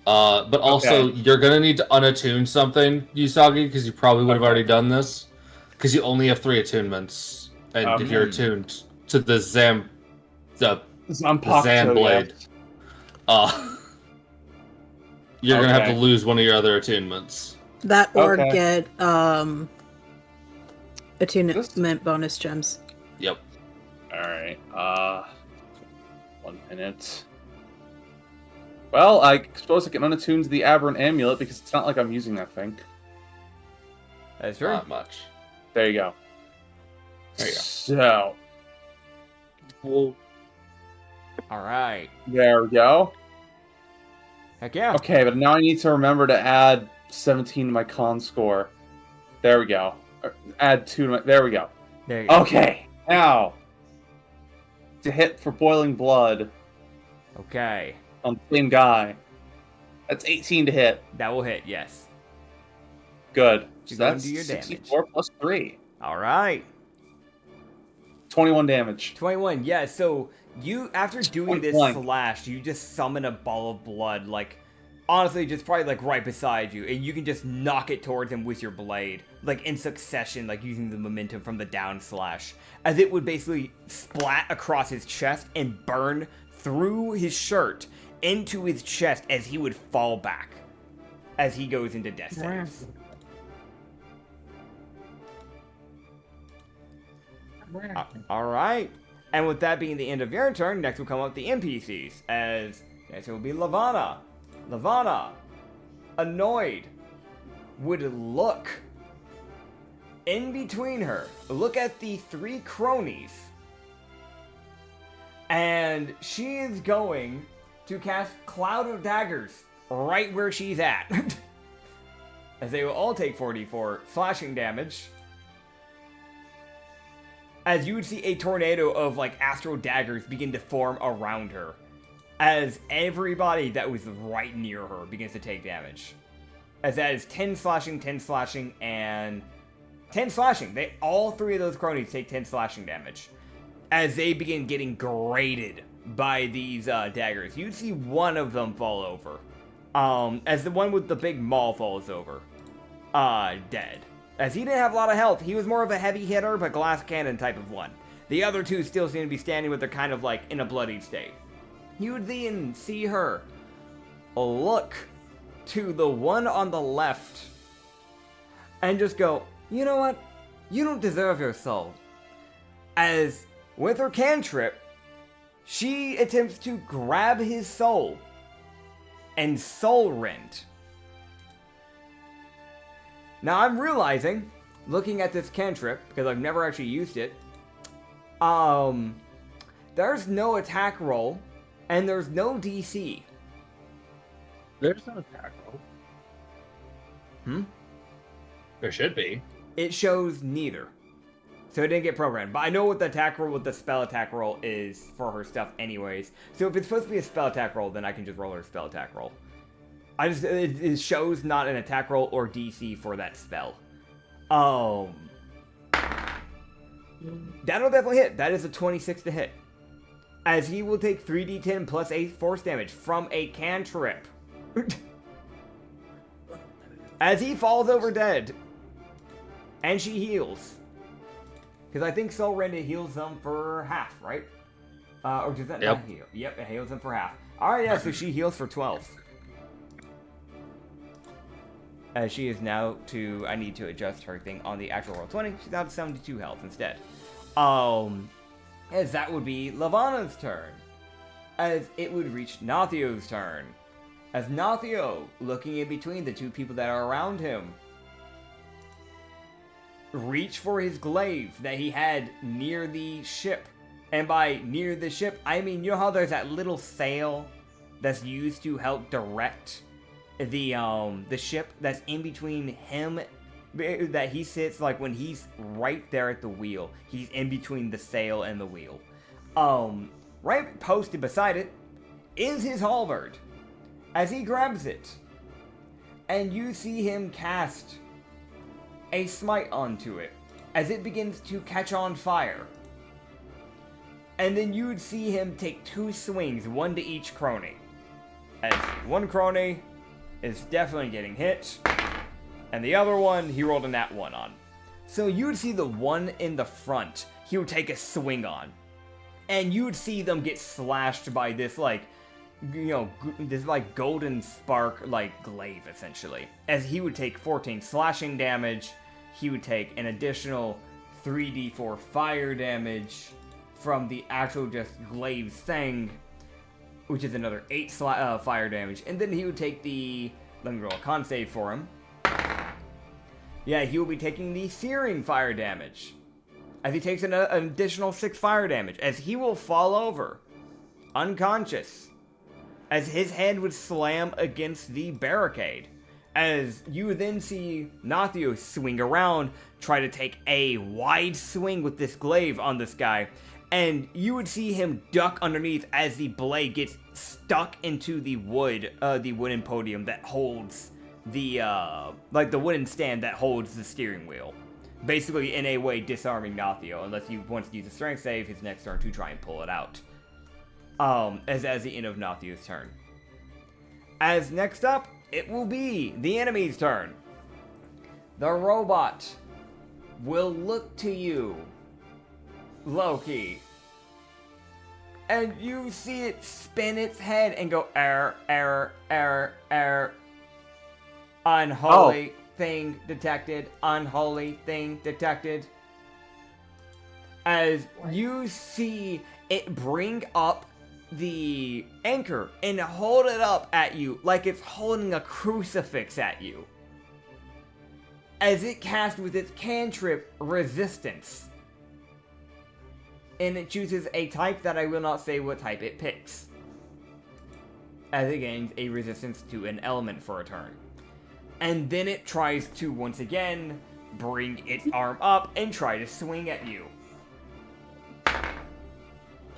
Speaker 4: But also,
Speaker 3: Okay.
Speaker 4: you're gonna need to unattune something, Usagi, because you probably would have
Speaker 3: Okay.
Speaker 4: already done this. Because you only have 3 attunements. And if you're attuned to the
Speaker 3: Zanpakuto,
Speaker 4: Zan blade.
Speaker 3: yes.
Speaker 4: You're gonna have
Speaker 3: Okay.
Speaker 4: to lose one of your other attunements.
Speaker 2: That or
Speaker 3: Okay.
Speaker 2: get attunement bonus gems.
Speaker 4: Yep.
Speaker 3: Alright, 1 minute. Well, I suppose I can unattune the Aberrant Amulet because it's not like I'm using that thing.
Speaker 1: That's true.
Speaker 4: Not much.
Speaker 3: There you go.
Speaker 4: There you go.
Speaker 3: So,
Speaker 4: Well,
Speaker 1: All right.
Speaker 3: there we go.
Speaker 1: Heck yeah.
Speaker 3: Okay, but now I need to remember to add 17 to my con score. There we go. Add 2 to my... There we go.
Speaker 1: There you go.
Speaker 3: Okay, now... To hit for Boiling Blood
Speaker 1: Okay.
Speaker 3: on the same guy. That's 18 to hit.
Speaker 1: That will hit, yes.
Speaker 3: Good.
Speaker 1: You
Speaker 3: So
Speaker 1: go
Speaker 3: that's
Speaker 1: into your
Speaker 3: 64 plus 3.
Speaker 1: All right.
Speaker 3: 21 damage.
Speaker 1: 21, yeah, so you, after doing this
Speaker 3: blank.
Speaker 1: slash, you just summon a ball of blood, like, honestly, just probably, like, right beside you, and you can just knock it towards him with your blade, like, in succession, like, using the momentum from the down slash, as it would basically splat across his chest and burn through his shirt into his chest as he would fall back, as he goes into death saves. All right. And with that being the end of your turn, next will come up the NPCs, as next it will be Lavana. Lavana, annoyed, would look in between her, look at the 3 cronies, and she is going to cast Cloud of Daggers right where she's at. As they will all take 44 slashing damage. As you would see a tornado of, like, astral daggers begin to form around her. As everybody that was right near her begins to take damage. As that is 10 slashing, and 10 slashing. All 3 of those cronies take 10 slashing damage. As they begin getting grated by these daggers. You'd see one of them fall over. As the one with the big maul falls over. Dead. As he didn't have a lot of health, he was more of a heavy hitter, but glass cannon type of one. The other 2 still seem to be standing, but they're kind of like in a bloodied state. You would then see her look to the one on the left and just go, you know what? You don't deserve your soul. As with her cantrip, she attempts to grab his soul and soul rend. Now I'm realizing, looking at this cantrip, because I've never actually used it, there's no attack roll, and there's no DC.
Speaker 4: there's no attack roll. There should be.
Speaker 1: It shows neither. So it didn't get programmed. But I know what the attack roll, what the spell attack roll is for her stuff anyways. So if it's supposed to be a spell attack roll, then I can just roll her spell attack roll. It shows not an attack roll or DC for that spell. That'll definitely hit. That is a 26 to hit. As he will take 3d10 plus 8 force damage from a cantrip. As he falls over dead. And she heals. Because I think Soul Rend heals them for half, right? Or does that not heal? Yep, it heals them for half. Alright, yeah, so she heals for 12. As she is now to... I need to adjust her thing on the actual roll 20. She's now to 72 health instead. As that would be Lavana's turn. As it would reach Nathio's turn. As Nathio, looking in between the 2 people that are around him, reach for his glaive that he had near the ship. And by near the ship, I mean, you know how there's that little sail that's used to help direct the ship that's in between him, that he sits, like when he's right there at the wheel, he's in between the sail and the wheel. Right posted beside it is his halberd. As he grabs it, and you see him cast a smite onto it as it begins to catch on fire. And then you would see him take 2 swings, 1 to each crony. As one crony is definitely getting hit, and the other one he rolled a nat 1 on. So you would see the one in the front he would take a swing on. And you would see them get slashed by this, like, this like golden spark like glaive essentially. As he would take 14 slashing damage, he would take an additional 3d4 fire damage from the actual just glaive thing, which is another 8 fire damage, and then he would take the, let me roll a con save for him. Yeah, he will be taking the searing fire damage, as he takes an additional 6 fire damage, as he will fall over, unconscious, as his head would slam against the barricade. As you then see Nathio swing around, try to take a wide swing with this glaive on this guy, and you would see him duck underneath as the blade gets stuck into the wooden podium that holds the, like the wooden stand that holds the steering wheel. Basically, in a way, disarming Nathio, unless he wants to use a strength save his next turn to try and pull it out. As the end of Nathio's turn. As next up, it will be the enemy's turn. The robot will look to you, Loki, and you see it spin its head and go, error. Unholy thing detected. Unholy thing detected. As you see it bring up the anchor and hold it up at you like it's holding a crucifix at you. As it casts with its cantrip resistance. And it chooses a type that I will not say what type it picks. As it gains a resistance to an element for a turn. And then it tries to once again bring its arm up and try to swing at you.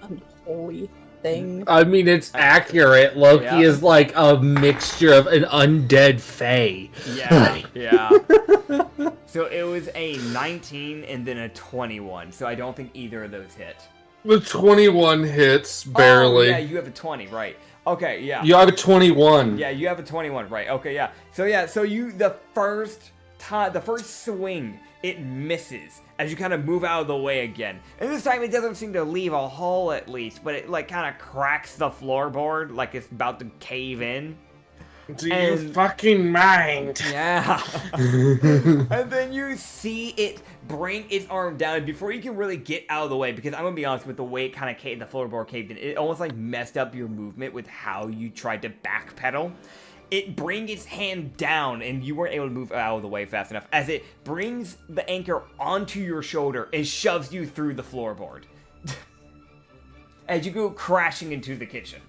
Speaker 2: Unholy thing.
Speaker 4: I mean, it's accurate. Loki
Speaker 1: Yeah.
Speaker 4: is like a mixture of an undead fae.
Speaker 1: Yeah. So it was a 19 and then a 21. So I don't think either of those hit.
Speaker 6: The 21 hits, barely.
Speaker 1: Oh, yeah, you have a 20, right. Okay, yeah.
Speaker 4: You have a 21.
Speaker 1: Yeah, you have a 21, right. Okay, yeah. So you, the first swing, it misses as you kind of move out of the way again. And this time it doesn't seem to leave a hole at least, but it like kind of cracks the floorboard like it's about to cave in.
Speaker 6: Do you fucking mind?
Speaker 1: Yeah. And then you see it bring its arm down, and before you can really get out of the way, because I'm gonna be honest with the way it kind of caved, the floorboard caved in, it almost like messed up your movement with how you tried to backpedal. It brings its hand down, and you weren't able to move out of the way fast enough, as it brings the anchor onto your shoulder and shoves you through the floorboard. As you go crashing into the kitchen.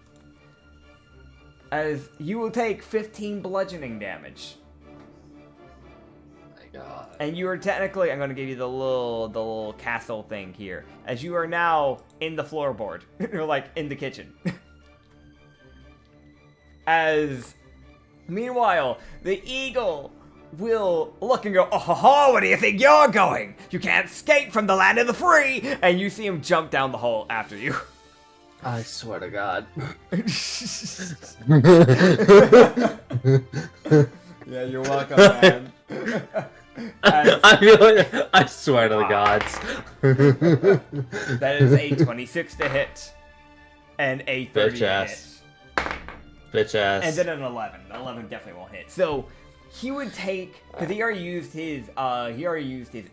Speaker 1: As you will take 15 bludgeoning damage.
Speaker 4: My God.
Speaker 1: And you are technically, I'm going to give you the little castle thing here. As you are now in the floorboard. You're like in the kitchen. As, meanwhile, the eagle will look and go, oh, ho, ho, where do you think you're going? You can't escape from the land of the free. And you see him jump down the hole after you.
Speaker 4: I swear to God.
Speaker 1: Yeah, you're welcome, man.
Speaker 4: I swear to the gods.
Speaker 1: That is a 26 to hit. And a 30 to hit.
Speaker 4: Bitch ass.
Speaker 1: And then an 11. The 11 definitely won't hit. So he would take, because he already used his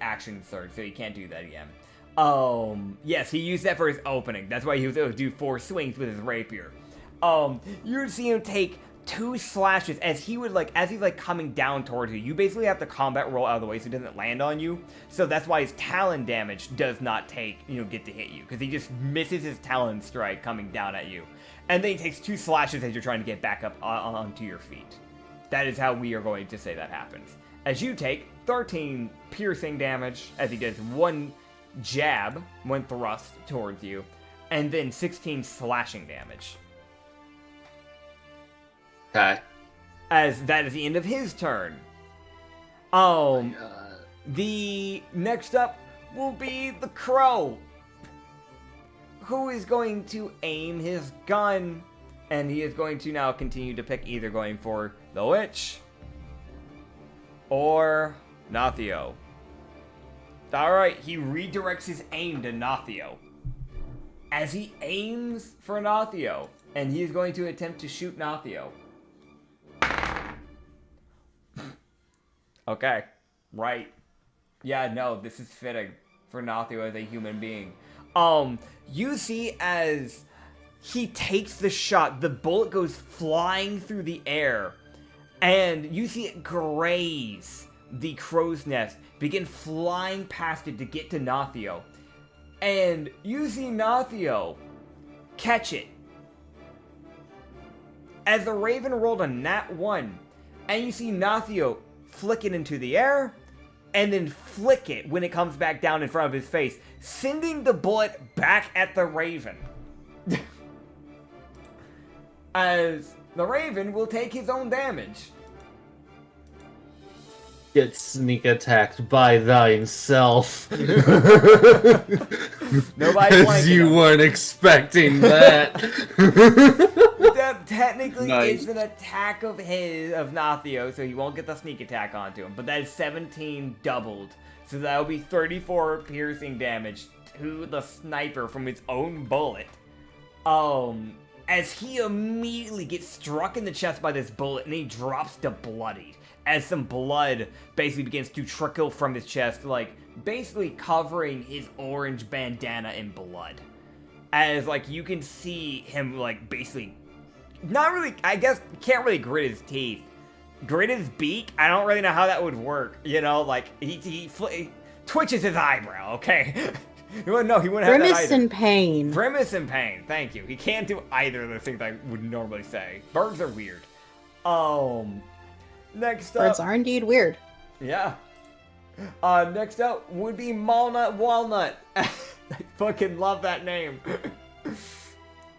Speaker 1: action surge, so he can't do that again. Yes, he used that for his opening. That's why he was able to do 4 swings with his rapier. You would see him take 2 slashes as he's coming down towards you. You basically have to combat roll out of the way so it doesn't land on you. So that's why his talon damage does not get to hit you, because he just misses his talon strike coming down at you. And then he takes 2 slashes as you're trying to get back up onto your feet. That is how we are going to say that happens. As you take 13 piercing damage as he does 1 jab, 1 thrust towards you, and then 16 slashing damage.
Speaker 4: Okay.
Speaker 1: As that is the end of his turn. The next up will be the crow, who is going to aim his gun, and he is going to now continue to pick, either going for the witch or Nathio. Alright, he redirects his aim to Nathio. as he aims for Nathio, and he is going to attempt to shoot Nathio. Okay, right. Yeah, no, this is fitting for Nathio as a human being. You see as he takes the shot, the bullet goes flying through the air, and you see it graze the crow's nest, begin flying past it to get to Nathio. And you see Nathio catch it. As the Raven rolled a nat 1, and you see Nathio flick it into the air, and then flick it when it comes back down in front of his face, sending the bullet back at the Raven. As the Raven will take his own damage.
Speaker 4: Get sneak attacked by thyself.
Speaker 1: Nobody's
Speaker 4: As you weren't expecting that.
Speaker 1: That technically
Speaker 3: Nice.
Speaker 1: is an attack of Nathio, so he won't get the sneak attack onto him. But that is 17 doubled. So that'll be 34 piercing damage to the sniper from his own bullet. As he immediately gets struck in the chest by this bullet, and he drops to bloodied. As some blood basically begins to trickle from his chest, like, basically covering his orange bandana in blood. As, like, you can see him, like, basically, not really, I guess, can't really grit his teeth. Grit his beak? I don't really know how that would work, you know, like, he twitches his eyebrow, okay? No, he wouldn't have that
Speaker 2: Grimace
Speaker 1: either.
Speaker 2: in pain.
Speaker 1: Grimace in pain, thank you. He can't do either of those things I would normally say. Birds are weird. Next up...
Speaker 2: Birds are indeed weird.
Speaker 1: Yeah. Next up would be Malnut Walnut. I fucking love that name.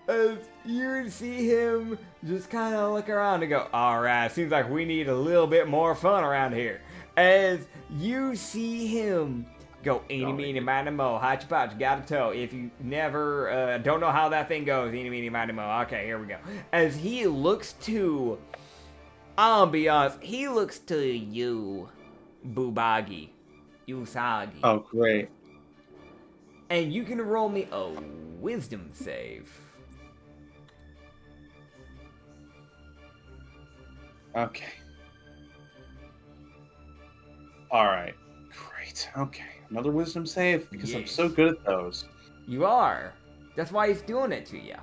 Speaker 1: As you see him just kind of look around and go, alright, seems like we need a little bit more fun around here. As you see him go, eeny, meeny, miny, mo, hotch, potch, got a toe. If you never, don't know how that thing goes, eeny, meeny, miny, mo. Okay, here we go. As he looks to... I'll be honest, he looks to you, Bubagi, Usagi.
Speaker 3: Oh, great.
Speaker 1: And you can roll me a wisdom save.
Speaker 3: Okay. Alright. Great. Okay. Another wisdom save? Because I'm
Speaker 1: Yes.
Speaker 3: so good at those.
Speaker 1: You are. That's why he's doing it to you.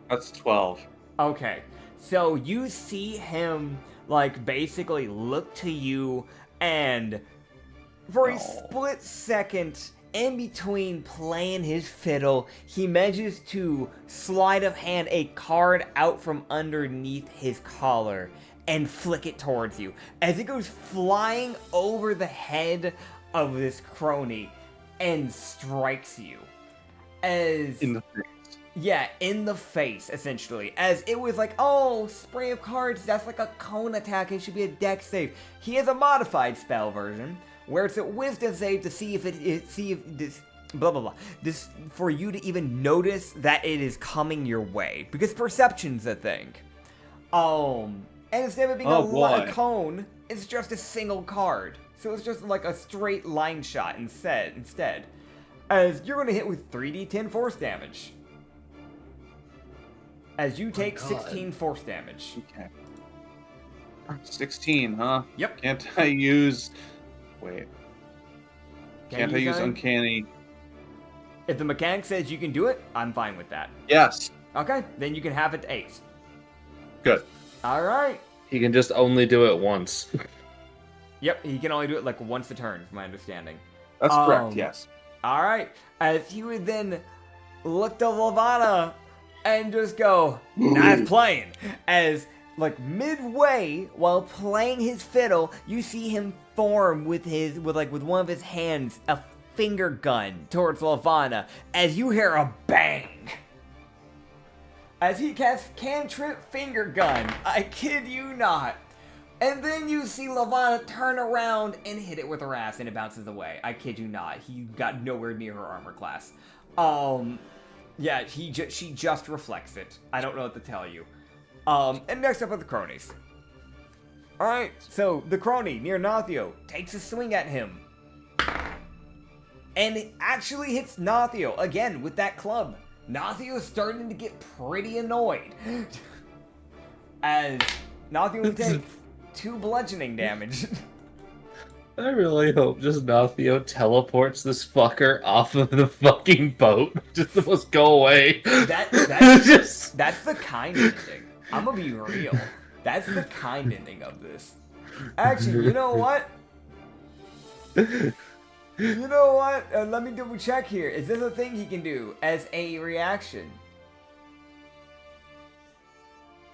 Speaker 3: That's 12.
Speaker 1: Okay. So you see him, like, basically look to you, and for a split second, in between playing his fiddle, he manages to sleight of hand a card out from underneath his collar and flick it towards you. As it goes flying over the head of this crony and strikes you. As...
Speaker 3: In the face.
Speaker 1: Yeah, in the face, essentially. As it was like, oh, spray of cards, that's like a cone attack, it should be a dex save. He has a modified spell version, where it's a wisdom save to see if this, blah, blah, blah. This, for you to even notice that it is coming your way. Because perception's a thing. And instead of it being a cone, it's just a single card. So it's just like a straight line shot instead. As you're going to hit with 3d10 force damage. As you take 16 force damage.
Speaker 3: Okay. 16, huh?
Speaker 1: Yep.
Speaker 3: Can't I use... Wait. Can't I use
Speaker 1: anything?
Speaker 3: uncanny...
Speaker 1: If the mechanic says you can do it, I'm fine with that.
Speaker 3: Yes.
Speaker 1: Okay, then you can have it to 8.
Speaker 3: Good.
Speaker 1: Alright.
Speaker 4: He can just only do it once.
Speaker 1: Yep, he can only do it like once a turn, from my understanding.
Speaker 3: That's correct, yes.
Speaker 1: Alright, as he would then look to Lavana and just go, nice playing. As, like, midway, while playing his fiddle, you see him form with one of his hands, a finger gun towards Lavana, as you hear a bang. As he casts cantrip finger gun, I kid you not. And then you see Lavana turn around and hit it with her ass, and it bounces away. I kid you not. He got nowhere near her armor class. Yeah, she just reflects it. I don't know what to tell you. And next up are the cronies. Alright, so the crony near Nathio takes a swing at him. and it actually hits Nathio again with that club. Nathio is starting to get pretty annoyed as Nathio takes 2 bludgeoning damage.
Speaker 4: I really hope just Nathio teleports this fucker off of the fucking boat. Just must go away.
Speaker 1: That's the kind ending. I'm gonna be real. That's the kind ending of this. Actually, you know what? Let me double check here. Is this a thing he can do as a reaction?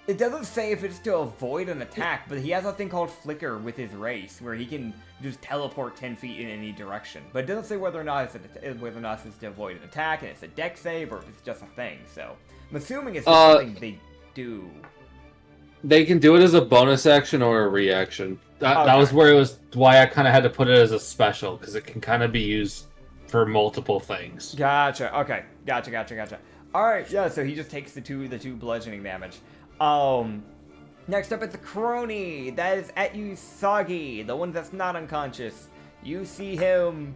Speaker 1: It doesn't say if it's to avoid an attack, but he has a thing called Flicker with his race, where he can just teleport 10 feet in any direction. But it doesn't say whether or not it's to avoid an attack, and it's a dex save, or if it's just a thing. So I'm assuming it's just something they do.
Speaker 4: They can do it as a bonus action or a reaction. That was why I kind of had to put it as a special, because it can kind of be used for multiple things.
Speaker 1: Gotcha. Okay. Gotcha. All right. Yeah. So he just takes the two bludgeoning damage. Next up, it's a crony that is at you, Soggy, the one that's not unconscious. You see him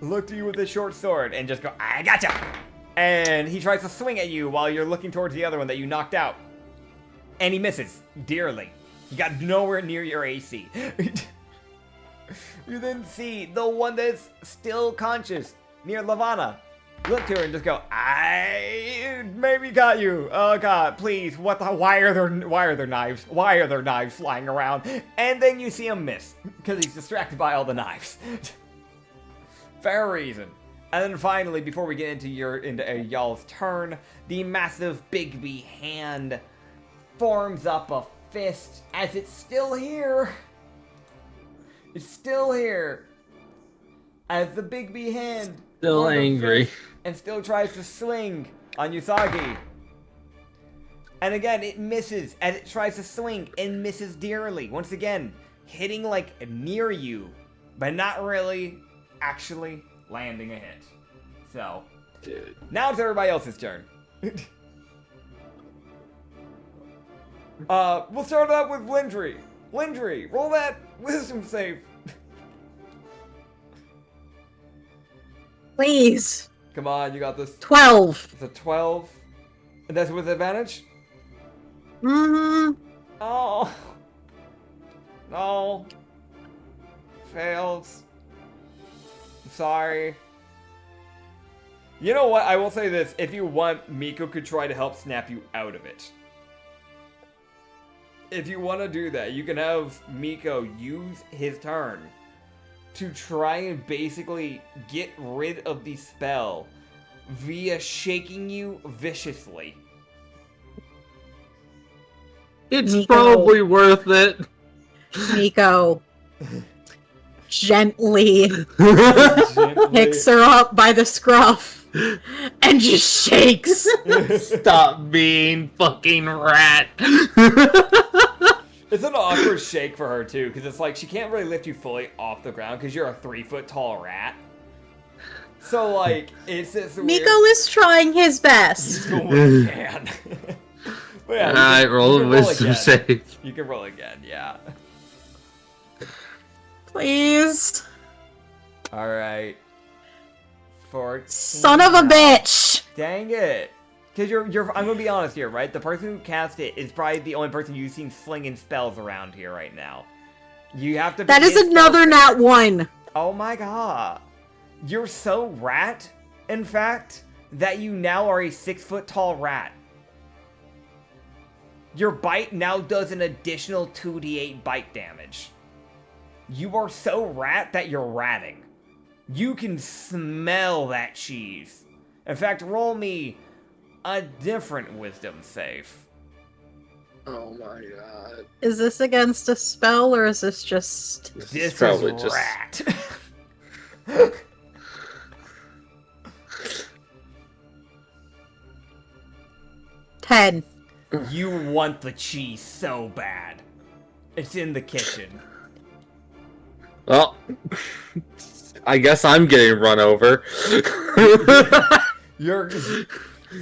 Speaker 1: look to you with his short sword and just go, I gotcha! And he tries to swing at you while you're looking towards the other one that you knocked out. And he misses, dearly. You got nowhere near your AC. You then see the one that's still conscious, near Lavana. Look to her and just go, I maybe got you. Oh god, please, why are there knives? Why are there knives flying around? And then you see him miss, because he's distracted by all the knives. Fair reason. And then finally, before we get into y'all's turn, the massive Bigby hand forms up a fist as it's still here. It's still here. As the Bigby hand
Speaker 4: Still angry.
Speaker 1: And still tries to swing on Usagi. And again, it misses as it tries to swing and misses dearly. Once again, hitting like near you, but not really actually landing a hit. So,
Speaker 4: Dude.
Speaker 1: Now it's everybody else's turn. We'll start out with Lindry. Lindry, roll that wisdom save.
Speaker 2: Please.
Speaker 1: Come on, you got this.
Speaker 2: 12.
Speaker 1: It's a 12. And that's with advantage?
Speaker 2: Mm-hmm.
Speaker 1: Oh. No. Fails. I'm sorry. You know what? I will say this. If you want, Miko could try to help snap you out of it. If you want to do that, you can have Miko use his turn to try and basically get rid of the spell via shaking you viciously.
Speaker 4: It's
Speaker 2: Miko.
Speaker 4: probably worth it.
Speaker 2: Miko gently picks her up by the scruff and just shakes.
Speaker 4: Stop being fucking rat.
Speaker 1: It's an awkward shake for her too, because it's like she can't really lift you fully off the ground because you're a 3-foot tall rat. So like, it's this weird...
Speaker 2: Miko is trying his best.
Speaker 1: He can. But yeah,
Speaker 4: Alright, roll a wisdom save.
Speaker 1: You can roll again, yeah.
Speaker 2: Please.
Speaker 1: Alright. 14.
Speaker 2: Son of a bitch.
Speaker 1: Dang it. Because I'm gonna be honest here, right? The person who cast it is probably the only person you've seen slinging spells around here right now. You have to.
Speaker 2: That is another nat 1.
Speaker 1: Oh my god. You're so rat, in fact, that you now are a 6-foot tall rat. Your bite now does an additional 2d8 bite damage. You are so rat that you're ratting. You can smell that cheese. In fact, roll me a different wisdom save.
Speaker 4: Oh my god.
Speaker 2: Is this against a spell or is this just...
Speaker 1: This is
Speaker 4: probably just
Speaker 1: rat.
Speaker 2: 10.
Speaker 1: You want the cheese so bad. It's in the kitchen.
Speaker 4: Well, I guess I'm getting run over.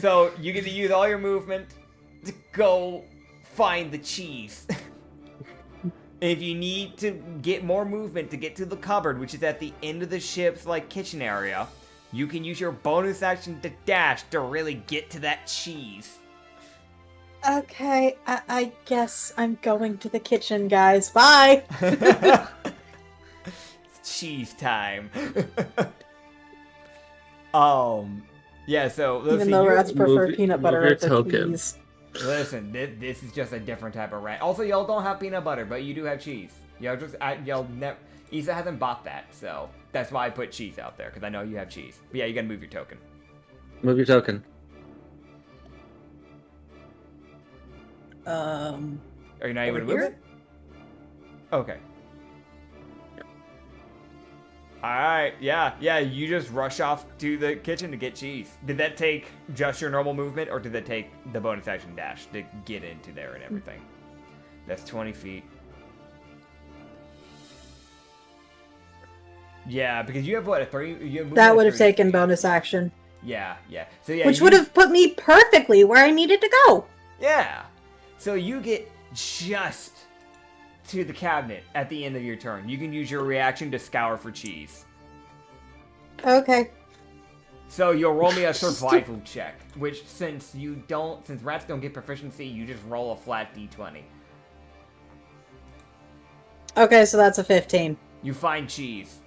Speaker 1: So you get to use all your movement to go find the cheese. If you need to get more movement to get to the cupboard, which is at the end of the ship's like kitchen area, you can use your bonus action to dash to really get to that cheese.
Speaker 2: Okay, I guess I'm going to the kitchen, guys. Bye!
Speaker 1: It's cheese time. Yeah, so let's
Speaker 2: Even
Speaker 1: see,
Speaker 2: though
Speaker 1: you-
Speaker 2: rats prefer
Speaker 6: move-
Speaker 2: peanut
Speaker 6: move
Speaker 2: butter
Speaker 6: your
Speaker 2: over
Speaker 6: token.
Speaker 2: cheese.
Speaker 1: Listen, this is just a different type of rat. Also, y'all don't have peanut butter, but you do have cheese. Y'all never. Isa hasn't bought that, so that's why I put cheese out there, because I know you have cheese. But yeah, you gotta move your token.
Speaker 6: Move your token.
Speaker 1: Are you not
Speaker 2: Over
Speaker 1: even gonna move
Speaker 2: here?
Speaker 1: it? Okay. Alright, yeah, you just rush off to the kitchen to get cheese. Did that take just your normal movement, or did that take the bonus action dash to get into there and everything? That's 20 feet. Yeah, because you have what, a 3? You have movement
Speaker 2: That
Speaker 1: of
Speaker 2: would have
Speaker 1: 30
Speaker 2: taken
Speaker 1: feet.
Speaker 2: bonus action.
Speaker 1: Yeah. So yeah,
Speaker 2: Which
Speaker 1: you-
Speaker 2: would have put me perfectly where I needed to go.
Speaker 1: Yeah. So you get just to the cabinet at the end of your turn. You can use your reaction to scour for cheese.
Speaker 2: Okay.
Speaker 1: So you'll roll me a survival check, which since rats don't get proficiency, you just roll a flat d20.
Speaker 2: Okay, so that's a 15.
Speaker 1: You find cheese.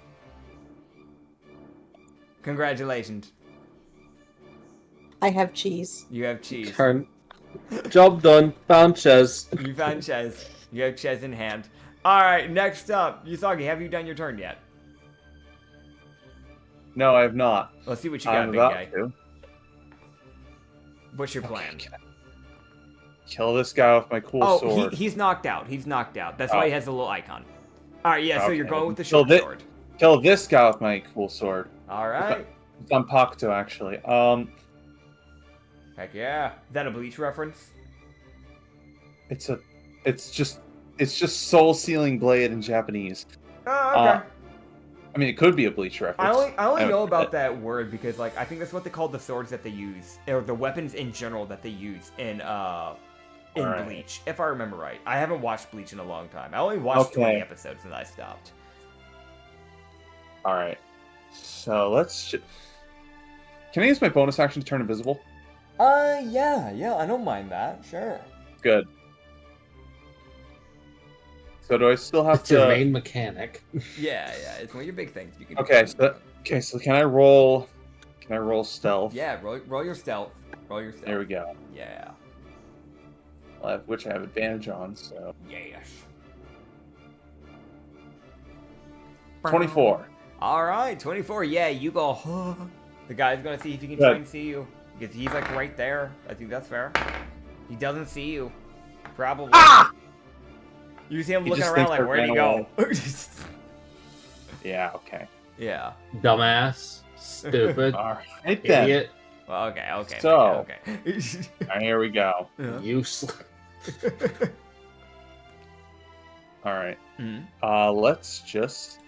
Speaker 1: Congratulations.
Speaker 2: I have cheese.
Speaker 1: You have cheese.
Speaker 6: Turn. Job done. Found Ches.
Speaker 1: You found Ches. You have Ches in hand. Alright, next up. Usagi, have you done your turn yet?
Speaker 3: No, I have not.
Speaker 1: Let's see what you got,
Speaker 3: I'm
Speaker 1: big
Speaker 3: about
Speaker 1: guy.
Speaker 3: to.
Speaker 1: What's your plan?
Speaker 3: Okay, kill this guy with my cool sword.
Speaker 1: He's knocked out. He's knocked out. That's why he has the little icon. Alright, yeah, so you're
Speaker 3: Okay.
Speaker 1: going with the
Speaker 3: Kill
Speaker 1: short
Speaker 3: thi-
Speaker 1: sword.
Speaker 3: Kill this guy with my cool sword.
Speaker 1: Alright.
Speaker 3: It's on Pakuto, actually.
Speaker 1: Heck yeah. Is that a Bleach reference?
Speaker 3: It's just soul sealing blade in Japanese.
Speaker 1: Oh, okay.
Speaker 3: I mean, it could be a Bleach reference.
Speaker 1: I only
Speaker 3: don't-
Speaker 1: know about that word because like I think that's what they call the swords that they use, or the weapons in general that they use in
Speaker 3: Alright.
Speaker 1: Bleach, if I remember right. I haven't watched Bleach in a long time. I only watched 20
Speaker 3: Okay.
Speaker 1: episodes and I stopped.
Speaker 3: All right. So let's. Can I use my bonus action to turn invisible?
Speaker 1: Yeah, I don't mind that. Sure.
Speaker 3: Good. So do I still have
Speaker 4: It's your
Speaker 3: to?
Speaker 4: main mechanic.
Speaker 1: Yeah, it's one of your big things. You can.
Speaker 3: Okay. So can I roll? Can I roll stealth?
Speaker 1: Yeah, roll your stealth. Roll your stealth.
Speaker 3: There we go.
Speaker 1: Yeah.
Speaker 3: Which I have advantage on. So
Speaker 1: Yes.
Speaker 3: 24.
Speaker 1: All right, 24. Yeah, you go. Huh. The guy's gonna see if he can
Speaker 3: Good.
Speaker 1: try and see you because he's like right there. I think that's fair. He doesn't see you. Probably.
Speaker 3: Ah!
Speaker 1: You see him
Speaker 3: He
Speaker 1: looking
Speaker 3: just
Speaker 1: around
Speaker 3: thinks
Speaker 1: like,
Speaker 3: I
Speaker 1: where'd he
Speaker 3: ran
Speaker 1: go?
Speaker 3: Yeah. Okay.
Speaker 1: Yeah.
Speaker 4: Dumbass. Stupid.
Speaker 3: All right then.
Speaker 4: Idiot.
Speaker 1: Well, okay.
Speaker 3: So-
Speaker 1: okay.
Speaker 3: All right, here we go.
Speaker 1: Yeah.
Speaker 4: Useless.
Speaker 3: All right.
Speaker 1: Mhm.
Speaker 3: Let's just.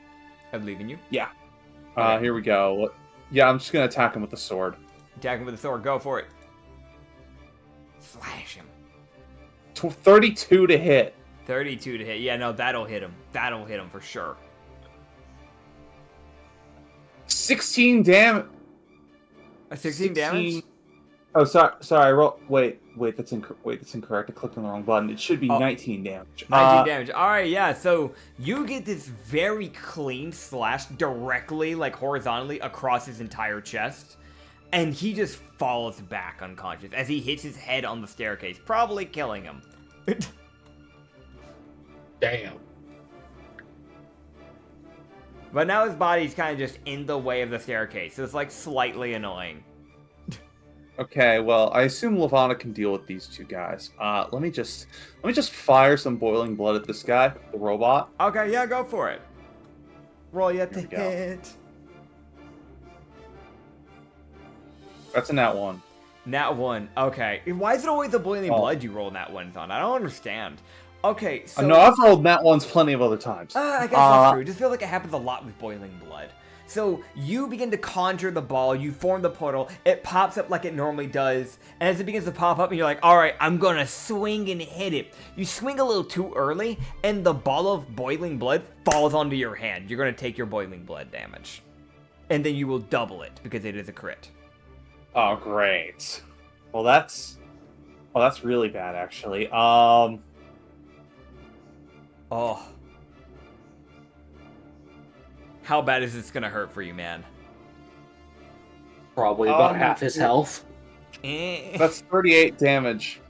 Speaker 1: I'm leaving you.
Speaker 3: Here we go. Yeah, I'm just gonna attack him with the sword.
Speaker 1: Attack him with the sword. Go for it. Slash him.
Speaker 3: 32 to hit.
Speaker 1: 32 to hit. Yeah, no, that'll hit him. That'll hit him for sure.
Speaker 3: 16 damage.
Speaker 1: 16 damage?
Speaker 3: Oh, sorry. Wait. That's incorrect. I clicked on the wrong button. It should be
Speaker 1: Oh.
Speaker 3: 19 damage.
Speaker 1: 19 damage. Alright, yeah, so you get this very clean slash directly, like horizontally, across his entire chest. And he just falls back unconscious as he hits his head on the staircase, probably killing him.
Speaker 4: Damn.
Speaker 1: But now his body's kind of just in the way of the staircase, so it's like slightly annoying.
Speaker 3: Okay, well, I assume Lavana can deal with these two guys. Let me just fire some boiling blood at this guy, the robot.
Speaker 1: Okay, yeah, go for it. Roll you to
Speaker 3: Here we go.
Speaker 1: hit.
Speaker 3: That's a nat 1.
Speaker 1: Nat 1. Okay. Why is it always the boiling
Speaker 3: Oh.
Speaker 1: blood you roll nat 1s on? I don't understand. Okay, so...
Speaker 3: No, I've rolled nat 1s plenty of other times.
Speaker 1: I guess that's true. It just feels like it happens a lot with boiling blood. So you begin to conjure the ball, you form the portal, it pops up like it normally does, and as it begins to pop up, and you're like, alright, I'm gonna swing and hit it. You swing a little too early, and the ball of boiling blood falls onto your hand. You're gonna take your boiling blood damage. And then you will double it, because it is a crit.
Speaker 3: Oh, great. Well, that's really bad, actually.
Speaker 1: Oh. How bad is this gonna hurt for you, man?
Speaker 6: Probably about half his health.
Speaker 3: That's 38 damage.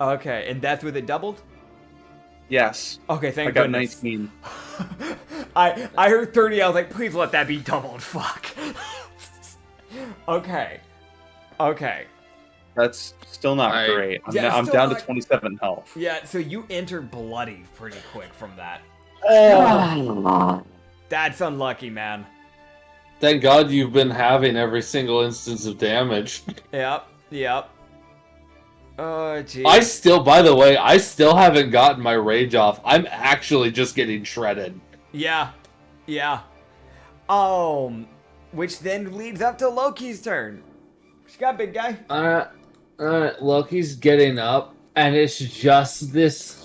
Speaker 1: Okay, and that's with it doubled?
Speaker 3: Yes.
Speaker 1: Okay, thank
Speaker 3: I got
Speaker 1: goodness.
Speaker 3: 19.
Speaker 1: I heard 30, I was like, please let that be doubled, fuck. Okay.
Speaker 3: That's still not great. I'm
Speaker 1: still
Speaker 3: down
Speaker 1: not-
Speaker 3: to 27 health.
Speaker 1: Yeah, so you enter bloody pretty quick from that. That's unlucky, man.
Speaker 4: Thank God you've been having every single instance of damage.
Speaker 1: Yep. Oh, geez.
Speaker 4: By the way, I still haven't gotten my rage off. I'm actually just getting shredded.
Speaker 1: Yeah. Which then leads up to Loki's turn. What you got, big guy?
Speaker 4: Loki's getting up, and it's just this,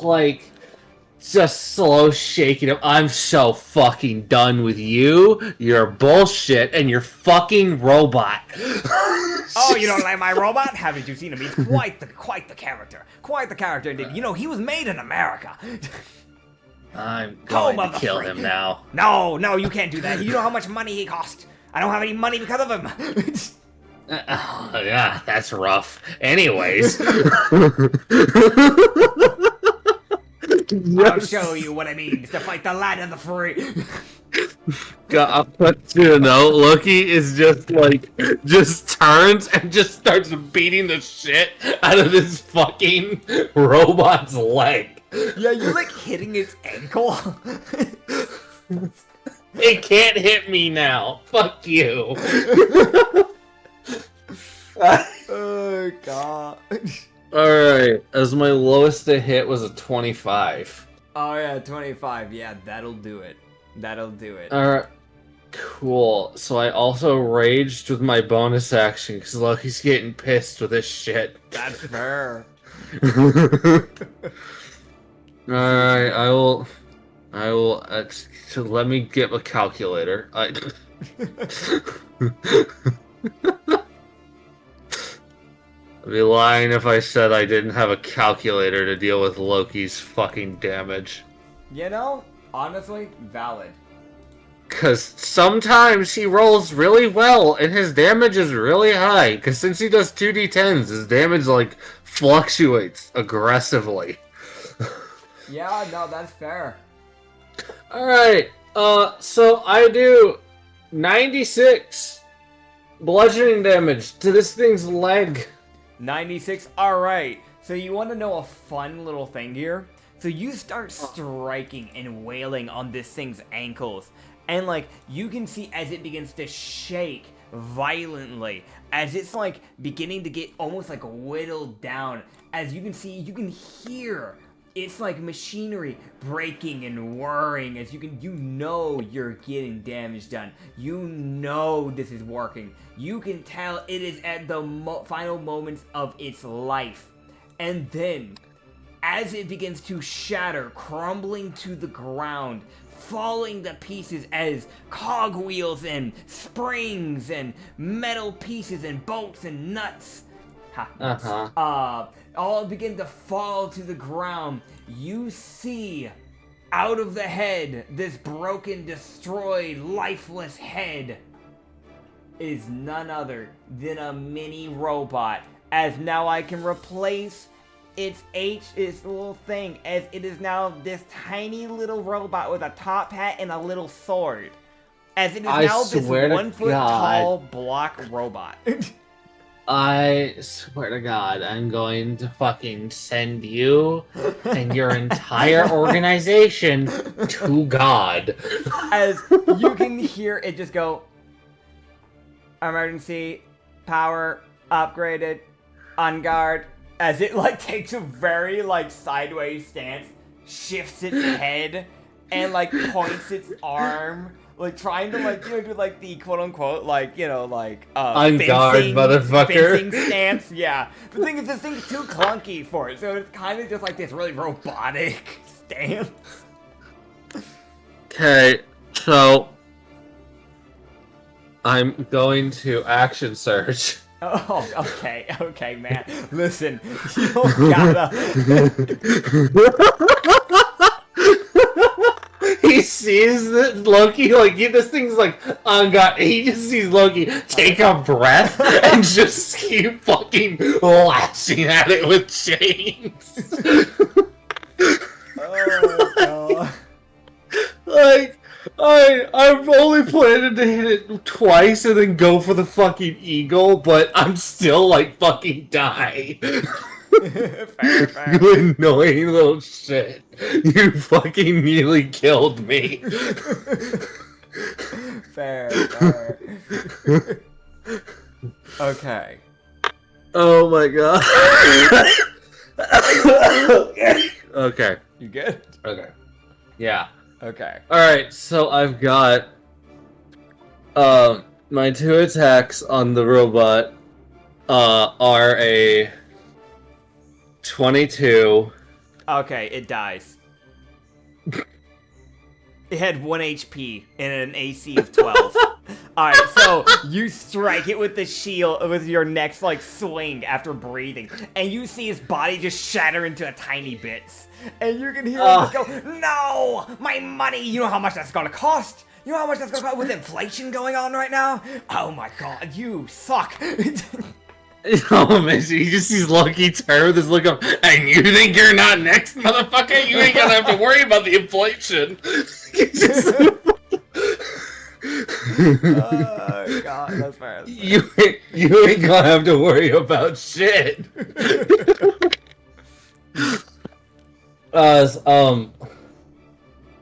Speaker 4: just slow shaking of, I'm so fucking done with you, you're bullshit, and you're fucking robot.
Speaker 1: Oh, you don't like my robot? Haven't you seen him? He's quite the character. Quite the character indeed. You know, he was made in America.
Speaker 4: I'm going
Speaker 1: Home of
Speaker 4: to
Speaker 1: the
Speaker 4: kill
Speaker 1: free.
Speaker 4: him now.
Speaker 1: No, you can't do that. You know how much money he cost. I don't have any money because of him.
Speaker 4: Yeah, that's rough. Anyways.
Speaker 1: I'll show you what it means to fight the land of the free.
Speaker 4: God, I'll put you a note. Loki is just turns and just starts beating the shit out of this fucking robot's leg.
Speaker 1: Yeah, you're like hitting its ankle.
Speaker 4: It can't hit me now. Fuck you.
Speaker 1: Oh, God.
Speaker 4: Alright, as my lowest to hit was a 25.
Speaker 1: Oh, yeah, 25. Yeah, that'll do it.
Speaker 4: Alright, cool. So I also raged with my bonus action because Loki's getting pissed with this shit.
Speaker 1: That's fair.
Speaker 4: Alright, I will, so let me get a calculator. I'd be lying if I said I didn't have a calculator to deal with Loki's fucking damage.
Speaker 1: You know, honestly, valid.
Speaker 4: Because sometimes he rolls really well and his damage is really high. Because since he does 2d10s, his damage, fluctuates aggressively.
Speaker 1: Yeah, no, that's fair.
Speaker 4: Alright, so I do 96 bludgeoning damage to this thing's leg.
Speaker 1: 96. Alright. So you want to know a fun little thing here? So you start striking and wailing on this thing's ankles. And you can see as it begins to shake violently. As it's beginning to get almost whittled down. As you can see, you can hear it's machinery breaking and whirring as you know you're getting damage done. You know this is working. You can tell it is at the final moments of its life. And then, as it begins to shatter, crumbling to the ground, falling to pieces as cogwheels and springs and metal pieces and bolts and nuts all begin to fall to the ground, you see out of the head, this broken, destroyed, lifeless head is none other than a mini robot. As now I can replace its little thing, as it is now this tiny little robot with a top hat and a little sword. As it is now this 1 foot tall block robot.
Speaker 4: I swear to God, I'm going to fucking send you and your entire organization to God.
Speaker 1: As you can hear it just go, emergency, power, upgraded, on guard. As it takes a very sideways stance, shifts its head, and points its arm like trying to like do like the quote unquote like
Speaker 4: On guard, motherfucker.
Speaker 1: fencing stance. Yeah, the thing is this thing's too clunky for it, so it's kind of just like this really robotic stance.
Speaker 6: Okay, so I'm going to action surge.
Speaker 1: Oh, okay, man. Listen, you don't gotta.
Speaker 6: He sees that Loki, like, this thing's like, on God, he just sees Loki take a breath and just keep fucking lashing at it with chains.
Speaker 1: Oh, God.
Speaker 6: Like, I've only planned to hit it twice and then go for the fucking eagle, but I'm still like fucking die.
Speaker 1: Fair.
Speaker 6: You annoying little shit. You fucking nearly killed me.
Speaker 1: Fair. Okay.
Speaker 6: Oh my god. Okay.
Speaker 1: You good?
Speaker 6: Okay. Yeah.
Speaker 1: Okay.
Speaker 6: Alright, so I've got my 2 attacks on the robot are a 22.
Speaker 1: Okay, it dies. It had 1 HP and an AC of 12. Alright, so you strike it with the shield with your next like swing after breathing, and you see his body just shatter into tiny bits. And you can hear him just go, "No! My money! You know how much that's gonna cost? You know how much that's gonna cost with inflation going on right now? Oh my god, you suck!"
Speaker 6: Oh man, he just sees Loki turn with this look of, and you think you're not next, motherfucker? You ain't gonna have to worry about the inflation.
Speaker 1: Oh god, that's fair.
Speaker 6: You ain't gonna have to worry about shit.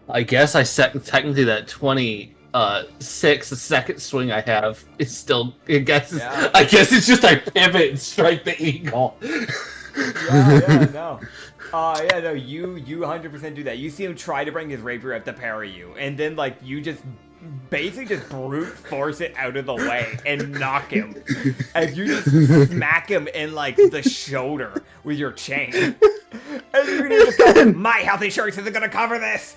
Speaker 6: I guess technically that 26, the second swing I have is still. I guess it's just I pivot and strike the eagle.
Speaker 1: No. No, you 100% do that. You see him try to bring his rapier up to parry you, and then like you just basically just brute force it out of the way and knock him as you just smack him in like the shoulder with your chain. And you're gonna just go, "My health insurance isn't gonna cover this."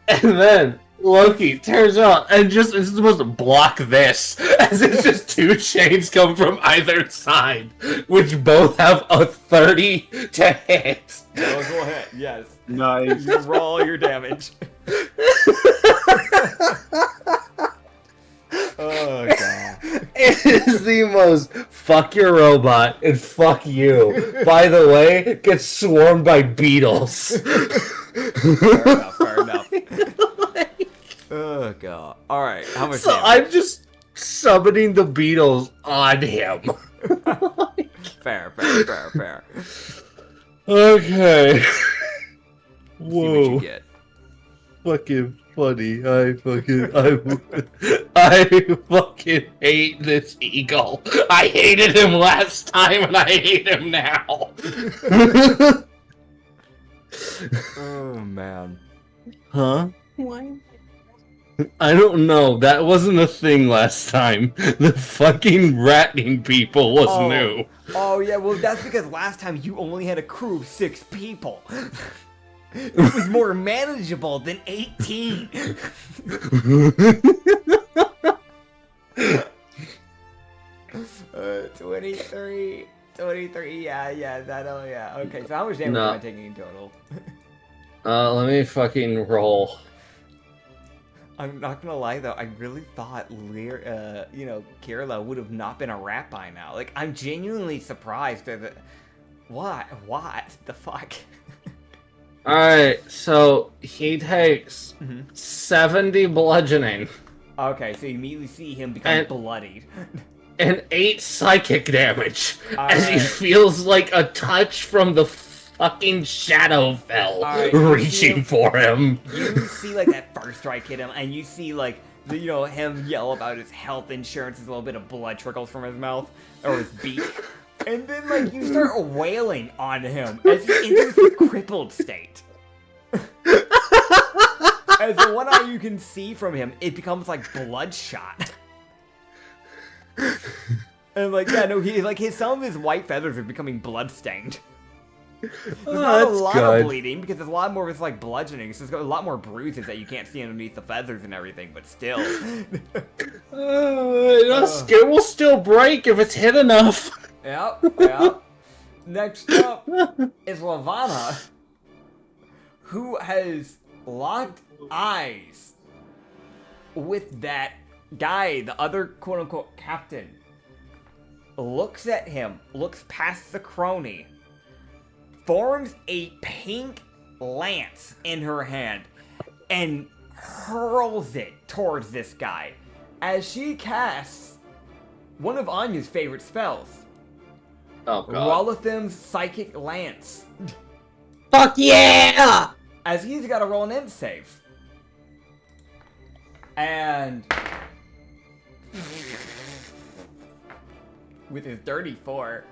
Speaker 6: And then Loki turns around and just is supposed to block this, as it's just 2 chains come from either side, which both have a 30 to hit.
Speaker 1: Go ahead, yes.
Speaker 3: Nice.
Speaker 1: You roll your damage. Oh god.
Speaker 6: It is the most fuck your robot and fuck you. By the way, gets swarmed by beetles.
Speaker 1: Fair enough. Oh god. Alright, how much
Speaker 6: So
Speaker 1: damage?
Speaker 6: I'm just summoning the beetles on him.
Speaker 1: Fair.
Speaker 6: Okay.
Speaker 1: See what
Speaker 6: Whoa.
Speaker 1: you get.
Speaker 6: Fucking funny. I fucking hate this eagle. I hated him last time and I hate him now.
Speaker 1: Oh man.
Speaker 6: Huh?
Speaker 2: Why?
Speaker 6: I don't know. That wasn't a thing last time. The fucking ratting people was new.
Speaker 1: Oh yeah, well that's because last time you only had a crew of 6 people. It was more manageable than 18. 23, yeah. Okay, so how much damage am I taking in total?
Speaker 6: Let me fucking roll.
Speaker 1: I'm not gonna lie though, I really thought Kirilla would have not been a rat by now. Like, I'm genuinely surprised that what the fuck?
Speaker 6: Alright, so he takes 70 bludgeoning.
Speaker 1: Okay, so you immediately see him become bloodied.
Speaker 6: And 8 psychic damage as he
Speaker 1: Alright.
Speaker 6: feels like a touch from the fucking Shadowfell reaching for him.
Speaker 1: You see like that first strike hit him, and you see like him yell about his health insurance as a little bit of blood trickles from his mouth or his beak, and then like you start wailing on him as he enters the crippled state. As the one eye you can see from him, it becomes like bloodshot. And like, yeah, no, he like some of his white feathers are becoming bloodstained. There's not a lot of bleeding because there's a lot more of it's like bludgeoning. So there's got a lot more bruises that you can't see underneath the feathers and everything. But still,
Speaker 6: skin will still break if it's hit enough.
Speaker 1: Yep. Next up is Lavana, who has locked eyes with that guy, the other quote-unquote captain. Looks at him, looks past the crony, forms a pink lance in her hand, and hurls it towards this guy as she casts one of Anya's favorite spells.
Speaker 6: Oh, God.
Speaker 1: Rolithim's Psychic Lance.
Speaker 2: Fuck yeah!
Speaker 1: As he's got to roll an int save. And with his dirty 4.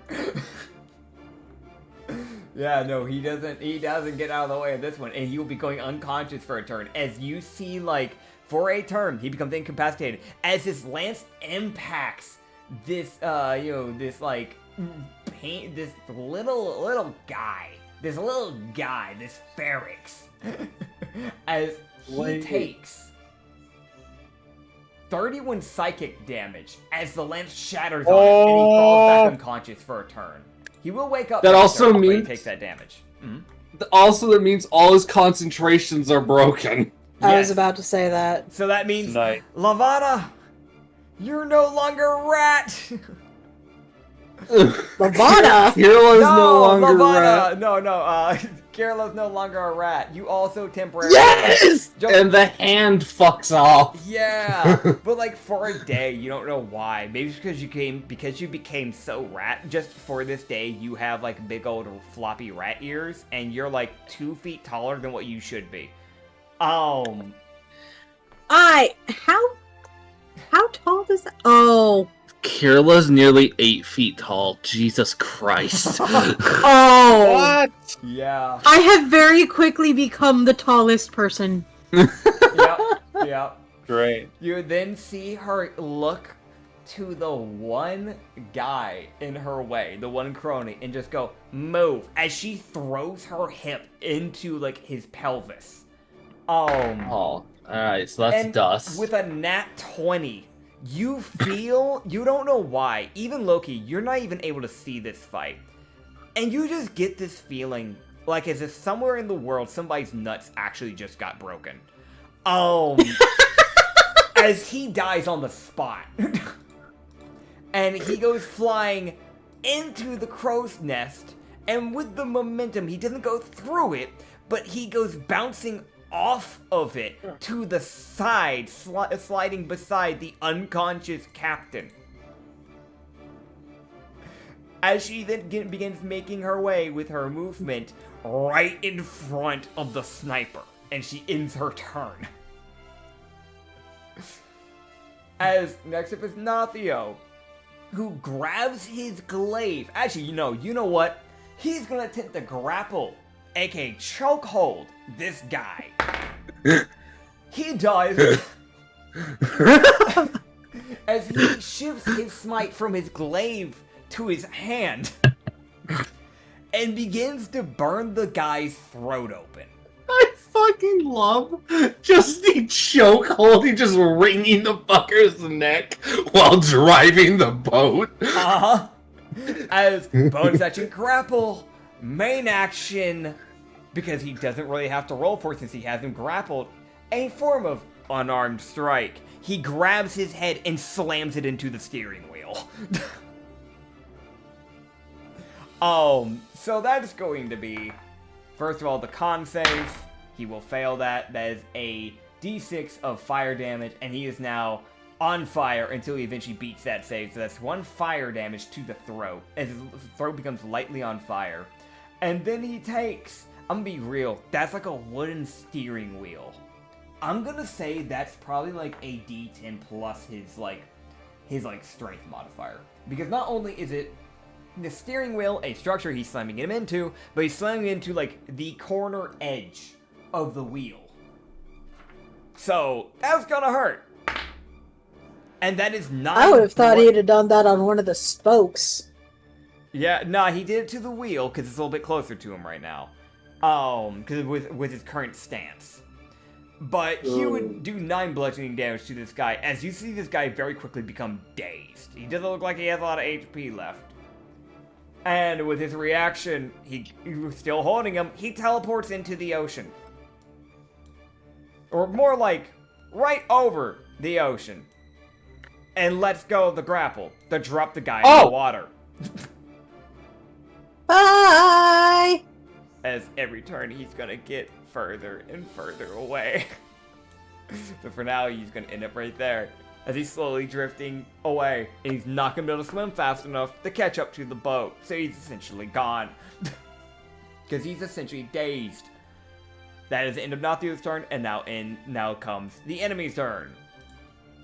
Speaker 1: Yeah, no, he doesn't get out of the way of this one, and he will be going unconscious for a turn. As you see, like, for a turn, he becomes incapacitated. As his lance impacts this, this, like, paint, this little guy, this Ferrix, as he takes 31 psychic damage as the lance shatters on him and he falls back unconscious for a turn. He will wake up.
Speaker 6: That also means
Speaker 1: he takes that damage. Mm-hmm.
Speaker 6: Also, that means all his concentrations are broken.
Speaker 2: I was about to say that.
Speaker 1: So that means,
Speaker 3: Nice.
Speaker 1: Lavana, you're no longer a rat.
Speaker 2: Lavana!
Speaker 6: Kirla's no longer
Speaker 1: Lavana,
Speaker 6: rat.
Speaker 1: no, Kirla's no longer a rat. You also temporarily...
Speaker 6: Yes! And the hand fucks off.
Speaker 1: Yeah, but like for a day, you don't know why. Maybe it's because you became so rat. Just for this day, you have like big old floppy rat ears, and you're like 2 feet taller than what you should be.
Speaker 2: How tall is that? Oh.
Speaker 6: Kirla's nearly 8 feet tall. Jesus Christ.
Speaker 2: Oh.
Speaker 3: What?
Speaker 1: Yeah.
Speaker 2: I have very quickly become the tallest person.
Speaker 1: Yep.
Speaker 3: Great.
Speaker 1: You then see her look to the one guy in her way, the one crony, and just go, move, as she throws her hip into like his pelvis.
Speaker 6: Oh, alright, so that's
Speaker 1: and
Speaker 6: dust.
Speaker 1: With a nat 20, you feel, you don't know why, even Loki, you're not even able to see this fight. And you just get this feeling like as if somewhere in the world somebody's nuts actually just got broken. As he dies on the spot. And he goes flying into the crow's nest, and with the momentum, he doesn't go through it, but he goes bouncing off of it to the side, sliding beside the unconscious captain. As she then begins making her way with her movement right in front of the sniper, and she ends her turn. As next up is Nathio, who grabs his glaive. Actually, you know what? He's gonna attempt to grapple, aka chokehold, this guy. He does. As he shifts his smite from his glaive to his hand and begins to burn the guy's throat open.
Speaker 6: I fucking love just the chokehold. He just wringing the fucker's neck while driving the boat.
Speaker 1: As bonus action grapple, main action, because he doesn't really have to roll for it since he has him grappled, a form of unarmed strike. He grabs his head and slams it into the steering wheel. So that's going to be, first of all, the con save. He will fail that. That is a d6 of fire damage, and he is now on fire until he eventually beats that save. So that's 1 fire damage to the throat, as his throat becomes lightly on fire. And then he takes, I'm gonna be real, that's like a wooden steering wheel. I'm gonna say that's probably like a d10 plus his strength modifier. Because not only is it the steering wheel, a structure he's slamming him into, but he's slamming into like the corner edge of the wheel. So that's gonna hurt. And that is not.
Speaker 2: I would have thought he'd have done that on one of the spokes.
Speaker 1: Yeah, nah, he did it to the wheel because it's a little bit closer to him right now. Because with his current stance. But he would do 9 bludgeoning damage to this guy as you see this guy very quickly become dazed. He doesn't look like he has a lot of HP left. And with his reaction, he was still holding him, he teleports into the ocean. Or more like, right over the ocean. And lets go of the grapple to drop the guy in the water.
Speaker 2: Bye!
Speaker 1: As every turn he's gonna get further and further away. So for now he's gonna end up right there. As he's slowly drifting away. And he's not gonna be able to swim fast enough to catch up to the boat. So he's essentially gone. Because he's essentially dazed. That is the end of Nathu's turn, and now comes the enemy's turn.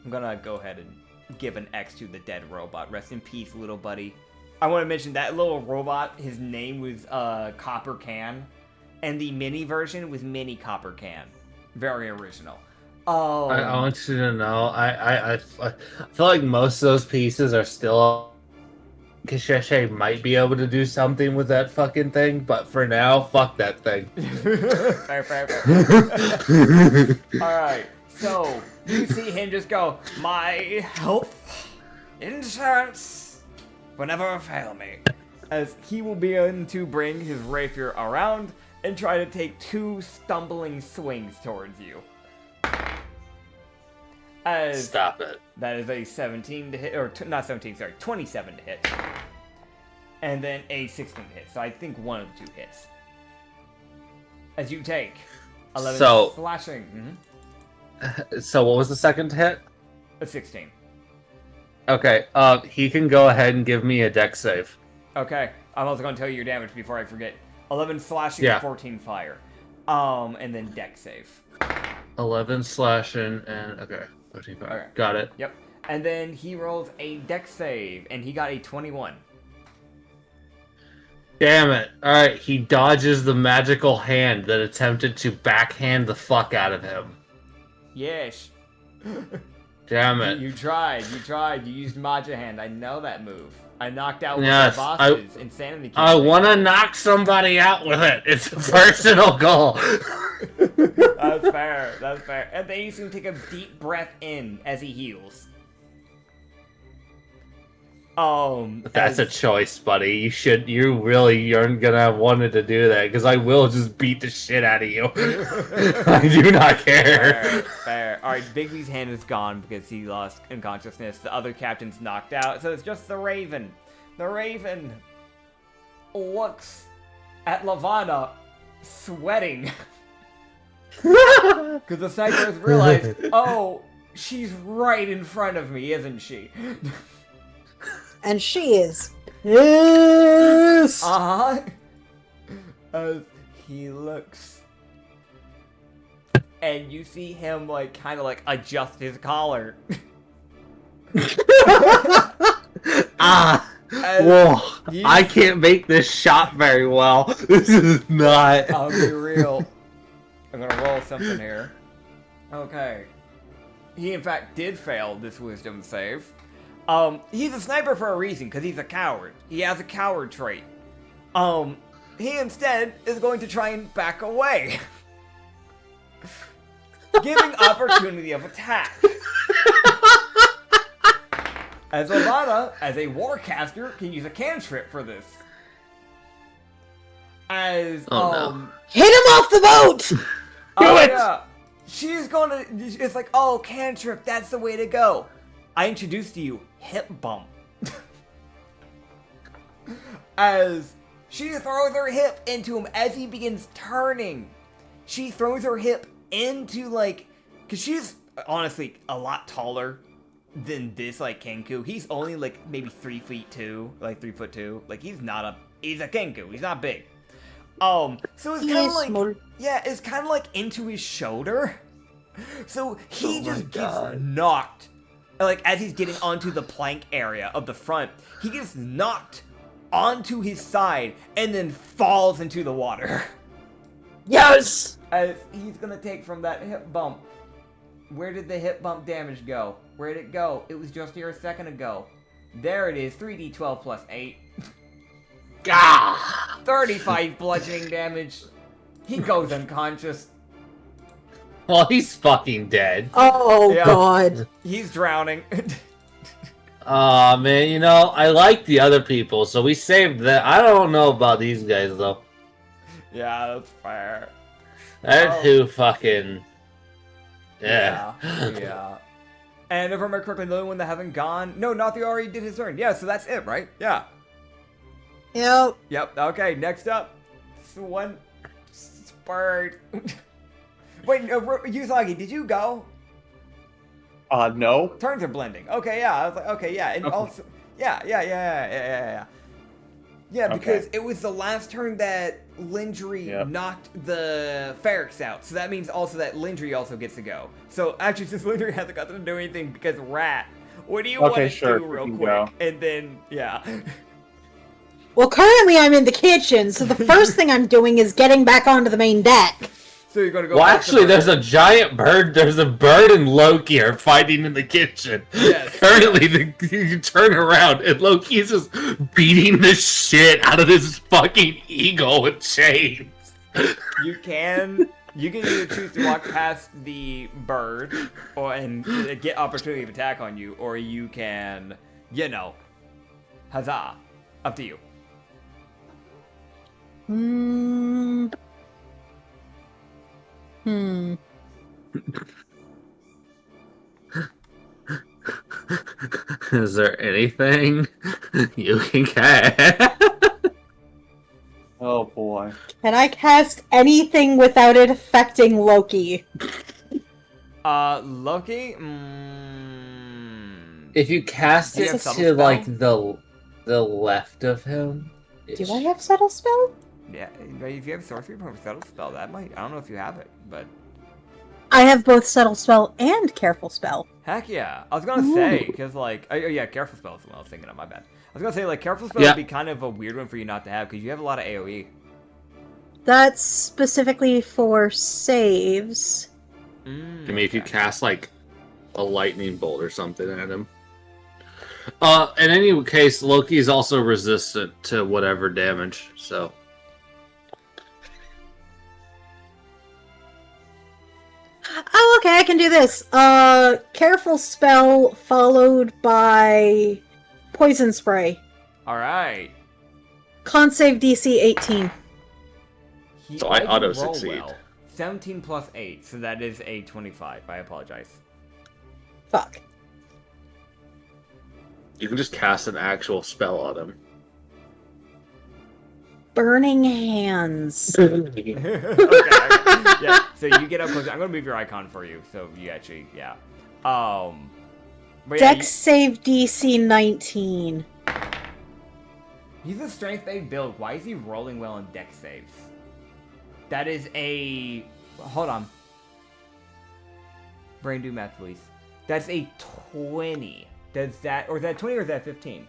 Speaker 1: I'm gonna go ahead and give an X to the dead robot. Rest in peace, little buddy. I want to mention that little robot, his name was Copper Can, and the mini version was Mini Copper Can. Very original. Oh,
Speaker 6: I want you to know, I feel like most of those pieces are still. Kasheshe might be able to do something with that fucking thing, but for now, fuck that thing.
Speaker 1: fair. Alright, so you see him just go, my health insurance will never fail me. As he will begin to bring his rapier around and try to take 2 stumbling swings towards you. As
Speaker 6: Stop it.
Speaker 1: that is a 17 to hit, or not 17, sorry, 27 to hit. And then a 16 to hit, so I think one of the 2 hits. As you take 11 slashing.
Speaker 6: So what was the second hit?
Speaker 1: A 16.
Speaker 6: Okay, he can go ahead and give me a dex save.
Speaker 1: Okay, I'm also going to tell you your damage before I forget. 11 slashing,
Speaker 6: Yeah.
Speaker 1: 14 fire. And then dex save.
Speaker 6: 11 slashing and okay, 13 fire.
Speaker 1: Okay.
Speaker 6: Got it.
Speaker 1: Yep. And then he rolls a dex save, and he got a 21.
Speaker 6: Damn it. Alright, he dodges the magical hand that attempted to backhand the fuck out of him.
Speaker 1: Yes.
Speaker 6: Damn it.
Speaker 1: You tried. You used Maja Hand. I know that move. I knocked out one
Speaker 6: Yes,
Speaker 1: of the bosses. Insanity King.
Speaker 6: I want to knock somebody out with it. It's a personal goal.
Speaker 1: That's fair. And then you see him take a deep breath in as he heals.
Speaker 6: That's a choice, buddy. You really aren't gonna have wanted to do that, because I will just beat the shit out of you. I do not care.
Speaker 1: Fair. Alright, Bigby's hand is gone because he lost unconsciousness. The other captain's knocked out, so it's just the Raven. The Raven looks at Lavana sweating. Because the sniper has realized, oh, she's right in front of me, isn't she?
Speaker 2: And she is pissed.
Speaker 1: Uh-huh. As he looks. And you see him, kind of adjust his collar.
Speaker 6: Whoa. I can't make this shot very well. This is not.
Speaker 1: I'll be real. I'm gonna roll something here. Okay. He, in fact, did fail this wisdom save. He's a sniper for a reason, because he's a coward. He has a coward trait. He instead is going to try and back away. Giving opportunity of attack. As Lavana, as a warcaster, can use a cantrip for this. As,
Speaker 6: no.
Speaker 2: Hit him off the boat!
Speaker 6: Do it!
Speaker 1: Yeah. She's gonna, it's like, oh, cantrip, that's the way to go. I introduced to you hip bump. As she throws her hip into him as he begins turning. She throws her hip into, because she's honestly a lot taller than this, Kenku. He's only, maybe 3 feet 2, 3 foot 2. He's a Kenku. He's not big. So it's kind of
Speaker 2: small.
Speaker 1: yeah, it's kind of into his shoulder. So he just gets knocked. As he's getting onto the plank area of the front, he gets knocked onto his side and then falls into the water.
Speaker 2: Yes!
Speaker 1: As he's gonna take from that hip bump Where did the hit bump damage go? Where did it go? It was just here a second ago. There it is, 3d12 plus 8.
Speaker 6: Gah!
Speaker 1: 35 bludgeoning damage. He goes unconscious.
Speaker 6: Well, he's fucking dead.
Speaker 2: Oh
Speaker 1: Yeah.
Speaker 2: God.
Speaker 1: He's drowning.
Speaker 6: Aw, man, you know, I like the other people, so we saved that. I don't know about these guys, though.
Speaker 1: Yeah, that's fair.
Speaker 6: That
Speaker 1: Oh.
Speaker 6: who fucking... Yeah.
Speaker 1: Yeah. And if I remember correctly, the only one that haven't gone... No, Nathi already did his turn. Yeah, so that's it, right? Yeah.
Speaker 2: Yep.
Speaker 1: Yep, okay, next up. One bird. Wait, Usagi, did you go?
Speaker 3: No.
Speaker 1: Turns are blending. Okay, yeah. I was like, okay, yeah. And
Speaker 3: Okay.
Speaker 1: also, yeah. Yeah, because it was the last turn that Lindry knocked the Ferrex out. So that means also that Lindry also gets to go. So actually, since Lindry hasn't got to do anything because Rat, what do you want to do real quick?
Speaker 3: Go.
Speaker 1: And then, yeah.
Speaker 2: Well, currently I'm in the kitchen, so the first thing I'm doing is getting back onto the main deck.
Speaker 1: So you're going to go
Speaker 6: Well,
Speaker 1: back to
Speaker 6: actually,
Speaker 1: the-
Speaker 6: there's a giant bird. There's a bird and Loki are fighting in the kitchen.
Speaker 1: Yes.
Speaker 6: Currently, you turn around and Loki is just beating the shit out of this fucking eagle with chains.
Speaker 1: You can either choose to walk past the bird and get opportunity of attack on you, or you can, huzzah. Up to you.
Speaker 6: Is there anything you can cast?
Speaker 3: Oh boy.
Speaker 2: Can I cast anything without it affecting Loki?
Speaker 1: Loki?
Speaker 6: If you cast
Speaker 1: Do you
Speaker 6: it
Speaker 1: have subtle
Speaker 6: to
Speaker 1: spell?
Speaker 6: like the left of him,
Speaker 2: Do I have Subtle Spell?
Speaker 1: Yeah, if you have sorcery from a subtle spell, that might. I don't know if you have it, but
Speaker 2: I have both Subtle Spell and Careful Spell.
Speaker 1: heck yeah. I was gonna say because careful spell is what I was thinking of. My bad. I was gonna say careful spell
Speaker 6: Yeah.
Speaker 1: would be kind of a weird one for you not to have because you have a lot of AOE.
Speaker 2: That's specifically for saves.
Speaker 6: I mean, if you cast like a lightning bolt or something at him. In any case, Loki is also resistant to whatever damage, so.
Speaker 2: Oh, okay, I can do this. Careful Spell followed by Poison Spray.
Speaker 1: All right.
Speaker 2: Con save DC 18.
Speaker 6: So I
Speaker 1: can
Speaker 6: auto
Speaker 1: roll
Speaker 6: succeed.
Speaker 1: 17 plus 8, so that is a 25. I apologize.
Speaker 2: Fuck.
Speaker 6: You can just cast an actual spell on him.
Speaker 2: Burning Hands.
Speaker 1: Okay. Yeah. So you get up close. I'm gonna move your icon for you, so you actually, yeah. But yeah,
Speaker 2: Dex save DC 19.
Speaker 1: he's a strength-based build. Why is he rolling well in dex saves? That is a. Hold on. Brain do math, please. That's a 20. Does that, or is that 20 or is that 15?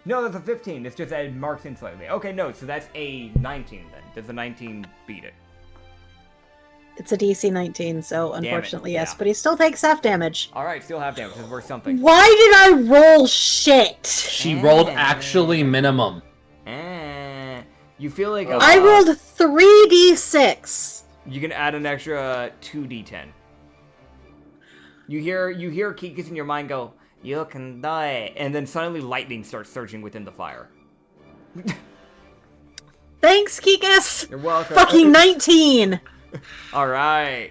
Speaker 1: No, that's a 15. It's just that it marks in slightly. Okay, no, so that's a 19 then. Does the 19 beat it?
Speaker 2: It's a DC 19, so
Speaker 1: it,
Speaker 2: unfortunately, yes.
Speaker 1: yeah.
Speaker 2: But he still takes half damage.
Speaker 1: Alright, still have damage. It's worth something.
Speaker 2: Why did I roll shit?
Speaker 6: She rolled actually minimum.
Speaker 1: You feel like
Speaker 2: I rolled 3d6.
Speaker 1: you can add an extra 2d10. You hear Kikus in your mind go, "You can die," and then suddenly lightning starts surging within the fire.
Speaker 2: Thanks, Kikas.
Speaker 1: You're welcome.
Speaker 2: Fucking 19.
Speaker 1: All right.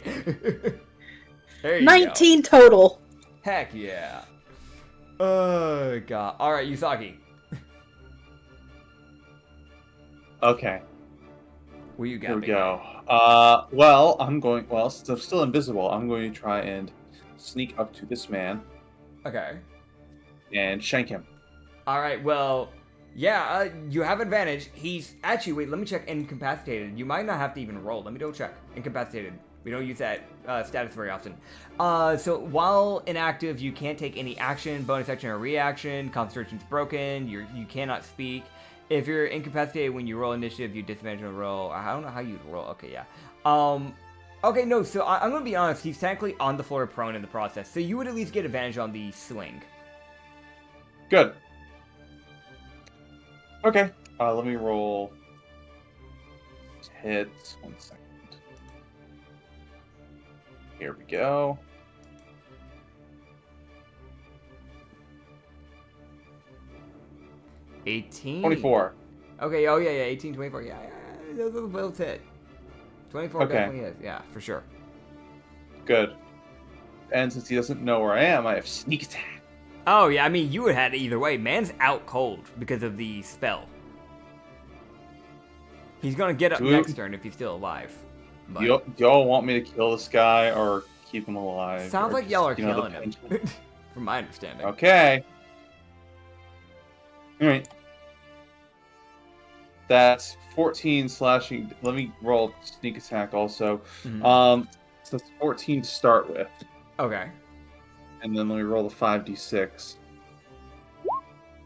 Speaker 1: There you
Speaker 2: 19 total.
Speaker 1: go. Heck yeah. Oh god. All right, Usagi.
Speaker 3: Okay.
Speaker 1: Where you got
Speaker 3: Here we
Speaker 1: me?
Speaker 3: go. Since I'm still invisible, I'm going to try and sneak up to this man
Speaker 1: Okay.
Speaker 3: and shank him.
Speaker 1: All right. Well, yeah. You have advantage. He's actually. Wait. Let me check. Incapacitated. You might not have to even roll. Let me double check. Incapacitated. We don't use that status very often. So while inactive, you can't take any action, bonus action, or reaction. Concentration's broken. You cannot speak. If you're incapacitated when you roll initiative, you disadvantage on the roll. I don't know how you'd roll. Okay, yeah. Okay, no, so I'm gonna be honest, he's technically on the floor prone in the process, so you would at least get advantage on the swing.
Speaker 3: Good. Okay. Let me roll. Hit. 1 second. Here we go.
Speaker 1: $18.
Speaker 3: 24.
Speaker 1: Okay, oh yeah, 18, 24, yeah, those are both hit. 24
Speaker 3: Okay.
Speaker 1: definitely is, yeah, for sure.
Speaker 3: Good. And since he doesn't know where I am, I have sneak attack.
Speaker 1: Oh yeah, I mean, you would have had it either way. Man's out cold because of the spell. He's gonna get up next turn if he's still alive. But...
Speaker 3: Y'all want me to kill this guy or keep him alive?
Speaker 1: Sounds
Speaker 3: or
Speaker 1: like
Speaker 3: just,
Speaker 1: y'all are
Speaker 3: you know,
Speaker 1: killing him, from my understanding.
Speaker 3: Okay. Alright. That's 14 slashing. Let me roll sneak attack also.
Speaker 1: Mhm.
Speaker 3: So it's 14 to start with.
Speaker 1: Okay.
Speaker 3: And then let me roll the 5d6.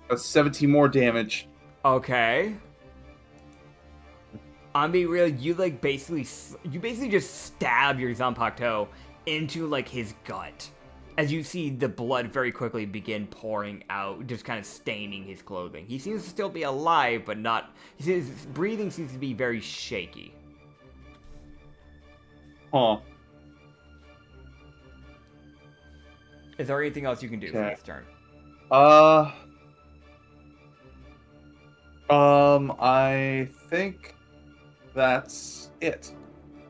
Speaker 3: That's 17 more damage.
Speaker 1: Okay. I'm being real. You basically just stab your Zanpakuto into like his gut, as you see the blood very quickly begin pouring out, just kind of staining his clothing. He seems to still be alive, but not. His breathing seems to be very shaky.
Speaker 3: Huh.
Speaker 1: Is there anything else you can do for this turn?
Speaker 3: I think that's it.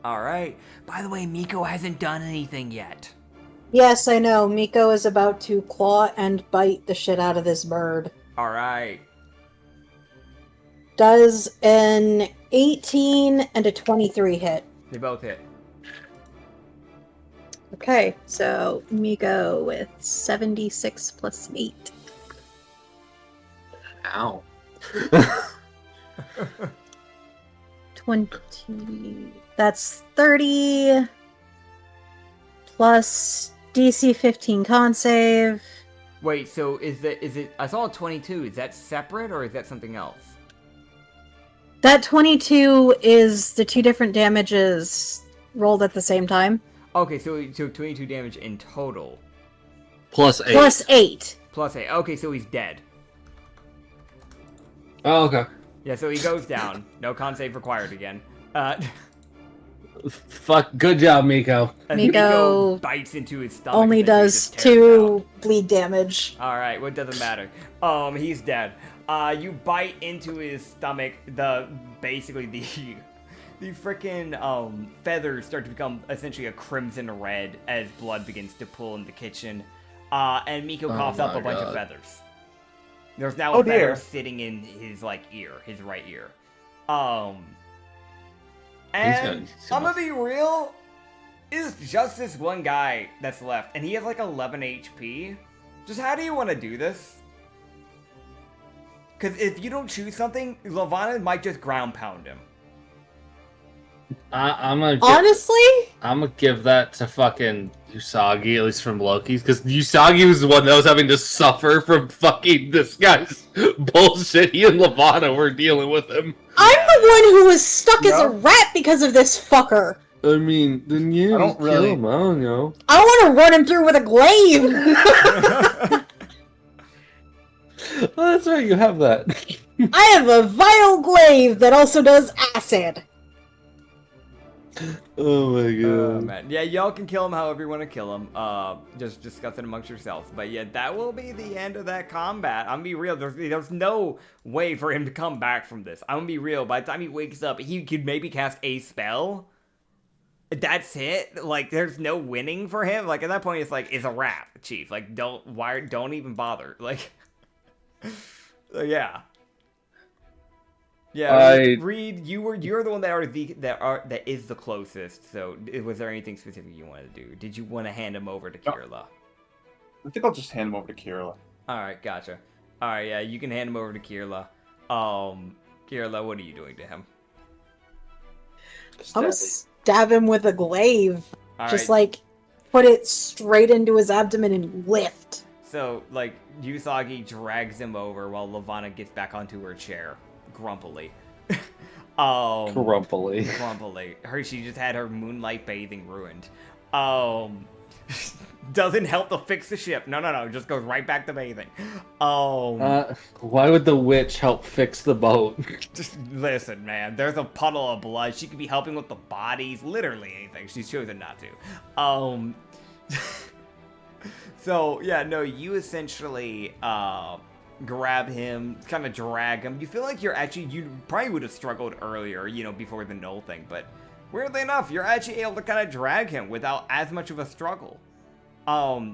Speaker 1: All right. By the way, Miko hasn't done anything yet.
Speaker 2: Yes, I know. Miko is about to claw and bite the shit out of this bird.
Speaker 1: All right.
Speaker 2: Does an 18 and a 23 hit.
Speaker 1: They both hit.
Speaker 2: Okay, so Miko with 76 plus 8.
Speaker 6: Ow.
Speaker 2: 20. That's 30 plus DC 15 con save.
Speaker 1: Wait, so is it? I saw a 22. Is that separate or is that something else?
Speaker 2: That 22 is the two different damages rolled at the same time.
Speaker 1: Okay, so 22 damage in total.
Speaker 6: Plus 8.
Speaker 2: Plus 8.
Speaker 1: Plus 8. Okay, so he's dead.
Speaker 6: Oh, okay.
Speaker 1: Yeah, so he goes down. No con save required again.
Speaker 6: Fuck. Good job, Miko.
Speaker 1: As
Speaker 2: Miko
Speaker 1: bites into his stomach.
Speaker 2: Only
Speaker 1: and then he
Speaker 2: does
Speaker 1: just tears
Speaker 2: 2 bleed damage.
Speaker 1: out. All right, well, it doesn't matter. He's dead. You bite into his stomach. Basically the freaking feathers start to become essentially a crimson red as blood begins to pool in the kitchen. And Miko coughs up a bunch of feathers. There's now a feather sitting in his ear, his right ear. And I'm gonna be real, it's just this one guy that's left, and he has 11 HP. Just how do you want to do this? Because if you don't choose something, Lavana might just ground pound him.
Speaker 6: I'm gonna give that to fucking Usagi, at least from Loki's, because Usagi was the one that was having to suffer from fucking this guy's bullshit. He and Lavana were dealing with him.
Speaker 2: I'm the one who was stuck as a rat because of this fucker.
Speaker 6: I mean, then you
Speaker 3: I don't
Speaker 6: kill
Speaker 3: really-
Speaker 6: him. I don't know.
Speaker 2: I want to run him through with a glaive.
Speaker 6: Oh, that's right. You have that.
Speaker 2: I have a vile glaive that also does acid.
Speaker 6: Oh my
Speaker 1: Oh
Speaker 6: god.
Speaker 1: man, yeah, y'all can kill him however you want to kill him. Just discuss it amongst yourselves. But yeah, that will be the end of that combat. I'm gonna be real. There's no way for him to come back from this. I'm gonna be real. By the time he wakes up, he could maybe cast a spell. That's it. There's no winning for him. At that point, it's a wrap, Chief. Don't even bother. So yeah. Yeah, Reed, you're the one that is the closest. So, was there anything specific you wanted to do? Did you want to hand him over to Kirla?
Speaker 3: I think I'll just hand him over to Kirla.
Speaker 1: All right, gotcha. All right, yeah, you can hand him over to Kirla. Kirla, what are you doing to him?
Speaker 2: I'm gonna stab him with a glaive.
Speaker 1: All
Speaker 2: Just
Speaker 1: right.
Speaker 2: put it straight into his abdomen and lift.
Speaker 1: So, Usagi drags him over while Lavana gets back onto her chair, grumpily.
Speaker 6: Crumply.
Speaker 1: Crumply. She just had her moonlight bathing ruined. Doesn't help to fix the ship. No. Just goes right back to bathing.
Speaker 6: Why would the witch help fix the boat?
Speaker 1: Just listen, man. There's a puddle of blood. She could be helping with the bodies. Literally anything. She's chosen not to. So yeah, no. You essentially grab him, kind of drag him. You feel like you probably would have struggled earlier, before the null thing, but weirdly enough, you're actually able to kind of drag him without as much of a struggle.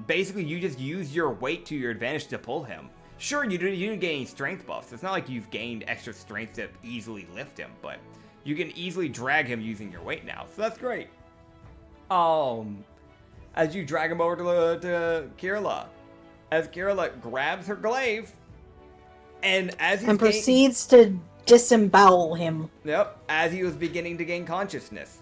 Speaker 1: Basically, you just use your weight to your advantage to pull him. Sure, you didn't gain any strength buffs. It's not like you've gained extra strength to easily lift him, but you can easily drag him using your weight now, so that's great. As you drag him over to Kirla, as Kirla grabs her glaive, and
Speaker 2: proceeds to disembowel him.
Speaker 1: Yep, as he was beginning to gain consciousness.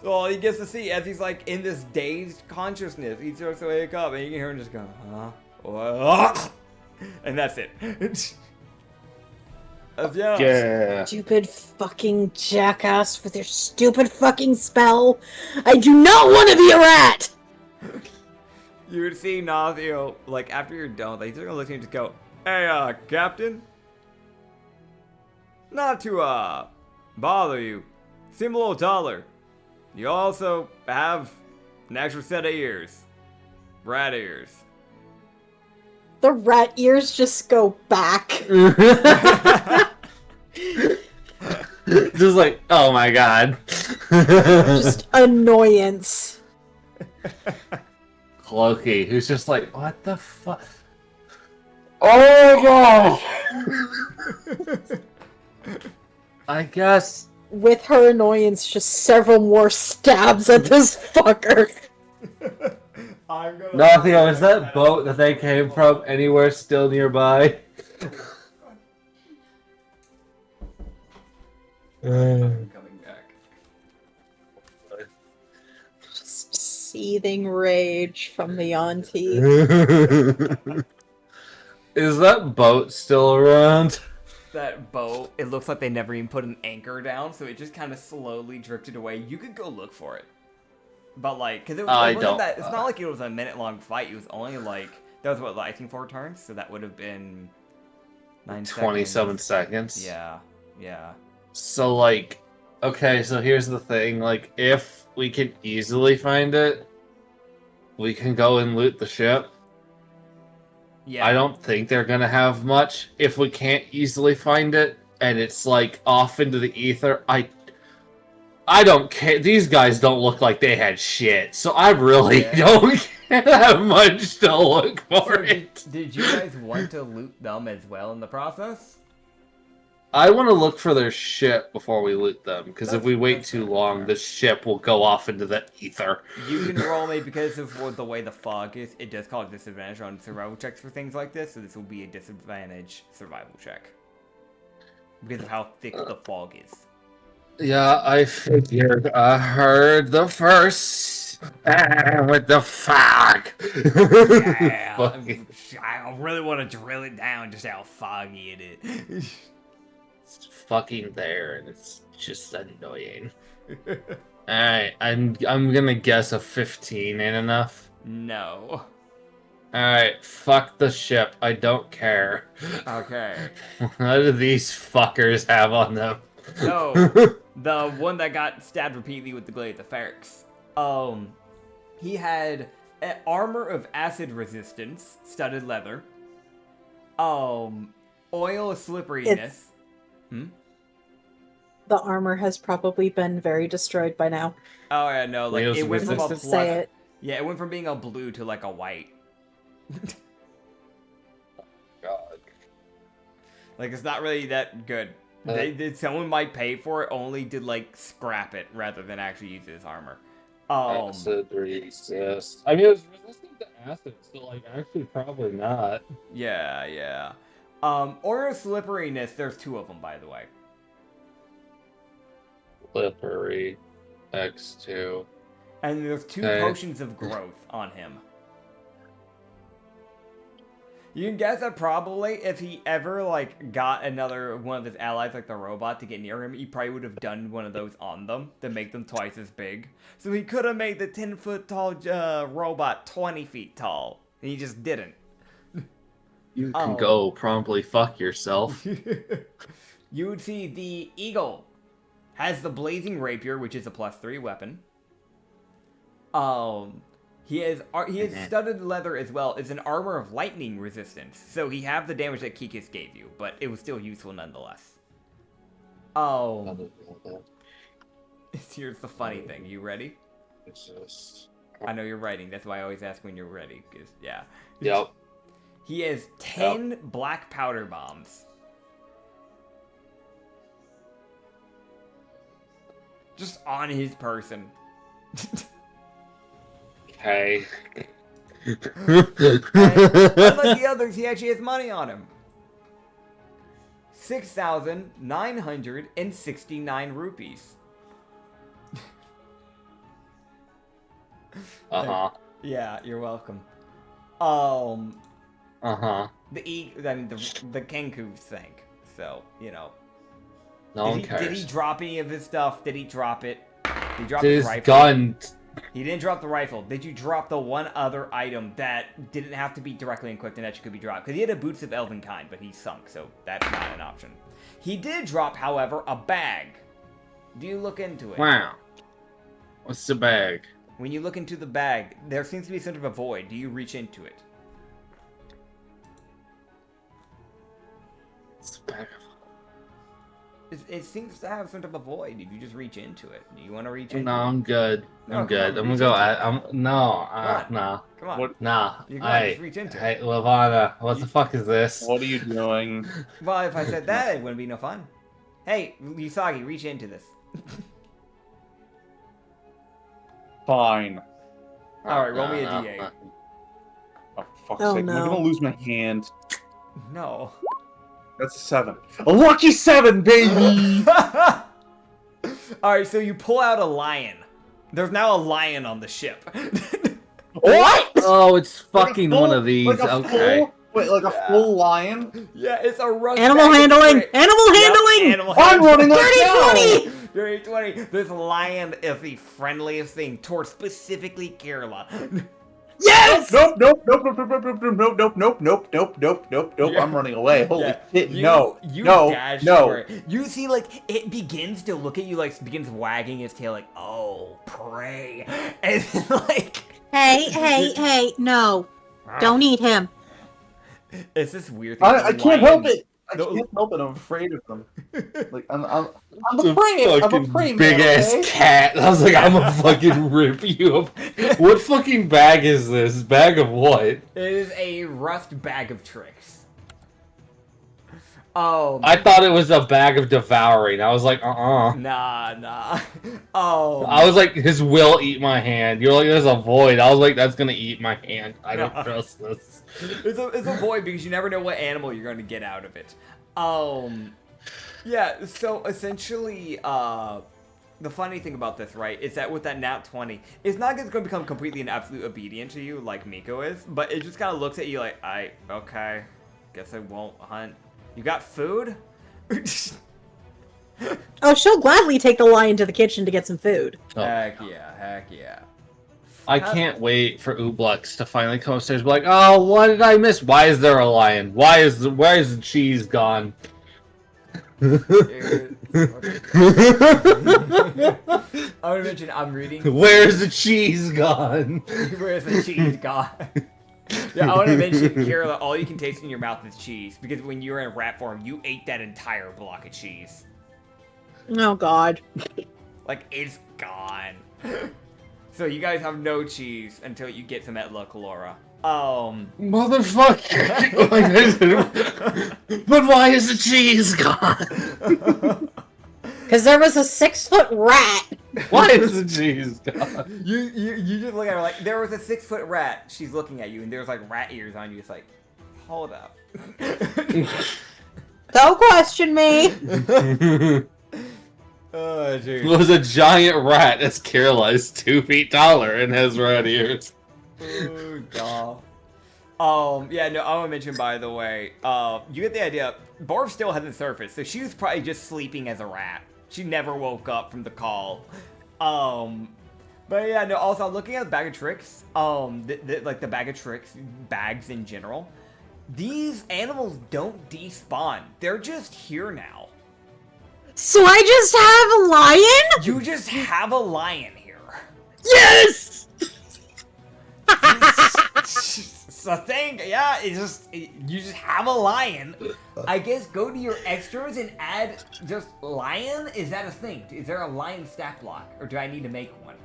Speaker 1: So all he gets to see, as he's like in this dazed consciousness, he starts to wake up, and you can hear him just go, huh? What? And that's it.
Speaker 6: Yeah.
Speaker 2: Stupid fucking jackass with your stupid fucking spell. I do not want to be a rat!
Speaker 1: You would see Nathio, like, after you're done, like, he's gonna look at you and just go, hey, Captain? Not to, bother you. Seem a little taller. You also have an extra set of ears. Rat ears.
Speaker 2: The rat ears just go back.
Speaker 6: Just like, oh my god.
Speaker 2: Just annoyance.
Speaker 6: Loki, who's just like, what the fuck? Oh my god! I guess.
Speaker 2: With her annoyance, just several more stabs at this fucker.
Speaker 6: Nathio, is that boat that they came from anywhere still nearby?
Speaker 1: Coming back.
Speaker 2: Just seething rage from the auntie.
Speaker 6: Is that boat still around?
Speaker 1: That boat, it looks like they never even put an anchor down, so it just kind of slowly drifted away. You could go look for it. But, like, because it's not like it was a minute-long fight. It was only, like, that was, what, I think 4 turns? So that would have been
Speaker 6: 27 seconds.
Speaker 1: Yeah.
Speaker 6: So, like, okay, so here's the thing. Like, if we can easily find it, we can go and loot the ship.
Speaker 1: Yeah.
Speaker 6: I don't think they're gonna have much. If we can't easily find it, and it's, like, off into the ether, I don't care. These guys don't look like they had shit, so I really don't have much to look for it.
Speaker 1: Did you guys want to loot them as well in the process?
Speaker 6: I want to look for their ship before we loot them, because if we wait too long,
Speaker 1: fair.
Speaker 6: the ship will go off into the ether.
Speaker 1: You can roll me because of the way the fog is. It does cause disadvantage on survival checks for things like this, so this will be a disadvantage survival check. Because of how thick the fog is.
Speaker 6: Yeah, I figured. I heard the first with the fog.
Speaker 1: Yeah, I really want to drill it down just how foggy it is.
Speaker 6: It's fucking there, and it's just annoying. Alright, I'm gonna guess a 15 ain't enough.
Speaker 1: No.
Speaker 6: Alright, fuck the ship. I don't care.
Speaker 1: Okay.
Speaker 6: What do these fuckers have on them?
Speaker 1: So, the one that got stabbed repeatedly with the glaive, the Ferrex. He had an armor of acid resistance, studded leather. Oil slipperiness.
Speaker 2: The armor has probably been very destroyed by now.
Speaker 1: Oh yeah, no, like
Speaker 6: Oil's
Speaker 1: it went from a
Speaker 6: resistance?
Speaker 1: plus.
Speaker 2: Say it.
Speaker 1: Yeah, it went from being a blue to like a white.
Speaker 6: God.
Speaker 1: Like it's not really that good. Someone might pay for it only to like scrap it rather than actually use his armor.
Speaker 6: Acid resist. I mean, it was resistant to acid, so like actually probably not.
Speaker 1: Yeah. Oil slipperiness. There's 2 of them, by the way.
Speaker 6: Slippery. X2.
Speaker 1: And there's 2
Speaker 6: Okay.
Speaker 1: potions of growth on him. You can guess that probably if he ever like got another one of his allies, like the robot, to get near him, he probably would have done one of those on them to make them twice as big. So he could have made the 10-foot tall robot 20 feet tall, and he just didn't.
Speaker 6: You can go promptly fuck yourself.
Speaker 1: You would see the eagle has the blazing rapier, which is a +3 weapon. He has studded leather as well. It's an armor of lightning resistance, so he have the damage that Kikis gave you, but it was still useful nonetheless. Here's the funny thing. You ready?
Speaker 6: It's just...
Speaker 1: I know you're writing. That's why I always ask when you're ready. Cause yeah.
Speaker 6: Yep.
Speaker 1: He has 10 black powder bombs. Just on his person.
Speaker 6: Okay.
Speaker 1: Unlike the others, he actually has money on him. 6,969 rupees.
Speaker 6: Uh-huh.
Speaker 1: Yeah, you're welcome.
Speaker 6: Uh-huh.
Speaker 1: The Kenku sank, so, you know.
Speaker 6: No one cares.
Speaker 1: Did he drop any of his stuff? Did he drop it? Did he drop
Speaker 6: His
Speaker 1: his rifle?
Speaker 6: gun.
Speaker 1: He didn't drop the rifle. Did you drop the one other item that didn't have to be directly equipped and that could be dropped? Because he had a boots of elven kind, but he sunk, so that's not an option. He did drop, however, a bag. Do you look into it?
Speaker 6: Wow. What's the bag?
Speaker 1: When you look into the bag, there seems to be some sort of a void. Do you reach into it?
Speaker 6: It's the bag of...
Speaker 1: It seems to have some sort of a void if you just reach into it. Do you want to reach into
Speaker 6: No,
Speaker 1: it?
Speaker 6: I'm good.
Speaker 1: No,
Speaker 6: I'm
Speaker 1: come on,
Speaker 6: good. I'm
Speaker 1: reach
Speaker 6: gonna go.
Speaker 1: into it.
Speaker 6: Nah.
Speaker 1: Come on.
Speaker 3: What?
Speaker 6: Nah.
Speaker 1: You gotta just reach into it.
Speaker 6: Hey, Lavana, what the fuck is this?
Speaker 3: What are you doing?
Speaker 1: Well, if I said that, it wouldn't be no fun. Hey, Usagi, reach into this.
Speaker 3: Fine.
Speaker 1: Alright, roll me a d8.
Speaker 3: Oh, fuck's
Speaker 2: Oh,
Speaker 3: sake.
Speaker 2: no.
Speaker 3: I'm gonna lose my hand.
Speaker 1: No.
Speaker 3: That's a 7. A lucky 7, baby!
Speaker 1: Alright, so you pull out a lion. There's now a lion on the ship.
Speaker 3: What?
Speaker 6: Oh, it's
Speaker 3: Like a
Speaker 6: fucking
Speaker 3: full-
Speaker 6: one of these.
Speaker 3: Like a
Speaker 6: Okay.
Speaker 3: full, wait, like a full lion?
Speaker 1: Yeah, it's a rust
Speaker 2: Animal
Speaker 1: bag of
Speaker 2: handling!
Speaker 1: tricks.
Speaker 2: Animal
Speaker 1: Yep,
Speaker 2: handling!
Speaker 1: animal
Speaker 3: I'm
Speaker 1: handling.
Speaker 3: running like
Speaker 2: Dirty
Speaker 3: hell!
Speaker 2: 20!
Speaker 1: Dirty 20. This lion is the friendliest thing towards specifically Kerala.
Speaker 2: Yes!
Speaker 3: Nope, nope, nope, nope, nope, nope, nope, nope, nope, nope, nope, nope, nope, nope, nope.
Speaker 1: Yeah.
Speaker 3: I'm running away. Holy
Speaker 1: Yeah,
Speaker 3: shit,
Speaker 1: you
Speaker 3: no,
Speaker 1: dash
Speaker 3: no.
Speaker 1: for it. You see, like, it begins to look at you, like, begins wagging its tail, like, oh, prey. And, like...
Speaker 2: Hey, no. Don't eat him.
Speaker 1: It's this weird thing.
Speaker 3: I can't help it. I can't help it. I'm afraid of them. Like I'm a prey. I'm a prey man.
Speaker 6: Big ass
Speaker 3: Okay?
Speaker 6: cat. I was like, I'm gonna fucking rip you up. What fucking bag is this? Bag of what?
Speaker 1: It is a rust bag of tricks. Oh.
Speaker 6: I thought it was a bag of devouring. I was like,
Speaker 1: Nah. Oh.
Speaker 6: I was like, his will eat my hand. You're like, there's a void. I was like, that's gonna eat my hand. I don't trust this.
Speaker 1: It's a void because you never know what animal you're going to get out of it. Yeah, so essentially, the funny thing about this, right, is that with that nat 20, it's not going to become completely and absolute obedient to you like Miko is, but it just kind of looks at you like, okay, guess I won't hunt. You got food?
Speaker 2: Oh, she'll gladly take the lion to the kitchen to get some food.
Speaker 6: Oh.
Speaker 1: Heck yeah.
Speaker 6: I can't wait for Ublex to finally come upstairs and be like, oh, what did I miss? Why is there a lion? Where is the cheese gone?
Speaker 1: Dude, I would mention I'm reading.
Speaker 6: Where's the cheese gone?
Speaker 1: Where's the cheese gone? Yeah, I want to mention, Kira, all you can taste in your mouth is cheese. Because when you were in rat form, you ate that entire block of cheese.
Speaker 2: Oh, God.
Speaker 1: Like, it's gone. So you guys have no cheese until you get some at La Calora.
Speaker 6: Motherfucker! But why is the cheese gone?
Speaker 2: Because there was a 6-foot rat.
Speaker 6: Why is the cheese gone?
Speaker 1: You just look at her like, there was a 6-foot rat. She's looking at you, and there's like rat ears on you. It's like, hold up.
Speaker 2: Don't question me.
Speaker 1: Oh, dude.
Speaker 6: It was a giant rat as Carola is 2 feet taller and has rat ears.
Speaker 1: Oh, God. Yeah, no, I want to mention, by the way, you get the idea. Barb still hasn't surfaced, so she was probably just sleeping as a rat. She never woke up from the call. But yeah, no, also, looking at the bag of tricks, like the bag of tricks, bags in general, these animals don't despawn. They're just here now.
Speaker 2: So I just have a lion?
Speaker 1: You just have a lion here.
Speaker 2: Yes!
Speaker 1: It's a thing, yeah, you just have a lion. I guess go to your extras and add just lion? Is that a thing? Is there a lion stat block? Or do I need to make one?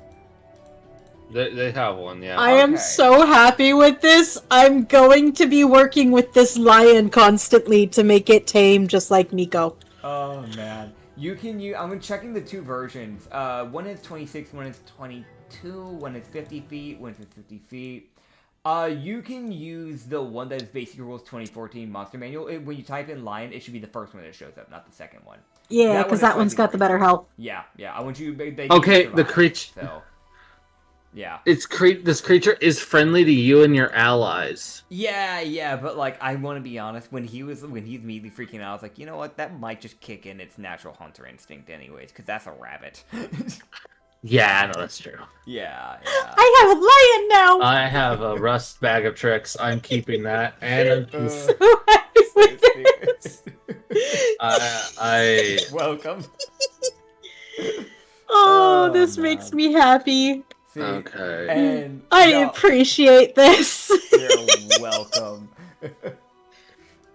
Speaker 4: They have one, yeah.
Speaker 2: I am
Speaker 1: Okay.
Speaker 2: so happy with this. I'm going to be working with this lion constantly to make it tame just like Nico.
Speaker 1: Oh, man. You can use, I'm checking the two versions. One is 26, one is 22, one is 50 feet, one is 50 feet. You can use the one that is Basic Rules 2014 Monster Manual. When you type in lion, it should be the first one that shows up, not the second one.
Speaker 2: Yeah,
Speaker 1: That
Speaker 2: because
Speaker 1: one is
Speaker 2: that one's
Speaker 1: slightly
Speaker 2: got the better health.
Speaker 1: Yeah, I want you. They need
Speaker 6: Okay,
Speaker 1: to
Speaker 6: the
Speaker 1: survive,
Speaker 6: creature.
Speaker 1: So, yeah.
Speaker 6: This creature is friendly to you and your allies.
Speaker 1: Yeah, but like I want to be honest. When he's immediately freaking out, I was like, you know what? That might just kick in its natural hunter instinct, anyways, because that's a rabbit.
Speaker 6: Yeah, I know that's true.
Speaker 1: Yeah.
Speaker 2: I have a lion now!
Speaker 6: I have a rust bag of tricks. I'm keeping that, and I'm
Speaker 2: So happy with this.
Speaker 6: I
Speaker 1: Welcome.
Speaker 2: Oh,
Speaker 1: Oh,
Speaker 2: this
Speaker 1: man.
Speaker 2: makes me happy.
Speaker 1: See,
Speaker 6: Okay.
Speaker 1: And
Speaker 2: I
Speaker 1: no,
Speaker 2: appreciate this.
Speaker 1: you're welcome.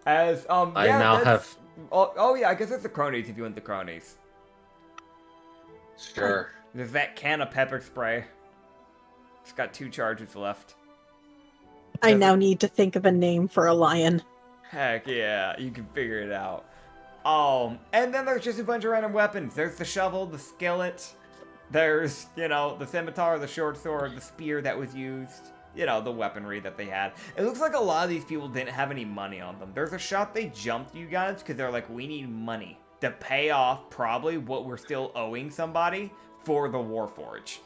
Speaker 1: As
Speaker 6: I
Speaker 1: yeah,
Speaker 6: now
Speaker 1: that's-
Speaker 6: have
Speaker 1: Oh yeah, I guess it's the cronies if you want the cronies.
Speaker 6: sure.
Speaker 1: There's that can of pepper spray. It's got 2 charges left.
Speaker 2: I now need to think of a name for a lion.
Speaker 1: Heck yeah, you can figure it out. And then there's just a bunch of random weapons. There's the shovel, the skillet. There's, the scimitar, the short sword, the spear that was used. The weaponry that they had. It looks like a lot of these people didn't have any money on them. There's a shot they jumped you guys because they're like, we need money to pay off probably what we're still owing somebody for the Warforge.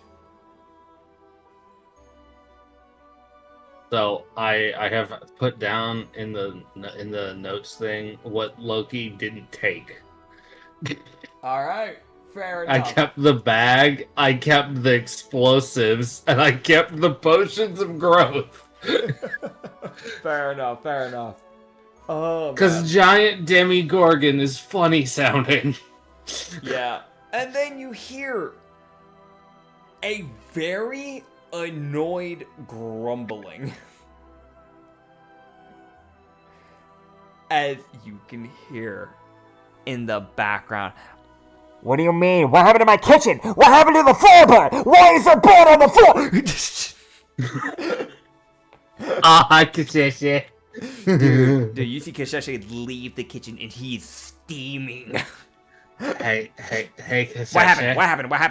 Speaker 6: So I have put down in the notes thing what Loki didn't take.
Speaker 1: Alright, fair
Speaker 6: I
Speaker 1: enough.
Speaker 6: kept the bag, I kept the explosives, and I kept the potions of growth.
Speaker 1: Fair enough. Oh,
Speaker 6: Because
Speaker 1: man.
Speaker 6: giant Demigorgon is funny sounding.
Speaker 1: Yeah. And then you hear a very annoyed grumbling. As you can hear in the background. What do you mean? What happened to my kitchen? What happened to the floorboard? Why is there blood on the floor?
Speaker 6: Kishishi.
Speaker 1: Dude, you see Kishishi leave the kitchen and he's steaming.
Speaker 6: Hey, Kishishi.
Speaker 1: What happened? What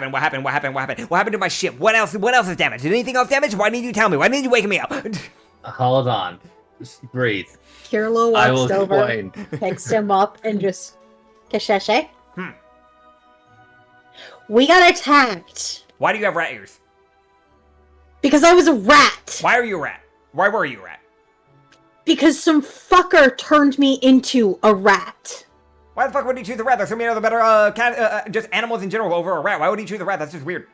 Speaker 1: happened to my ship? What else is damaged? Did anything else damage? Why didn't you tell me? Why didn't you wake me up?
Speaker 6: Hold on. Just breathe.
Speaker 2: Kirlo
Speaker 6: I will
Speaker 2: walks over,
Speaker 6: explain.
Speaker 2: picks him up, and just... Kasheshe? We got attacked.
Speaker 1: Why do you have rat ears?
Speaker 2: Because I was a rat.
Speaker 1: Why are you a rat? Why were you a rat?
Speaker 2: Because some fucker turned me into a rat.
Speaker 1: Why the fuck would he choose a rat? There's so many other better just animals in general over a rat. Why would he choose a rat? That's just weird.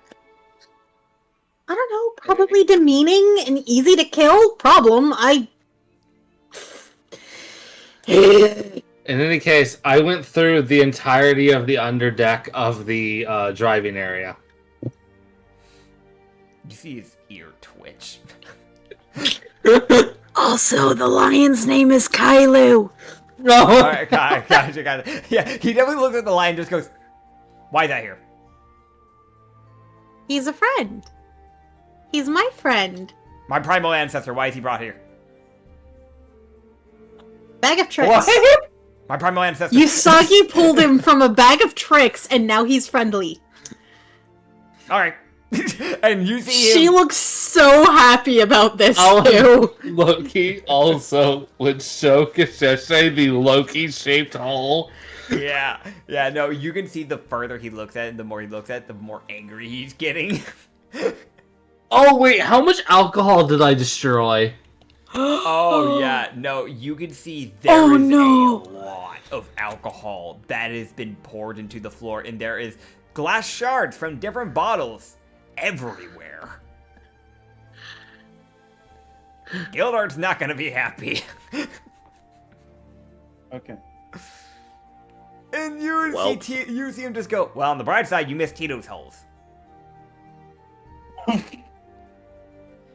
Speaker 2: I don't know, probably demeaning and easy to kill? Problem,
Speaker 6: In any case, I went through the entirety of the underdeck of the driving area.
Speaker 1: You see his ear twitch.
Speaker 2: Also, the lion's name is Kailu.
Speaker 6: No!
Speaker 1: Alright, gotcha. Yeah, he definitely looks at the lion and just goes, why is that here?
Speaker 2: He's a friend. He's my friend.
Speaker 1: My primal ancestor, why is he brought here?
Speaker 2: Bag of tricks.
Speaker 6: What?
Speaker 1: My primal ancestor.
Speaker 2: Usagi pulled him from a bag of tricks, and now he's friendly.
Speaker 1: Alright. And you see him.
Speaker 2: She looks so happy about this,
Speaker 6: Oh.
Speaker 2: too.
Speaker 6: Loki also would show Kasheshe the Loki-shaped hole.
Speaker 1: Yeah, no, you can see the further he looks at it, the more he looks at it, the more angry he's getting.
Speaker 6: Oh, wait, how much alcohol did I destroy?
Speaker 1: Oh yeah, no, you can see there
Speaker 2: Oh,
Speaker 1: is
Speaker 2: no.
Speaker 1: a lot of alcohol that has been poured into the floor, and there is glass shards from different bottles everywhere. Gildart's not gonna be happy.
Speaker 3: Okay.
Speaker 1: And you
Speaker 6: Well.
Speaker 1: you see him just go, well, on the bright side, you missed Tito's holes.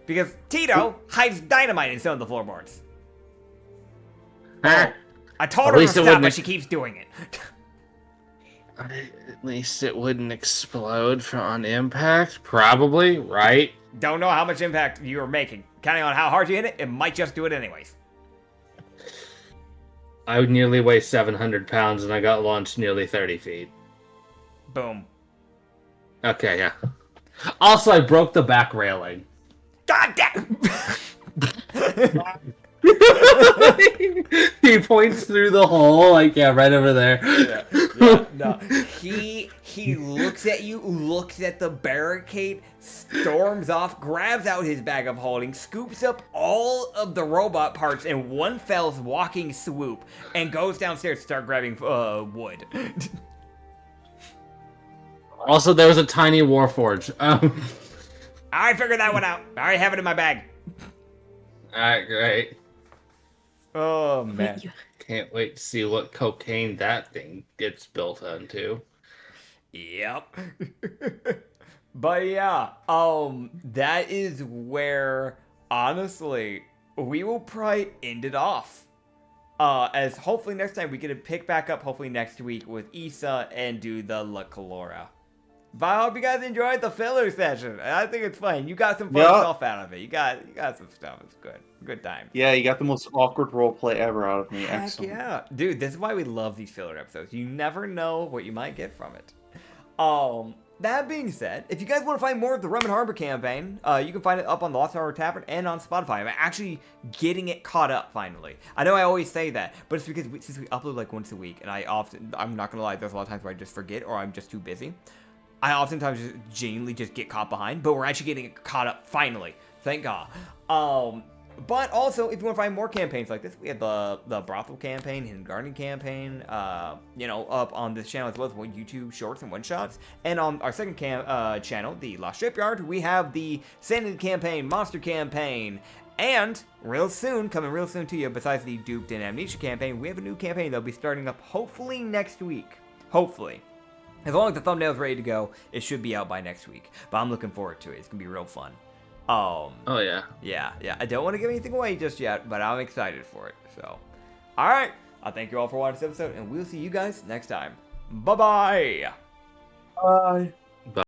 Speaker 1: Because Tito hides dynamite in some of the floorboards.
Speaker 6: Huh?
Speaker 1: I told
Speaker 6: At
Speaker 1: her to
Speaker 6: least it
Speaker 1: stop,
Speaker 6: wouldn't-
Speaker 1: but she keeps doing it.
Speaker 6: At least it wouldn't explode on impact. Probably, right?
Speaker 1: Don't know how much impact you are making. Counting on how hard you hit it, it might just do it anyways.
Speaker 6: I would nearly weigh 700 pounds and I got launched nearly 30 feet.
Speaker 1: Boom.
Speaker 6: Okay, yeah. Also, I broke the back railing.
Speaker 1: God damn!
Speaker 6: He points through the hole, like, yeah, right over there.
Speaker 1: Yeah, no. He looks at you, looks at the barricade, storms off, grabs out his bag of holding, scoops up all of the robot parts in one fell walking swoop, and goes downstairs to start grabbing wood.
Speaker 6: Also, there was a tiny warforge.
Speaker 1: I figured that one out. I already have it in my bag.
Speaker 6: Alright, great.
Speaker 1: Oh, man.
Speaker 6: Can't wait to see what cocaine that thing gets built onto.
Speaker 1: Yep. But yeah, that is where, honestly, we will probably end it off. As hopefully next time we get to pick back up, hopefully next week with Issa and do the La Calora. But I hope you guys enjoyed the filler session. I think it's fun. You got some fun stuff out of it. You got some stuff. It's good. Good time.
Speaker 3: Yeah, you got the most awkward roleplay ever out of me.
Speaker 1: Heck
Speaker 3: Excellent.
Speaker 1: yeah. Dude, this is why we love these filler episodes. You never know what you might get from it. That being said, if you guys want to find more of the Rum and Harbor campaign, you can find it up on the Lost Harbor Tavern and on Spotify. I'm actually getting it caught up finally. I know I always say that, but it's because since we upload like once a week, and I'm not gonna lie, there's a lot of times where I just forget or I'm just too busy. I oftentimes just genuinely just get caught behind, but we're actually getting it caught up finally. Thank God. But also, if you want to find more campaigns like this, we have the brothel campaign, hidden garden campaign, up on this channel as well as YouTube shorts and one shots. And on our second channel, the Lost Shipyard, we have the Sanity campaign, Monster campaign, and coming real soon to you, besides the Duped and Amnesia campaign, we have a new campaign that'll be starting up hopefully next week. Hopefully. As long as the thumbnail's ready to go, it should be out by next week. But I'm looking forward to it. It's gonna be real fun.
Speaker 6: Oh yeah.
Speaker 1: Yeah. I don't want to give anything away just yet, but I'm excited for it. So, all right. I thank you all for watching this episode, and we'll see you guys next time. Bye-bye.
Speaker 3: Bye.